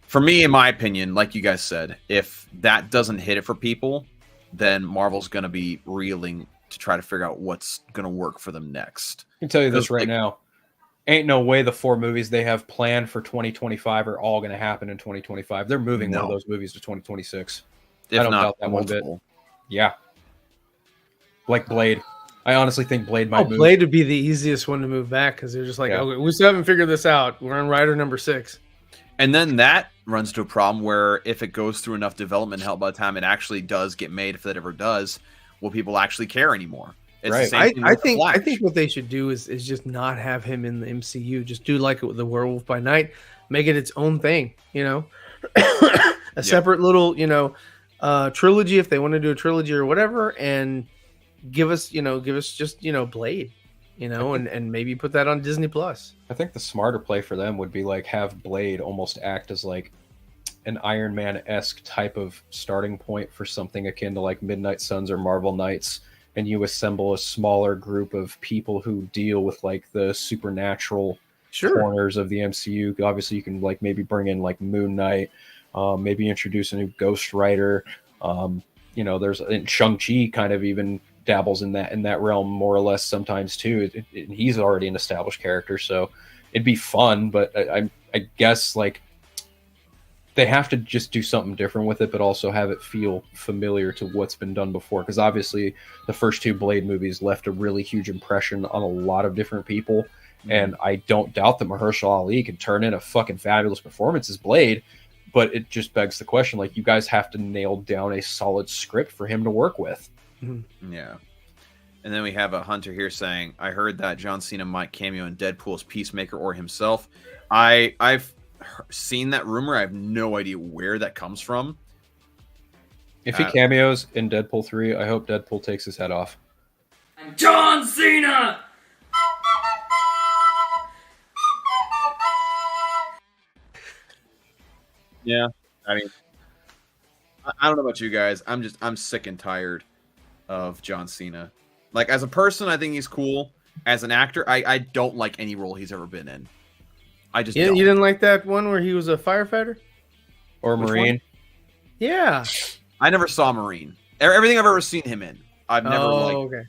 For me, in my opinion, like you guys said, if that doesn't hit it for people, then Marvel's going to be reeling to try to figure out what's going to work for them next. I can tell you this right now. Ain't no way the 4 movies they have planned for 2025 are all going to happen in 2025. They're moving one of those movies to 2026. If I don't not doubt that multiple. one bit. Yeah. Like Blade. I honestly think Blade might move. Blade would be the easiest one to move back because they're just like, okay, we still haven't figured this out. We're on rider number 6. And then that runs into a problem where if it goes through enough development hell by the time it actually does get made, if that ever does, will people actually care anymore? It's right. The same thing I with think Flash. I think what they should do is just not have him in the MCU. Just do like the Werewolf by Night, make it its own thing. A separate little trilogy if they want to do a trilogy or whatever, and give us just Blade, and maybe put that on Disney Plus. I think the smarter play for them would be like have Blade almost act as like an Iron Man-esque type of starting point for something akin to like Midnight Suns or Marvel Knights, and you assemble a smaller group of people who deal with like the supernatural corners of the MCU. Obviously, you can like maybe bring in like Moon Knight, maybe introduce a new Ghost Rider. There's Shang-Chi kind of even dabbles in that realm more or less sometimes too. He's already an established character, so it'd be fun. But I guess like they have to just do something different with it, but also have it feel familiar to what's been done before. Because obviously the first 2 Blade movies left a really huge impression on a lot of different people. Mm-hmm. And I don't doubt that Mahershala Ali can turn in a fucking fabulous performance as Blade, but it just begs the question, like, you guys have to nail down a solid script for him to work with. Mm-hmm. Yeah. And then we have a Hunter here saying, I heard that John Cena might cameo in Deadpool's Peacemaker or himself. I've seen that rumor. I have no idea where that comes from. If he cameos in Deadpool 3, I hope Deadpool takes his head off. I'm John Cena! Yeah. I mean, I don't know about you guys. I'm sick and tired of John Cena. Like, as a person, I think he's cool. As an actor, I don't like any role he's ever been in. I just don't. You didn't like that one where he was a firefighter? Or Marine? One? Yeah. I never saw Marine. Everything I've ever seen him in, I've never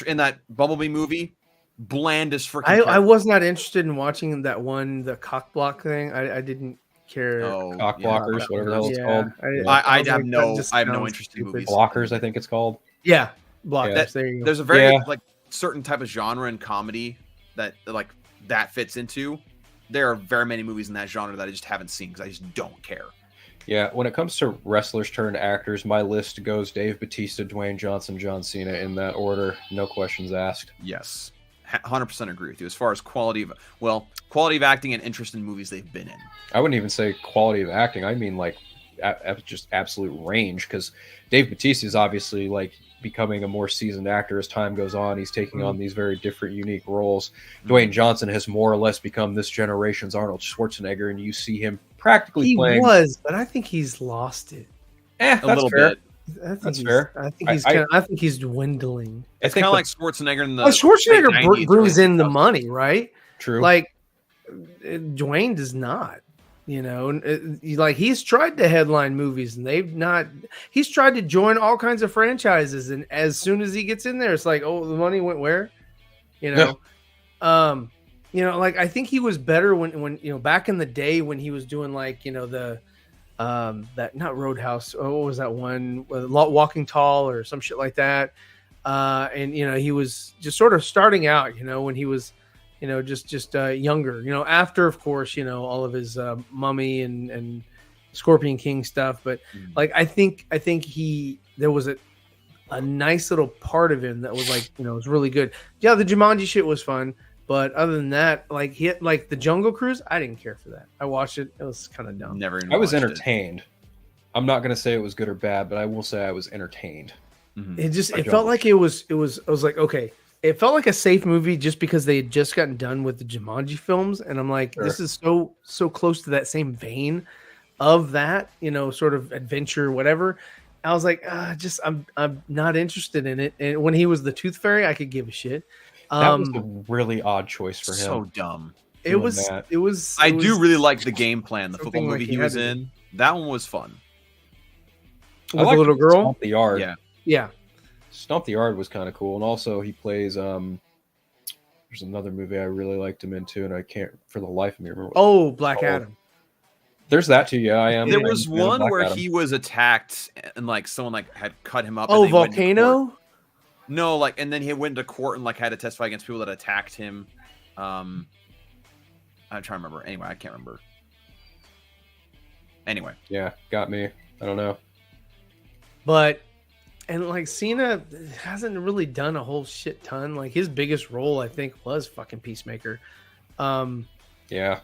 in that Bumblebee movie, bland as freaking. I was not interested in watching that one, the cock block thing. I didn't care. Cock blockers, whatever the hell it's called. I have no interest in movies. Blockers, I think it's called. Yeah, blockers. Yeah. There you go. There's a very like certain type of genre in comedy that fits into. There are very many movies in that genre that I just haven't seen because I just don't care. Yeah, when it comes to wrestlers turned actors, my list goes Dave Bautista, Dwayne Johnson, John Cena in that order. No questions asked. Yes. 100% agree with you as far as quality of acting and interest in movies they've been in. I wouldn't even say quality of acting. I mean like just absolute range, because Dave Bautista is obviously like becoming a more seasoned actor as time goes on. He's taking on these very different, unique roles. Dwayne Johnson has more or less become this generation's Arnold Schwarzenegger, and you see him practically playing. He was, but I think he's lost it. That's a little fair. bit. That's fair. I think he's dwindling. It's kind of like Schwarzenegger in the. Well, Schwarzenegger late 90s, brings in the 2000s. money, right? True. Like Dwayne does not. You know, like he's tried to headline movies and they've not. He's tried to join all kinds of franchises, and as soon as he gets in there, it's like, oh, the money went where? You know, like I think he was better when back in the day when he was doing like the that not Roadhouse. Oh, what was that one? Walking Tall or some shit like that. And he was just sort of starting out. When he was. Just younger, after, of course, all of his Mummy and Scorpion King stuff. But like, I think there was a nice little part of him that was like, was really good. Yeah. The Jumanji shit was fun. But other than that, like the Jungle Cruise, I didn't care for that. I watched it. It was kind of dumb. Never even I was watched entertained. I'm not going to say it was good or bad, but I will say I was entertained. It felt like it was, I was like, okay. It felt like a safe movie just because they had just gotten done with the Jumanji films. And I'm like, this is so close to that same vein of that, sort of adventure, whatever. I was like, I'm not interested in it. And when he was the Tooth Fairy, I could give a shit. That was a really odd choice for him. So dumb. It was. I do really like the game plan, the football movie like he was in. That one was fun. With the little girl? Stomp the Yard. Yeah. Stomp the Yard was kind of cool. And also he plays there's another movie I really liked him into, and I can't for the life of me remember. Oh, Black Adam. There's that too. Yeah, I am. There was one Black where Adam. he was attacked and like someone like had cut him up. Oh, and then he went to court. Volcano? No, like, and then he went to court and like had to testify against people that attacked him. I'm trying to remember. Anyway, I can't remember. Anyway. Yeah, got me. I don't know. But and like Cena hasn't really done a whole shit ton. Like his biggest role, I think, was fucking Peacemaker. Yeah.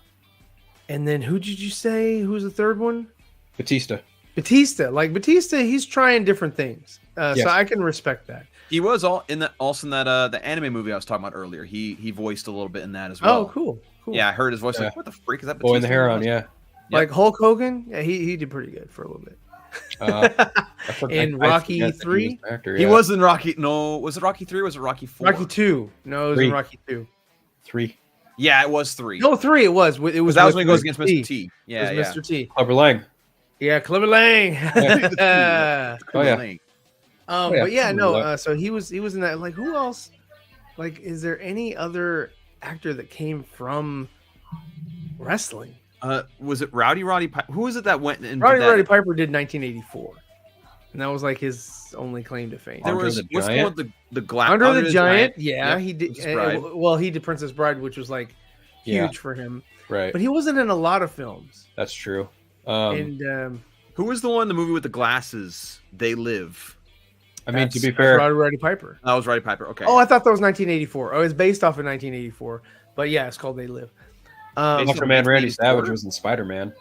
And then who did you say? Who's the third one? Batista. Like Batista, he's trying different things. So I can respect that. He was also in that the anime movie I was talking about earlier. He voiced a little bit in that as well. Oh, cool. Yeah, I heard his voice. Like, what the freak is that? Boy in the Batista? Heron, yeah. Like Hulk Hogan, yeah, he did pretty good for a little bit. In Rocky 3, he was in Rocky. No, was it Rocky 3 or was it Rocky 4? Rocky 2. No, it was in Rocky 2. 3. Yeah, it was 3. No, 3. It was. It was. That was when he goes against Mr. T. Yeah, it was Mr. T. Clubber Lang. Yeah, Clubber Lang. Lang. But yeah, no. So he was in that. Like, who else? Like, is there any other actor that came from wrestling? Was it Roddy Piper? Who was it that went and Roddy Piper did 1984, and that was like his only claim to fame. There was what's called the glass. Under the Giant. Yeah, he did. Well, he did Princess Bride, which was like huge for him. Right, but he wasn't in a lot of films. That's true. And who was the one? The movie with the glasses. They Live. I mean, to be fair, Roddy Piper. That was Roddy Piper. Okay. Oh, I thought that was 1984. Oh, it's based off of 1984. But yeah, it's called They Live. Ultraman Randy Savage was in Spider-Man.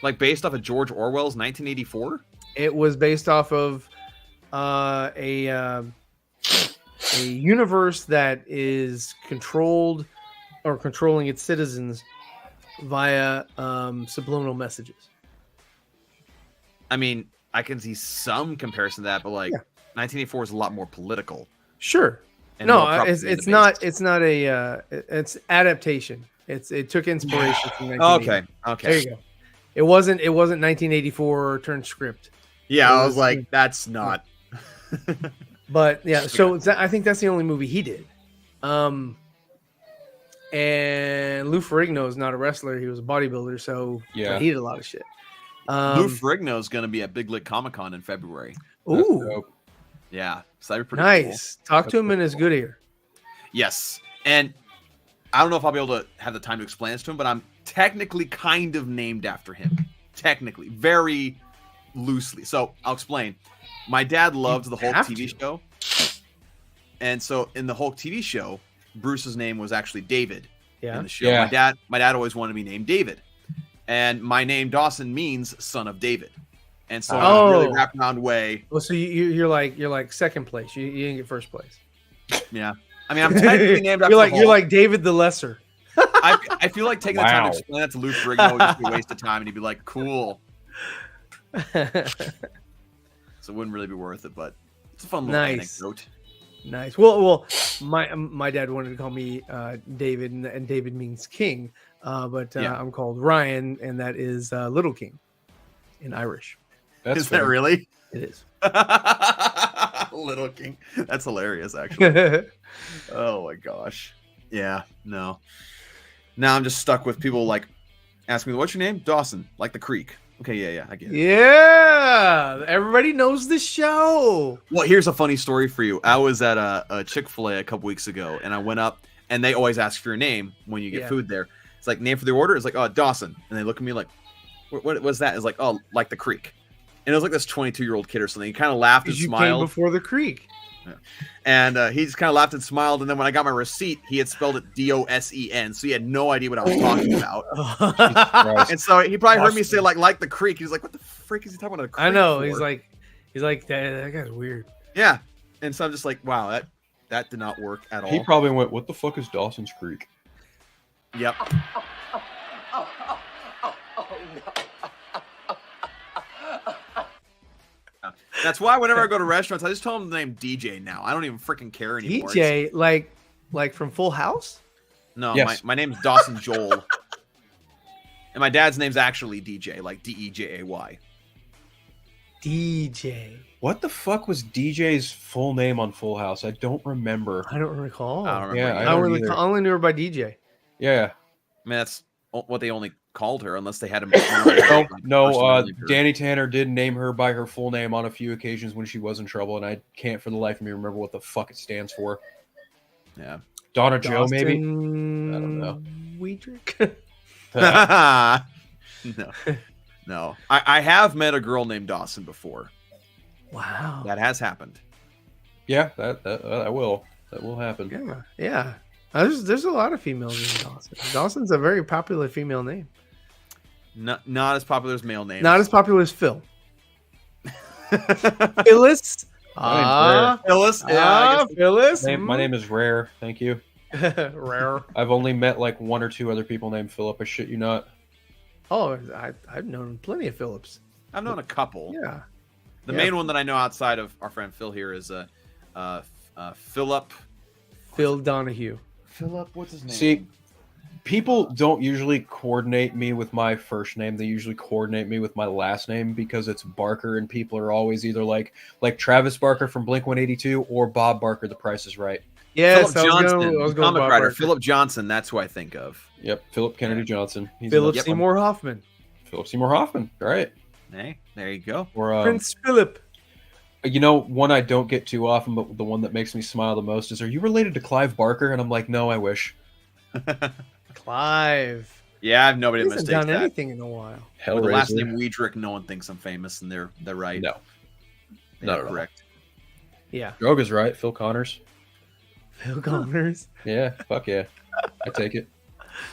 Like based off of George Orwell's 1984? It was based off of a universe that is controlled or controlling its citizens via subliminal messages. I mean, I can see some comparison to that, but like 1984 is a lot more political. Sure. And no, it's not. It's not a. It's adaptation. It took inspiration from 1980. Okay. There you go. It wasn't 1984 turned script. Yeah, I was like, that's not. But yeah, so I think that's the only movie he did. And Lou Ferrigno is not a wrestler; he was a bodybuilder, so he did a lot of shit. Lou Ferrigno is going to be at Big Lit Comic-Con in February. Ooh, yeah, so that'd be pretty nice. Cool. Talk to him in his good ear. Yes, and I don't know if I'll be able to have the time to explain this to him, but I'm technically kind of named after him. Technically, very loosely. So I'll explain. My dad loved the Hulk TV show. And so in the Hulk TV show, Bruce's name was actually David Yeah. in the show. My dad always wanted me named David, and my name Dawson means son of David, and so in a really wraparound way. Well, so you're like second place. You didn't get first place. Yeah, I mean, I'm technically named after you're like David the Lesser. I feel like taking the time to explain that to Luke Brigno would just be a waste of time, and he'd be like, "Cool." So it wouldn't really be worth it, but it's a fun little anecdote. Nice. Well, my dad wanted to call me David, and David means king, but I'm called Ryan, and that is Little King in Irish. Is that really? It is. Little King. That's hilarious, actually. Oh my gosh. Yeah. No. Now I'm just stuck with people like asking me, "What's your name?" Dawson, like the creek. Okay, yeah, I get it. Yeah, everybody knows the show. Well, here's a funny story for you. I was at a Chick-fil-A a couple weeks ago, and I went up, and they always ask for your name when you get food there. It's like, name for the order? It's like, "Oh, Dawson." And they look at me like, what was that? It's like, "Oh, like the creek." And it was like this 22-year-old kid or something. He kind of laughed and smiled. You came before the creek. Yeah. And he just kind of laughed and smiled. And then when I got my receipt, he had spelled it Dosen. So he had no idea what I was talking about. And so he probably heard me say like the creek. He's like, "What the frick is he talking about a creek?" I know. For? He's like that guy's weird. Yeah. And so I'm just like, wow, that did not work at all. He probably went, "What the fuck is Dawson's Creek?" Yep. That's why whenever I go to restaurants, I just tell them the name DJ now. I don't even freaking care anymore. DJ, like from Full House? No, yes. my name's Dawson Joel. And my dad's name's actually DJ, like Dejay. DJ. What the fuck was DJ's full name on Full House? I don't remember. I don't recall. I don't remember. I only knew her by DJ. Yeah. I mean, that's what they only called her, unless they had him. No, Danny Tanner did name her by her full name on a few occasions when she was in trouble, and I can't for the life of me remember what the fuck it stands for. Yeah. Donna Joe, maybe? I don't know. Wiedrich? No. I have met a girl named Dawson before. Wow. That has happened. Yeah, that will happen. Yeah. There's a lot of females in Dawson. Dawson's a very popular female name. Not as popular as male names. Not as popular as Phil. Phyllis. Phyllis. Phyllis. My name is Rare. Thank you. Rare. I've only met like one or two other people named Philip. I shit you not. Oh, I've known plenty of Phillips. I've known a couple. Yeah. The main one that I know outside of our friend Phil here is Phillip. Phil Donahue. Phillip, what's his name? See, people don't usually coordinate me with my first name. They usually coordinate me with my last name because it's Barker, and people are always either like Travis Barker from Blink-182 or Bob Barker, The Price is Right. Yes, Phillip Johnson, I was going comic Bob writer. Barker. Phillip Johnson, that's who I think of. Yep, Philip Kennedy Johnson. He's Philip Seymour Hoffman. Philip Seymour Hoffman, right. Hey, there you go. Or Prince Philip. You know, one I don't get too often, but the one that makes me smile the most is, "Are you related to Clive Barker?" And I'm like, "No, I wish." Clive. Yeah, I have nobody He that hasn't mistakes done that. anything in a while. With the last name Wiedrich, no one thinks I'm famous, and they're right. No, Not correct. Yeah. Droga's right. Phil Connors. Phil Connors. Yeah, fuck yeah. I take it.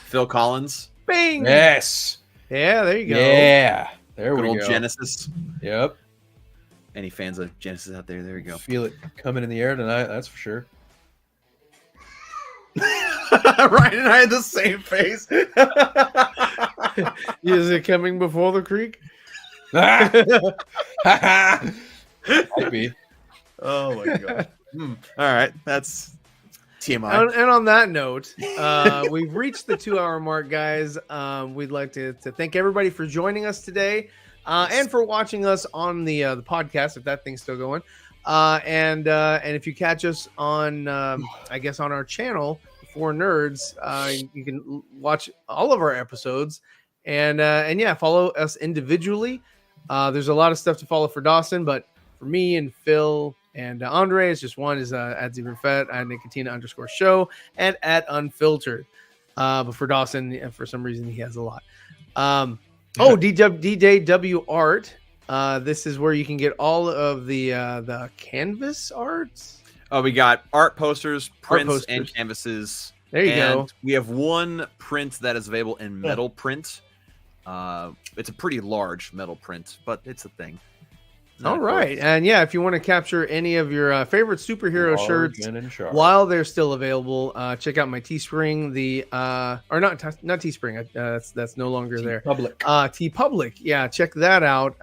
Phil Collins. Bing. Yes. Yeah, there you go. Yeah. There Good we old go. Genesis. Yep. Any fans of Genesis out there? There you go. Feel it coming in the air tonight, that's for sure. Ryan and I had the same face. Is it coming before the creek? Might be. Oh my god. All right, that's TMI. And on that note, we've reached the 2-hour mark, guys. We'd like to thank everybody for joining us today, and for watching us on the podcast, if that thing's still going. And if you catch us on, I guess on our channel, 4Nerds, you can watch all of our episodes, and yeah, follow us individually. There's a lot of stuff to follow for Dawson, but for me and Phil and Andre, it's just one is at Zeeverfett, at Nickatina_show, and at unphiltered. But for Dawson, for some reason, he has a lot. DJW Art. This is where you can get all of the canvas arts. Oh, we got art posters, prints, posters. and canvases. There you go. And we have one print that is available in metal print. It's a pretty large metal print, but it's a thing. All right. And yeah, if you want to capture any of your favorite superhero shirts while they're still available, check out my Teespring, or not Teespring. That's no longer there. TeePublic. Yeah, check that out.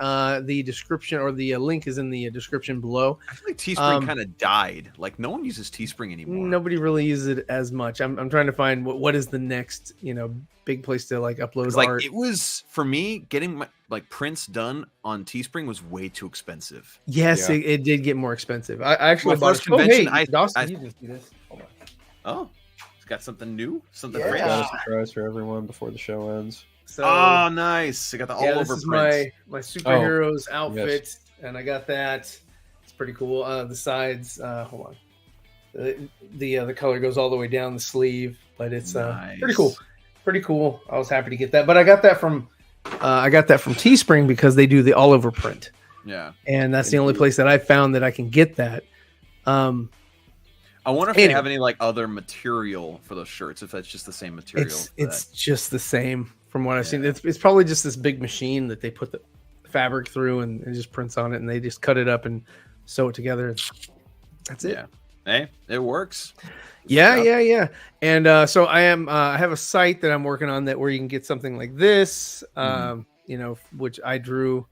The description or the link is in the description below. I feel like Teespring kind of died. Like no one uses Teespring anymore. Nobody really uses it as much. I'm trying to find what is the next, big place to like upload art. It was for me getting my prints done on Teespring was way too expensive. Yes, it did get more expensive. I actually my first convention. Dawson, you just do this. Hold on. Oh, it's got something new, something fresh. Got a surprise for everyone before the show ends. So, oh, nice! I got the all over this is prints. my superheroes outfit, and I got that. It's pretty cool. The sides, hold on. The color goes all the way down the sleeve, but it's nice. Pretty cool. Pretty cool. I was happy to get that, but I got that from Teespring because they do the all over print. Yeah, and that's the only place that I found that I can get that. I wonder if they have any other material for those shirts. If that's just the same material. It's just the same from what I've seen. It's probably just this big machine that they put the fabric through and it just prints on it, and they just cut it up and sew it together. That's it. Yeah. Hey, it works. Yeah. And so I have a site that I'm working on where you can get something like this, which I drew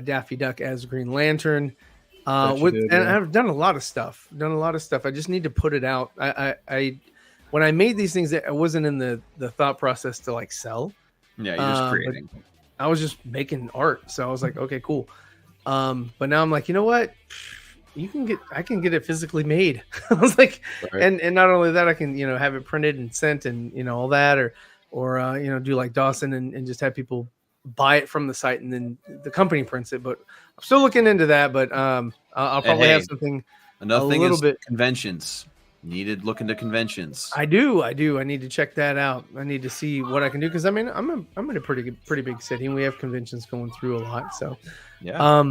Daffy Duck as Green Lantern. I've done a lot of stuff. I just need to put it out. I when I made these things, I wasn't in the thought process to sell. Yeah, you're just creating. I was just making art. So I was like, okay, cool. But now I'm like, you know what? I can get it physically made. I was like, right. and not only that, I can, have it printed and sent and, all that, or do like Dawson and just have people buy it from the site and then the company prints it. But I'm still looking into that, but I'll probably have something another thing is conventions. Needed look into conventions. I do. I need to check that out. I need to see what I can do. Cause I'm in a pretty big city and we have conventions going through a lot. So, yeah.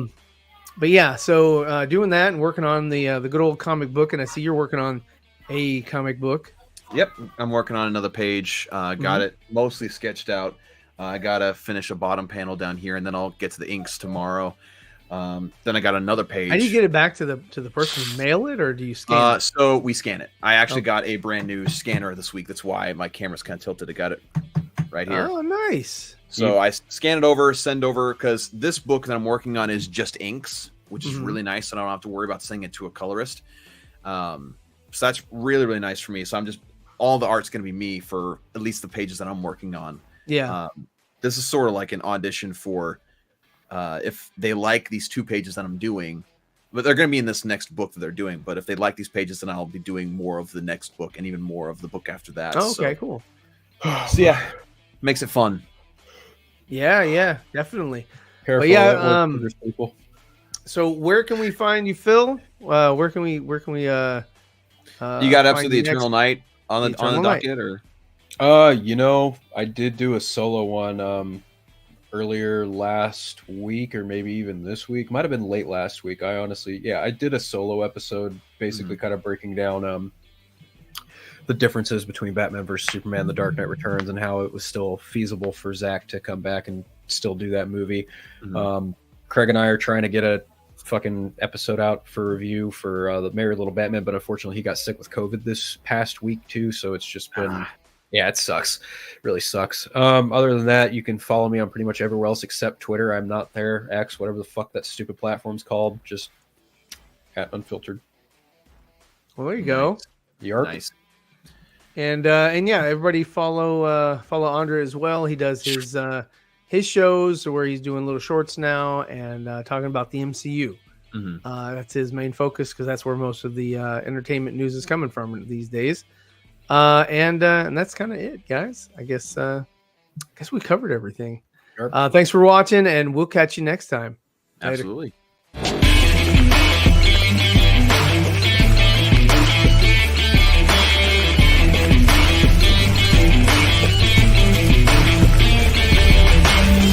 But yeah, so doing that and working on the good old comic book, and I see you're working on a comic book. Yep, I'm working on another page. Got it mostly sketched out. I gotta finish a bottom panel down here, and then I'll get to the inks tomorrow. Then I got another page. How do you get it back to the person? Mail it, or do you scan it? So we scan it. I actually got a brand new scanner this week. That's why my camera's kind of tilted. I got it right here. Oh, nice. So I scan it over, send over, because this book that I'm working on is just inks, which is really nice, and I don't have to worry about sending it to a colorist. So that's really, really nice for me. So all the art's going to be me for at least the pages that I'm working on. Yeah. This is sort of like an audition for if they like these 2 pages that I'm doing, but they're going to be in this next book that they're doing. But if they like these pages, then I'll be doing more of the next book and even more of the book after that. Oh, okay, cool. So yeah, makes it fun. Yeah, definitely. Careful, but yeah, people. So where can we find you, Phil? Where can we? You got episode of the Eternal Night on the docket, or? I did do a solo one earlier last week, or maybe even this week. Might have been late last week. I did a solo episode, basically kind of breaking down the differences between Batman versus Superman: The Dark Knight Returns, and how it was still feasible for Zack to come back and still do that movie. Craig and I are trying to get a fucking episode out for review for the Merry Little Batman, but unfortunately he got sick with COVID this past week too, so it's just been it sucks. It really sucks. Other than that, you can follow me on pretty much everywhere else except Twitter. I'm not there. X, whatever the fuck that stupid platform's called, just at Unfiltered. Well, there you go. Yarp. Nice. And yeah, everybody follow Andre as well. He does his shows where he's doing little shorts now and talking about the MCU. That's his main focus because that's where most of the entertainment news is coming from these days. And that's kind of it, guys. I guess we covered everything. Thanks for watching, and we'll catch you next time. Absolutely.